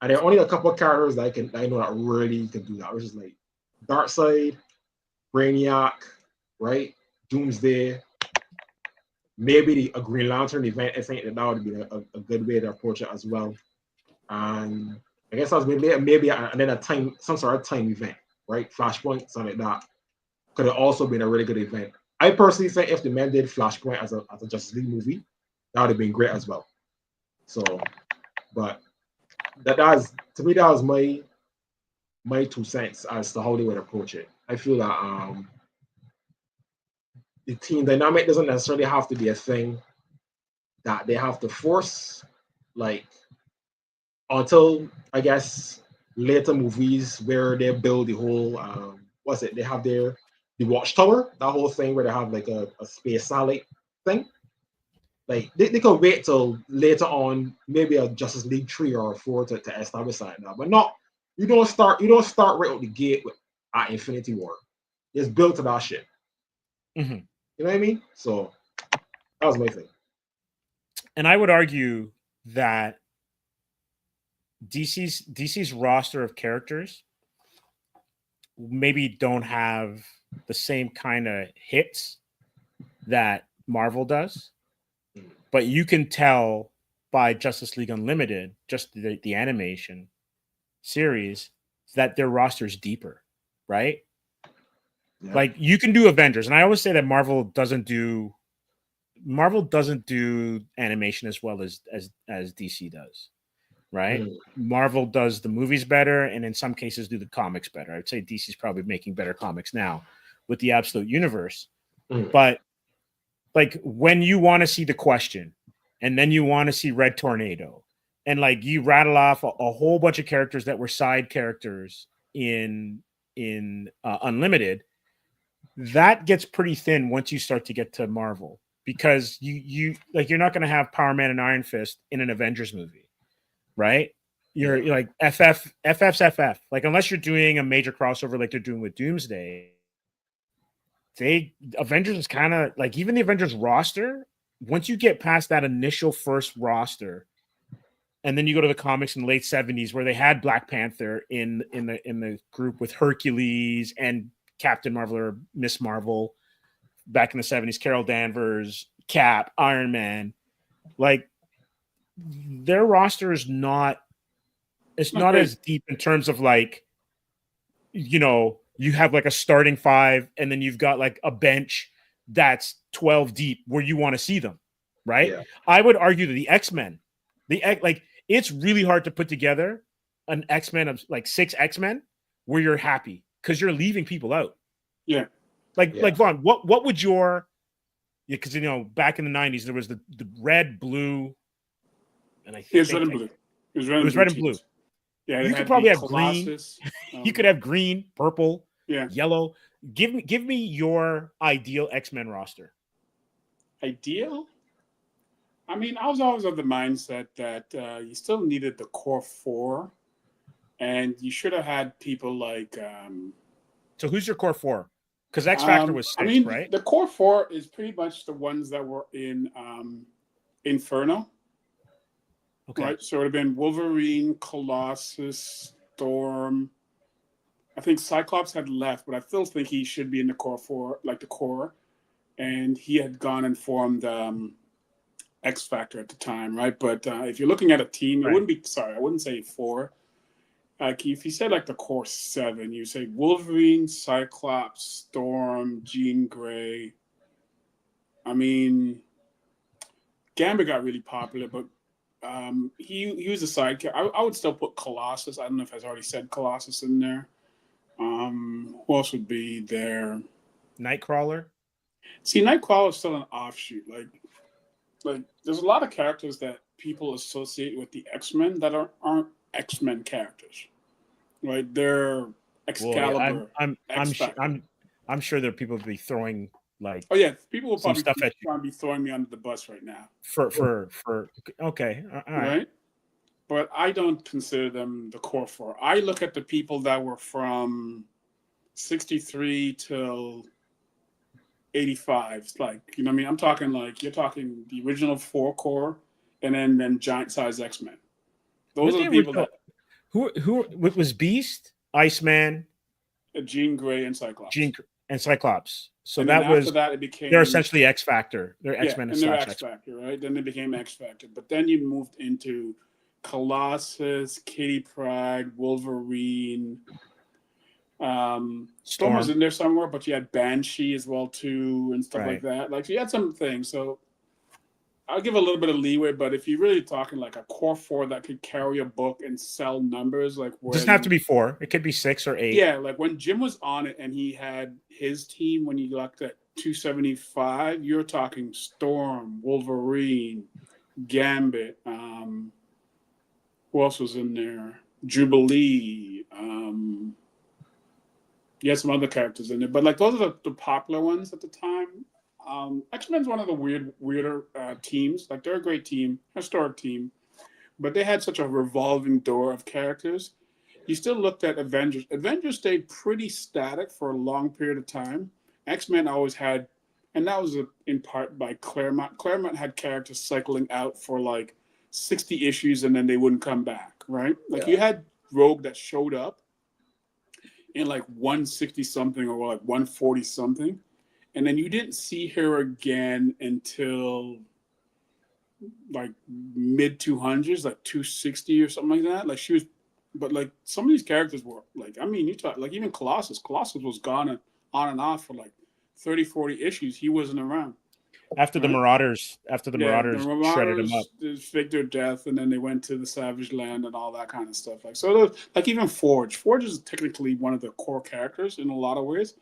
And there are only a couple of characters that I know that really can do that, which is like Darkseid, Brainiac, right? Doomsday, maybe a Green Lantern event. I think that would be a good way to approach it as well. And I guess that was maybe and then some sort of time event, right? Flashpoint, something like that. Could have also been a really good event. I personally think if the men did Flashpoint as a Justice League movie, that would have been great as well. So, but that was, to me, that was my 2 cents as to how they would approach it. I feel that the team dynamic doesn't necessarily have to be a thing that they have to force, like, until I guess later movies where they build the whole they have the Watchtower, that whole thing where they have like a space satellite thing. Like they can wait till later on, maybe a Justice League 3 or 4 to establish that now. But not you don't start right out the gate at Infinity War. It's built to that shit. Mm-hmm. You know what I mean? So that was my thing. And I would argue that DC's roster of characters maybe don't have the same kind of hits that Marvel does, but you can tell by Justice League Unlimited, just the animation series, that their roster is deeper, right? Yeah. Like you can do Avengers, and I always say that Marvel doesn't do animation as well as DC does, right? Marvel does the movies better, and in some cases do the comics better. I'd say DC's probably making better comics now with the Absolute Universe. But like when you want to see The Question, and then you want to see Red Tornado, and like you rattle off a whole bunch of characters that were side characters in Unlimited, that gets pretty thin once you start to get to Marvel, because you're not going to have Power Man and Iron Fist in an Avengers movie, right? You're like FF's FF. Like unless you're doing a major crossover like they're doing with Doomsday, Avengers is kind of like, even the Avengers roster, once you get past that initial first roster, and then you go to the comics in the late 70s where they had Black Panther in the group with Hercules and Captain Marvel or Miss Marvel back in the 70s, Carol Danvers, Cap, Iron Man, like their roster is not as deep in terms of like, you have like a starting 5 and then you've got like a bench that's 12 deep where you want to see them, right? Yeah. I would argue that the X-Men, it's really hard to put together an X-Men of like 6 X-Men where you're happy because you're leaving people out. Yeah. Like Vaughn, what would your, because back in the 90s there was the red, blue, and I think it was red and blue. It was red and blue. Yeah, you could probably have Colossus, green. You could have green, purple, yellow. Give me your ideal X-Men roster. Ideal? I mean, I was always of the mindset that you still needed the core 4, and you should have had people like. So who's your core 4? Because X Factor was 6, right? The core 4 is pretty much the ones that were in Inferno. Okay. Right, so it would have been Wolverine, Colossus, Storm. I think Cyclops had left, but I still think he should be in the core 4, like the core. And he had gone and formed X Factor at the time, right? But if you're looking at a team, it wouldn't be. Sorry, I wouldn't say 4. Like if you said like the core 7, you say Wolverine, Cyclops, Storm, Jean Grey, I mean, Gambit got really popular, but he was a sidekick. I would still put Colossus. I don't know if I've already said Colossus in there. Who else would be there? Nightcrawler. See, Nightcrawler is still an offshoot. Like there's a lot of characters that people associate with the X-Men that aren't X-Men characters. Right? They're Excalibur. I'm sure there are people who be throwing like. Oh yeah, people will some probably stuff at trying to be throwing me under the bus right now. For okay, all right. But I don't consider them the core four. I look at the people that were from 63 till 85. Like, you know what I mean? I'm talking like you're talking the original four core and then giant size X-Men. Those are the people that who was Beast, Iceman, Jean Grey, and Cyclops. Cyclops. So and that was after that it became they're essentially X Factor. They're X-Men and they're X Factor, right? Then they became X Factor. But then you moved into Colossus, Kitty Pryde, Wolverine. Storm was in there somewhere, but you had Banshee as well too, and stuff like that. Like, so you had some things. So I'll give a little bit of leeway, but if you're really talking like a core four that could carry a book and sell numbers, like it doesn't have to be 4. It could be 6 or 8. Yeah, like when Jim was on it and he had his team when he got at 275, you're talking Storm, Wolverine, Gambit. Who else was in there? Jubilee. You had some other characters in there, but like those are the popular ones at the time. X-Men's one of the weirder teams. Like they're a great team, historic team, but they had such a revolving door of characters. You still looked at Avengers. Avengers stayed pretty static for a long period of time. X-Men always had, and that was in part by Claremont. Claremont had characters cycling out for like 60 issues and then they wouldn't come back, right? Like you had Rogue that showed up in like 160 something or like 140 something, and then you didn't see her again until like mid 200s, like 260 or something like that. Like she was, but like some of these characters were like, I mean, you talk like even Colossus was gone on and off for like 30, 40 issues. He wasn't around. After the Marauders shredded him up. They faked their death, and then they went to the Savage Land and all that kind of stuff. Like so, like even Forge. Forge is technically one of the core characters in a lot of ways,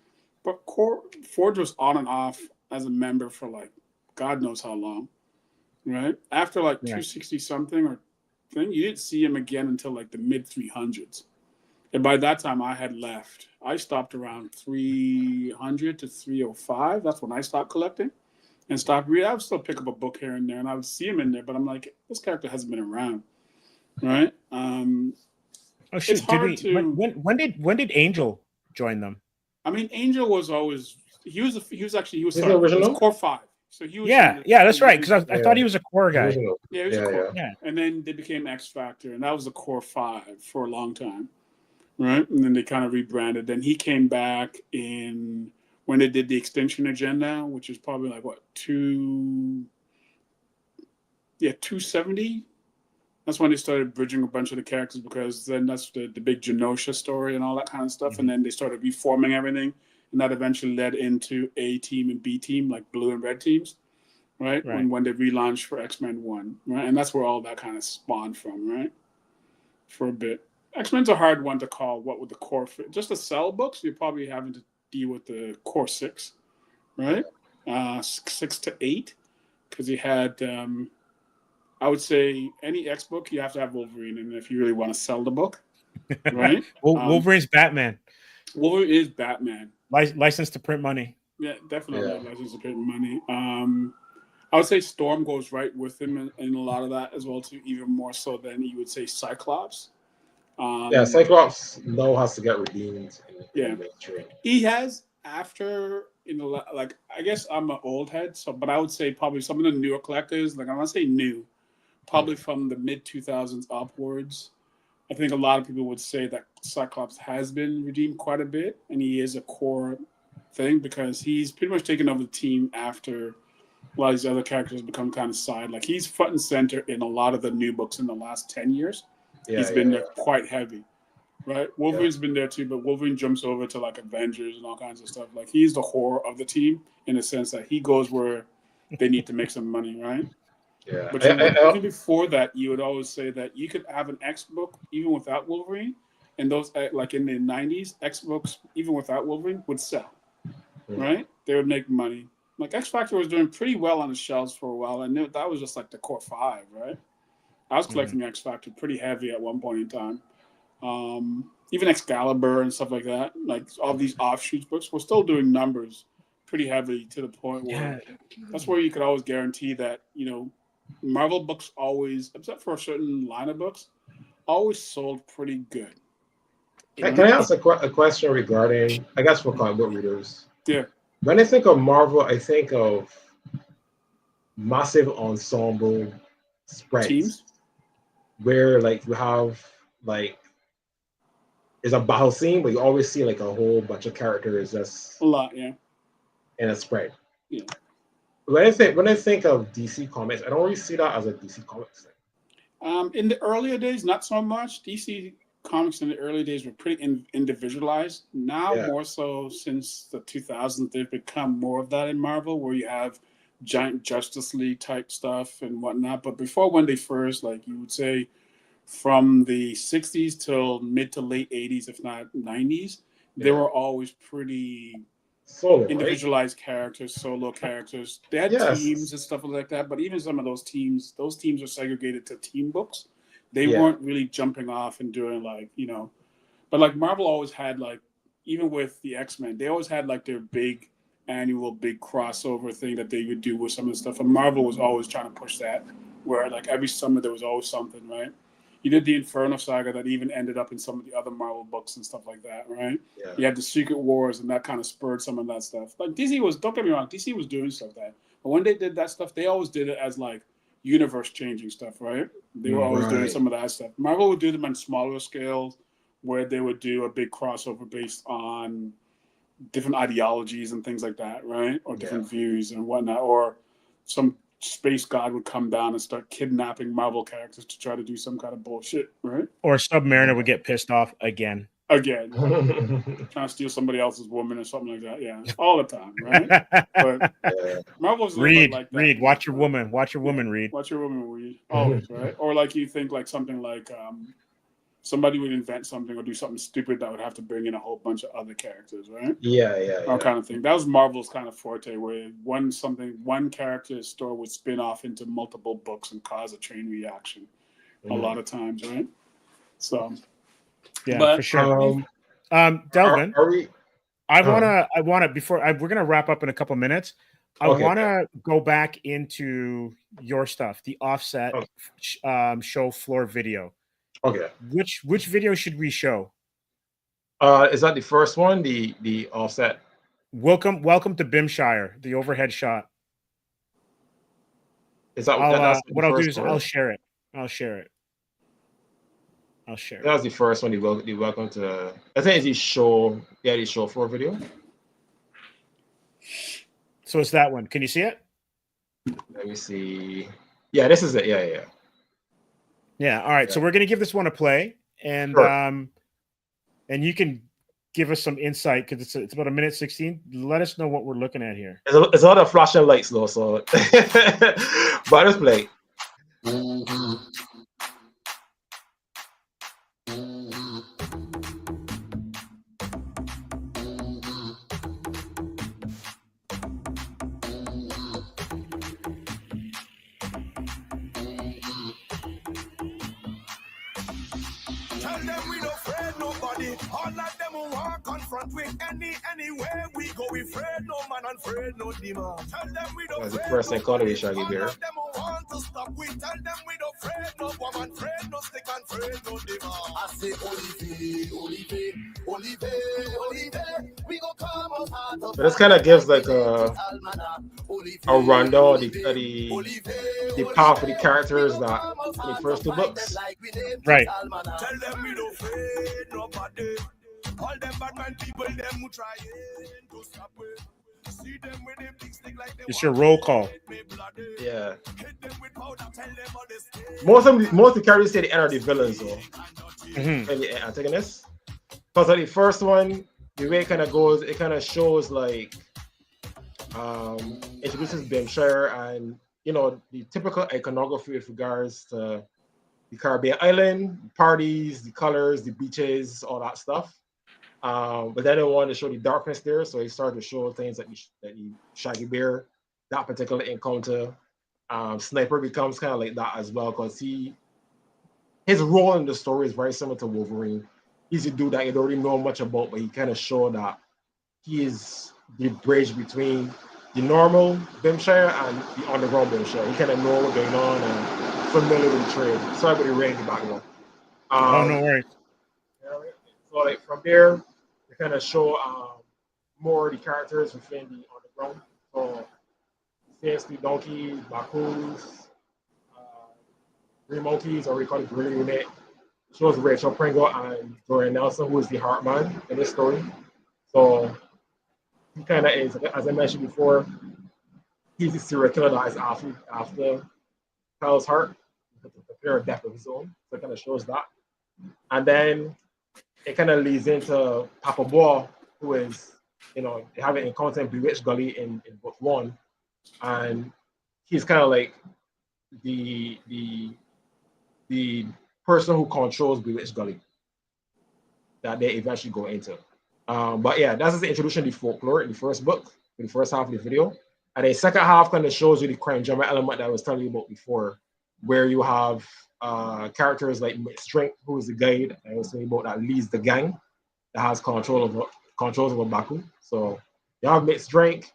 but Forge was on and off as a member for like God knows how long, right? After like 260 something or thing, you didn't see him again until like the mid 300s, and by that time I had left. I stopped around 300 to 305. That's when I stopped collecting. And stop reading. I would still pick up a book here and there, and I would see him in there. But I'm like, this character hasn't been around, right? Oh shit! When did Angel join them? I mean, Angel was always he was core 5. So he was that's right. Because I thought he was a core guy. Yeah, he was a core. Yeah. And then they became X Factor, and that was the core 5 for a long time, right? And then they kind of rebranded. Then he came back in. When they did the Extinction Agenda, which is probably like 270. That's when they started bridging a bunch of the characters, because then that's the big Genosha story and all that kind of stuff. And then they started reforming everything, and that eventually led into A team and B team, like blue and red teams, right? When they relaunched for X-Men 1, right? And that's where all that kind of spawned from, right? For a bit. X-Men's a hard one to call. What would the core fit? Just to sell books, you're probably having to deal with the core 6, right? 6 to 8, because you had, I would say, any X book you have to have Wolverine in if you really want to sell the book, right? Wolverine's Batman. Wolverine is Batman. License to print money. Yeah, definitely license to print money. I would say Storm goes right with him in a lot of that as well too, even more so than you would say Cyclops. Cyclops now has to get redeemed. He has after like I guess I'm an old head, but I would say probably some of the newer collectors, like I want to say new, probably from the mid 2000s upwards. I think a lot of people would say that Cyclops has been redeemed quite a bit, and he is a core thing because he's pretty much taken over the team after a lot of these other characters become kind of side. Like he's front and center in a lot of the new books in the last 10 years. He's been there quite heavy, right? Wolverine's been there too, but Wolverine jumps over to like Avengers and all kinds of stuff. Like he's the horror of the team in the sense that he goes where they need to make some money, right? Yeah. But even before that, you would always say that you could have an X book even without Wolverine, and those like in the 90s, X books even without Wolverine would sell, right? They would make money. Like X Factor was doing pretty well on the shelves for a while, and that was just like the core 5, right? I was collecting X Factor pretty heavy at one point in time. Even Excalibur and stuff like that, like all these offshoots books, were still doing numbers pretty heavily to the point where that's where you could always guarantee that, you know, Marvel books always, except for a certain line of books, always sold pretty good. Can I ask a question regarding, I guess, for comic book readers? Yeah. When I think of Marvel, I think of massive ensemble spreads Teams? Where like you have like it's a battle scene, but you always see like a whole bunch of characters just a lot, yeah, in a spread. Yeah. When I think of DC Comics, I don't really see that as a DC Comics thing. In the earlier days, not so much. DC Comics in the early days were pretty individualized. Now, more so since the 2000s, they've become more of that in Marvel, where you have giant Justice League type stuff and whatnot. But before, when they first, like you would say, from the 60s till mid to late 80s, if not 90s, they were always pretty solo, individualized characters, solo characters. They had teams and stuff like that, but even some of those teams are segregated to team books. They weren't really jumping off and doing like, you know, but like Marvel always had like, even with the X-Men, they always had like their big annual big crossover thing that they would do with some of the stuff. And Marvel was always trying to push that, where like every summer there was always something, right? You did the Inferno Saga that even ended up in some of the other Marvel books and stuff like that, right? Yeah. You had the Secret Wars, and that kind of spurred some of that stuff. Like DC was, don't get me wrong, DC was doing stuff that, but when they did that stuff, they always did it as like universe changing stuff, right? They were always doing some of that stuff. Marvel would do them on smaller scales, where they would do a big crossover based on different ideologies and things like that, right? Or different views and whatnot, or some space god would come down and start kidnapping Marvel characters to try to do some kind of bullshit, right? Or Submariner would get pissed off again. Trying to steal somebody else's woman or something like that. Yeah, all the time, right? But Marvel's Reed, like that. Reed, watch your woman. Watch your woman, Reed. Watch your woman, Reed. Always, right? Or like you think like something like somebody would invent something or do something stupid that would have to bring in a whole bunch of other characters, right? All kind of thing. That was Marvel's kind of forte, where one character's story would spin off into multiple books and cause a chain reaction a lot of times, right? So yeah, but, for sure. Delvin, I wanna before we're gonna wrap up in a couple minutes. I wanna go back into your stuff, the Offset show floor video. Okay. Which video should we show? Is that the first one? The Offset. Welcome to Bimshire, the overhead shot. Is that what I'll do is I'll share it. That was the first one. The welcome to. I think it's the show. Yeah, the show floor video. So it's that one. Can you see it? Let me see. Yeah, this is it. Yeah. Yeah. All right. So we're gonna give this one a play, and and you can give us some insight because it's about 1:16. Let us know what we're looking at here. It's a lot of flashing lights though, so but let's play. Anywhere we go, we afraid no man and afraid no demon. Tell them we don't afraid. That's the first economy shaggy here. Them want to stop. We tell them we don't afraid no woman, afraid no stick and afraid no demon. I say Olive, we go come out of. But this kind of gives like a rundown the path of the characters that in the first two books. Right. Tell them we don't afraid nobody. All them bad man people, them who trying to stop it. See them with them big stick like they it's your roll call. Yeah. Most of the characters say the end are the villains though. And the antagonists. Because like the first one, the way it kind of goes, it kind of shows like introduces Bimshire and the typical iconography with regards to the Caribbean island, parties, the colors, the beaches, all that stuff. But then they wanted to show the darkness there, so he started to show things like the Shaggy Bear, that particular encounter. Sniper becomes kind of like that as well, because his role in the story is very similar to Wolverine. He's a dude that you don't really know much about, but he kind of showed that he is the bridge between the normal Bimshire and the underground Bimshire. He kind of know what's going on and familiar with the trade. Sorry about the rain in the background. Oh, no worries. So like from there, they kind of show more of the characters within the underground. So seriously, donkeys, Bakus, Green Monkeys, or we call it Green Unit. Shows Rachel Pringle and Dorian Nelson, who is the Heartman in this story. So he kind of is, as I mentioned before, he's the serial killer that is after Kyle's heart to prepare a death of his own. So it kind of shows that. And then it kind of leads into Papa Boy, who is, they have an encounter in Bewitched Gully in book 1. And he's kind of like the person who controls Bewitched Gully that they eventually go into. But yeah, that's the introduction to the folklore in the first book, in the first half of the video. And the second half kind of shows you the crime drama element that I was telling you about before, where you have characters like Strength, who is the guide I was telling you about, that leads the gang, that has controls over Baku. So you have Mitt Strength,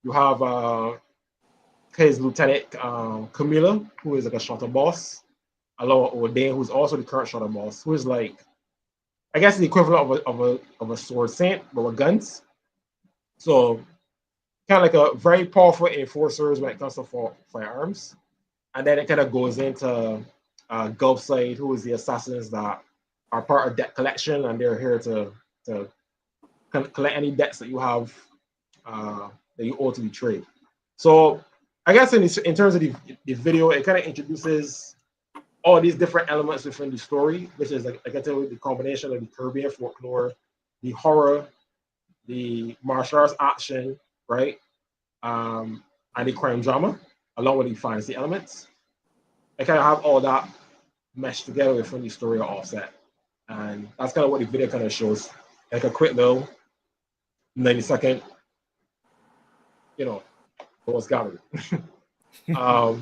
you have his lieutenant Camilla, who is like a shorter boss, along with Ordain, who's also the current shorter boss, who is like, I guess, the equivalent of a sword saint, but with guns. So kind of like a very powerful enforcers when it comes to firearms. And then it kind of goes into Gulfside, who is the assassins that are part of debt collection, and they're here to collect any debts that you have that you owe to the trade. So I guess in terms of the video, it kind of introduces all these different elements within the story, which is like I tell you, the combination of the Caribbean folklore, the horror, the martial arts action, right, and the crime drama, along with the fantasy elements. I kind of have all that meshed together within the story of Offset, and that's kind of what the video kind of shows, like a quick little 90-second, what's gathered. But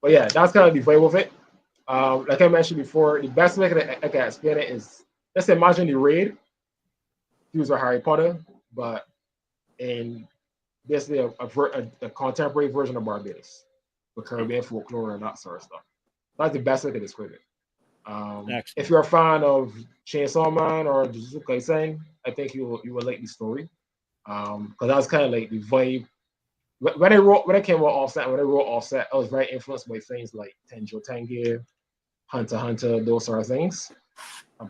yeah, that's kind of the vibe of it. Like I mentioned before, the best way I can explain it is, let's imagine the raid. He was a Harry Potter, but in basically a contemporary version of Barbados, with Caribbean folklore and that sort of stuff. That's the best way to describe it. If you're a fan of Chainsaw Man or Jujutsu Kaisen, I think you will like the story, because that's kind of like the vibe. When I came out Offset, when I wrote Offset, I was very influenced by things like Tenjo Tenge, Hunter x Hunter, those sort of things,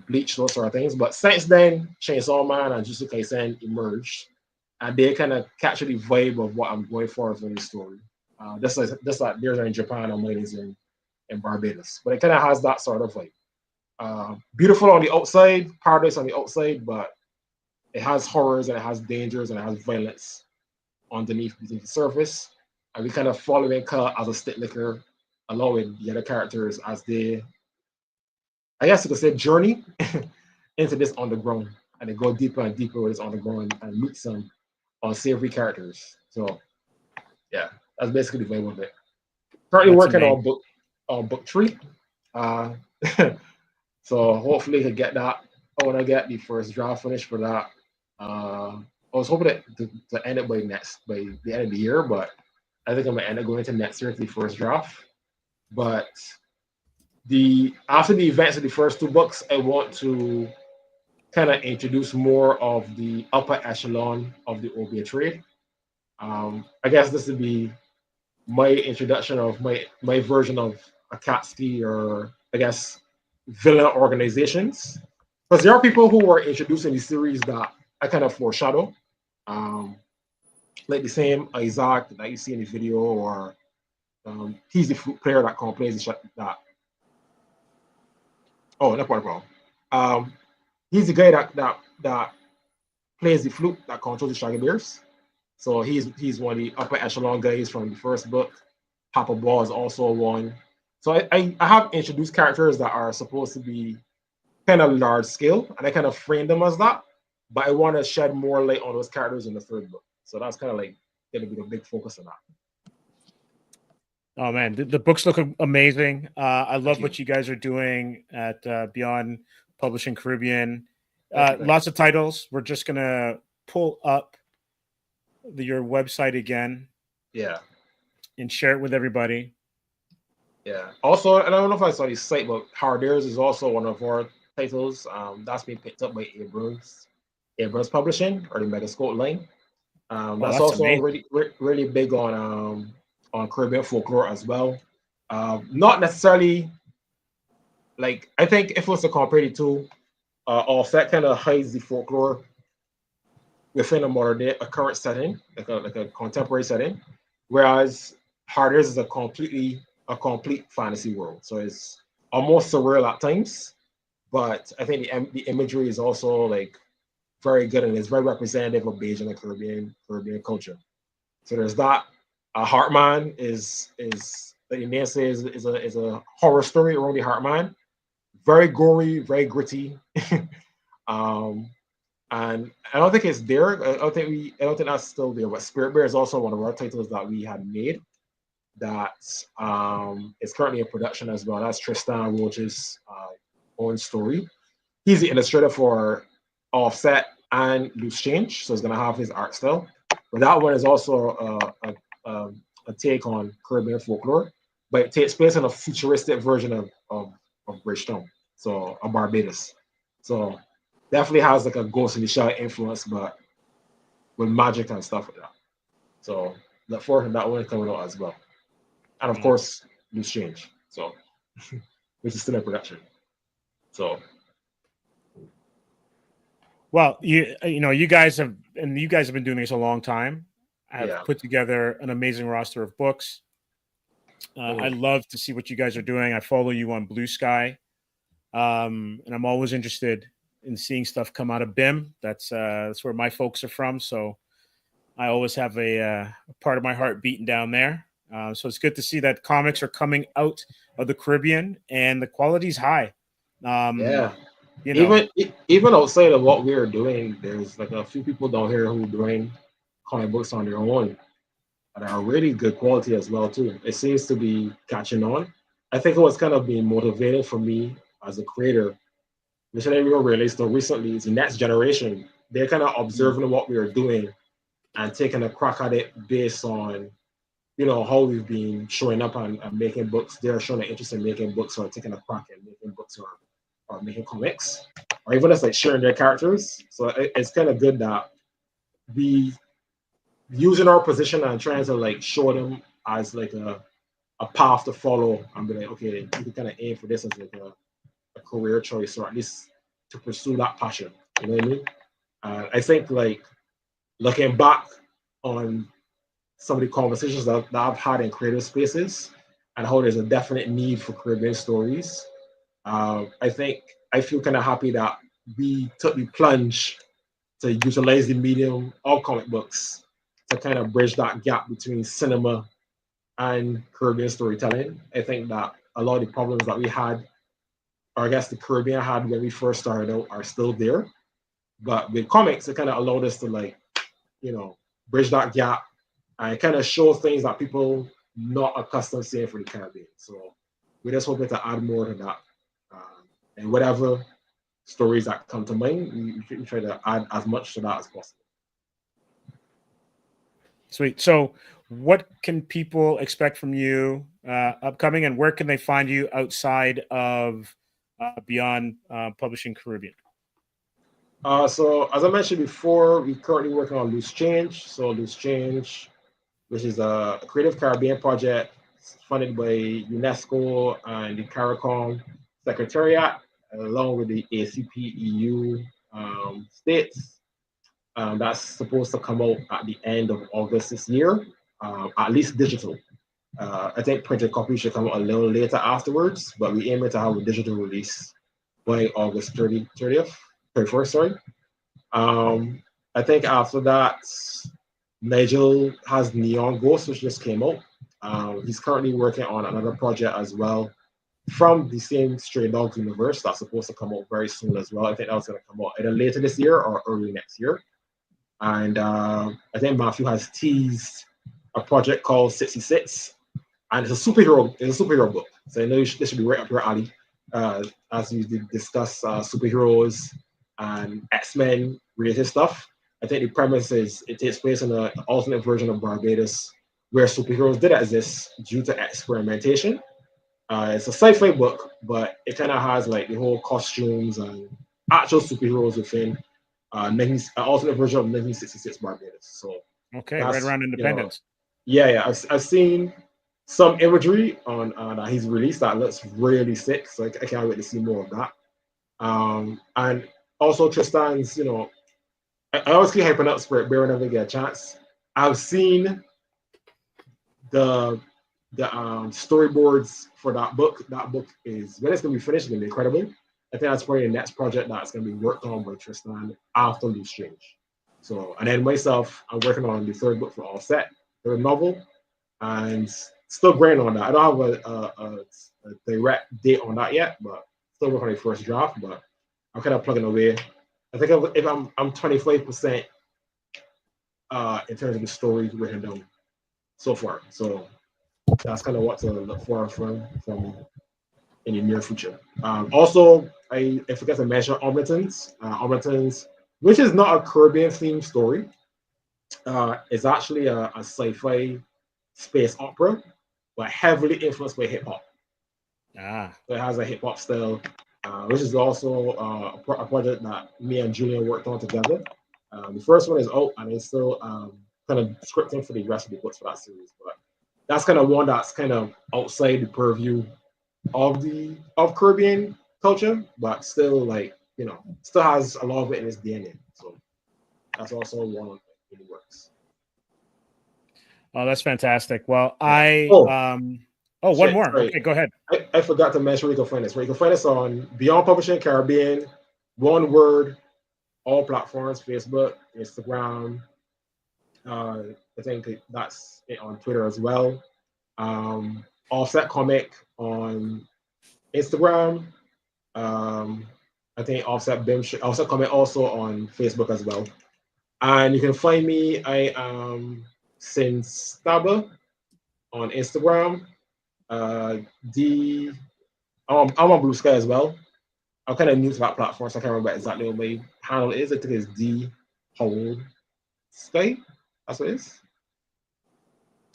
Bleach, those sort of things. But since then, Chainsaw Man and Jujutsu Kaisen emerged, and they kind of capture the vibe of what I'm going for in the story. Just like theirs are in Japan and mine is in Barbados, but it kind of has that sort of like beautiful on the outside, paradise on the outside, but it has horrors and it has dangers and it has violence beneath the surface, and we kind of follow in Kyle as a stick licker along with the other characters as they, I guess you could say, journey into this underground, and they go deeper and deeper with this underground and meet some unsavory characters. So yeah, that's basically the vibe of it. Currently working on book 3. So hopefully I can get that. I want to get the first draft finished for that. I was hoping to end it by the end of the year, but I think I'm gonna end up going into next year for the first draft. But after the events of the first 2 books, I want to kind of introduce more of the upper echelon of the OBA trade. I guess this would be my introduction of my version of Akatsuki, or I guess villain organizations, because there are people who were introduced in the series that I kind of foreshadow, like the same Isaac that you see in the video, or he's the flute player that plays that. Oh, no problem. He's the guy that plays the flute that controls the Shaggy Bears. So he's one of the upper echelon guys from the first book. Papa Ball is also one. So I have introduced characters that are supposed to be kind of large scale, and I kind of frame them as that. But I want to shed more light on those characters in the third book. So that's kind of like going to be the big focus on that. Oh man, the books look amazing. I love you. what you guys are doing at Beyond Publishing Caribbean. Thank you. Lots of titles. We're just gonna pull up your website again Yeah. and share it with everybody. Yeah. Also, and I don't know if I saw the site, but Hardairs is also one of our titles. That's been picked up by Abrams Publishing, or the Megascope line. That's also amazing. really big on Caribbean folklore as well. Not necessarily like, I think if it was to compare the two, Offset kind of hides the folklore within a modern day, a current setting, like a contemporary setting, whereas Hardairs is a complete fantasy world. So it's almost surreal at times, but I think the imagery is also like very good, and it's very representative of Bajan and Caribbean culture. So there's that. Heartman is like the name says, is a horror story around the Heartman. Very gory, very gritty. And I don't think it's there. I don't think that's still there. But Spirit Bear is also one of our titles that we had made that is currently in production as well. That's Tristan Roach's own story. He's the illustrator for Offset and Loose Change, so he's gonna have his art style. But that one is also a take on Caribbean folklore, but it takes place in a futuristic version of Bridgetown, so of Barbados. So definitely has like a Ghost in the Shell influence, but with magic and stuff like that. So look forward to that one coming out as well. And of course, Loose Change, so which is still in production. So well, you guys have been doing this a long time. I've put together an amazing roster of books. I love to see what you guys are doing. I follow you on Blue Sky, and I'm always interested in seeing stuff come out of BIM. That's where my folks are from, so I always have a part of my heart beating down there. So it's good to see that comics are coming out of the Caribbean and the quality's high. Even outside of what we're doing, there's like a few people down here who are doing comic books on their own that are really good quality as well too. It seems to be catching on. I think it was kind of being motivated for me as a creator. Which I didn't even realize till recently is the next generation. They're kind of observing what we are doing and taking a crack at it based on, how we've been showing up and making books. They're showing an interest in making books or taking a crack at making books or making comics, or even just like sharing their characters. So it's kind of good that we using our position and trying to like show them as like a path to follow and be like, okay, you can kind of aim for this as like a career choice, or at least to pursue that passion. You know what I mean? I think like looking back on some of the conversations that I've had in creative spaces and how there's a definite need for Caribbean stories, I think I feel kind of happy that we took the plunge to utilize the medium of comic books to kind of bridge that gap between cinema and Caribbean storytelling. I think that a lot of the problems that we had, or I guess the Caribbean had when we first started out, are still there. But with comics, it kind of allowed us to like, bridge that gap and kind of show things that people not accustomed to seeing for the Caribbean. So we're just hoping to add more to that. And whatever stories that come to mind, we try to add as much to that as possible. Sweet. So what can people expect from you upcoming, and where can they find you outside of Beyond Publishing Caribbean? So as I mentioned before, we're currently working on Loose Change. So Loose Change, which is a Creative Caribbean project funded by UNESCO and the CARICOM Secretariat, along with the ACP EU states. That's supposed to come out at the end of August this year, at least digital. I think printed copies should come out a little later afterwards, but we aim to have a digital release by August 31st, sorry. I think after that, Nigel has Neon Ghost, which just came out. He's currently working on another project as well from the same Stray Dogs universe that's supposed to come out very soon as well. I think that's going to come out either later this year or early next year. And I think Matthew has teased a project called 66, and it's a superhero book. So I know this should be right up your alley, as you discuss superheroes and X-Men related stuff. I think the premise is it takes place in an alternate version of Barbados where superheroes did exist due to experimentation. It's a sci-fi book, but it kind of has like the whole costumes and actual superheroes within an alternate version of 1966 Barbados. So okay, right around Independence. I've seen some imagery on that he's released that looks really sick. So I can't wait to see more of that. And also Tristan's, I always keep hyping up Spirit Bear whenever I get a chance. I've seen the storyboards for that book. That book is, when it's going to be finished, it's going to be incredible. I think that's probably the next project that's going to be worked on by Tristan after Loose Change. So, and then myself, I'm working on the third book for All Set, third novel, and still grinding on that. I don't have a direct date on that yet, but still working on the first draft, but I'm kind of plugging away. I think if I'm 25% in terms of the story written down so far. So that's kind of what to look for from in the near future. Also, I forgot to mention Omnitons, which is not a Caribbean themed story. It's actually a sci-fi space opera, but heavily influenced by hip hop. So it has a hip hop style, which is also a project that me and Julian worked on together. The first one is out, and it's still kind of scripting for the rest of the books for that series. But that's kind of one that's kind of outside the purview of Caribbean culture, but still still has a lot of it in its DNA. So that's also one in the works. Oh, that's fantastic. Well, one more. Sorry. Okay, go ahead. I forgot to mention where you can find us. Where you can find us on Beyond Publishing Caribbean, one word, all platforms: Facebook, Instagram. I think that's it on Twitter as well. Offset Comic on Instagram. I think Offset Comic also on Facebook as well. And you can find me. I am Since Staba on Instagram. I'm on Blue Sky as well. I'm kind of new to that platform, so I can't remember exactly what my handle is. I think it's D Hole Sky. That's what it is.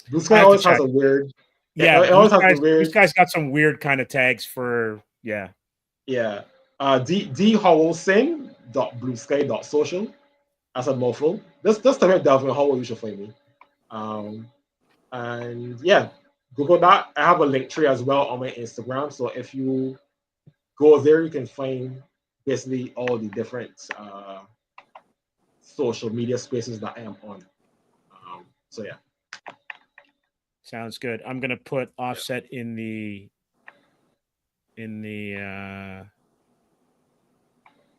Blue Sky always has a weird. Yeah, it always has a weird. Blue Sky's got some weird kind of tags for yeah. Yeah. D Howell Sing .bluesky.social. That's a mouthful. Just type in Delvin Howell, you should find me. And yeah, Google that. I have a link tree as well on my Instagram. So if you go there, you can find basically all the different social media spaces that I am on. So yeah. Sounds good. I'm gonna put Offset in the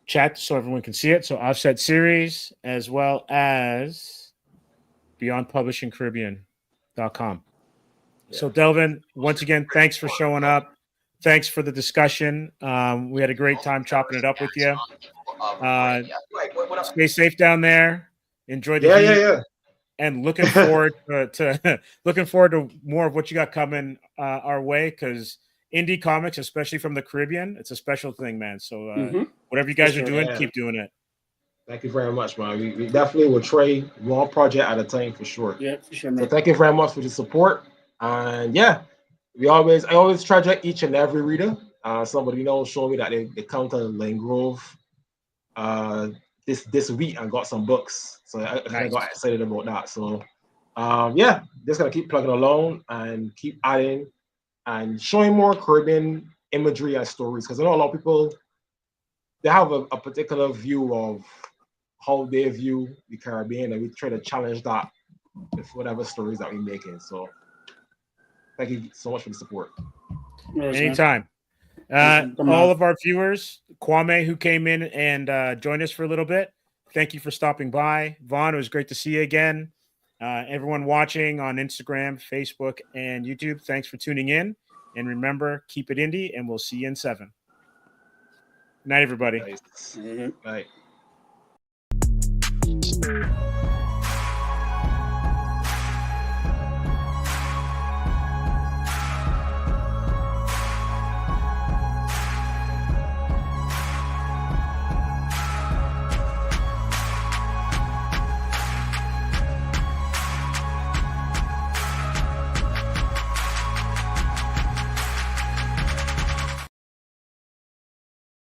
chat so everyone can see it. So Offset series as well as beyondpublishingcaribbean.com. So Delvin, once again, thanks for showing up. Thanks for the discussion. We had a great time chopping it up with you. Stay safe down there. Enjoy the heat. Yeah. And looking forward to more of what you got coming our way, because indie comics, especially from the Caribbean, it's a special thing, man. So whatever you guys are doing, keep doing it. Thank you very much, man. We definitely will try one project at a time for sure. Yeah, for sure, man. So thank you very much for the support. And yeah, I always treasure each and every reader. Somebody showed me that they come to Lane Grove this week and got some books. So I kind of got excited about that. So yeah, just gonna keep plugging along and keep adding and showing more Caribbean imagery and stories, because I know a lot of people, they have a particular view of how they view the Caribbean, and we try to challenge that with whatever stories that we're making. So thank you so much for the support. Anytime. All of our viewers, Kwame, who came in and joined us for a little bit, thank you for stopping by. Vaughn, it was great to see you again. Everyone watching on Instagram, Facebook, and YouTube, thanks for tuning in. And remember, keep it indie, and we'll see you in 7. Good night, everybody. Nice. Mhm. Night.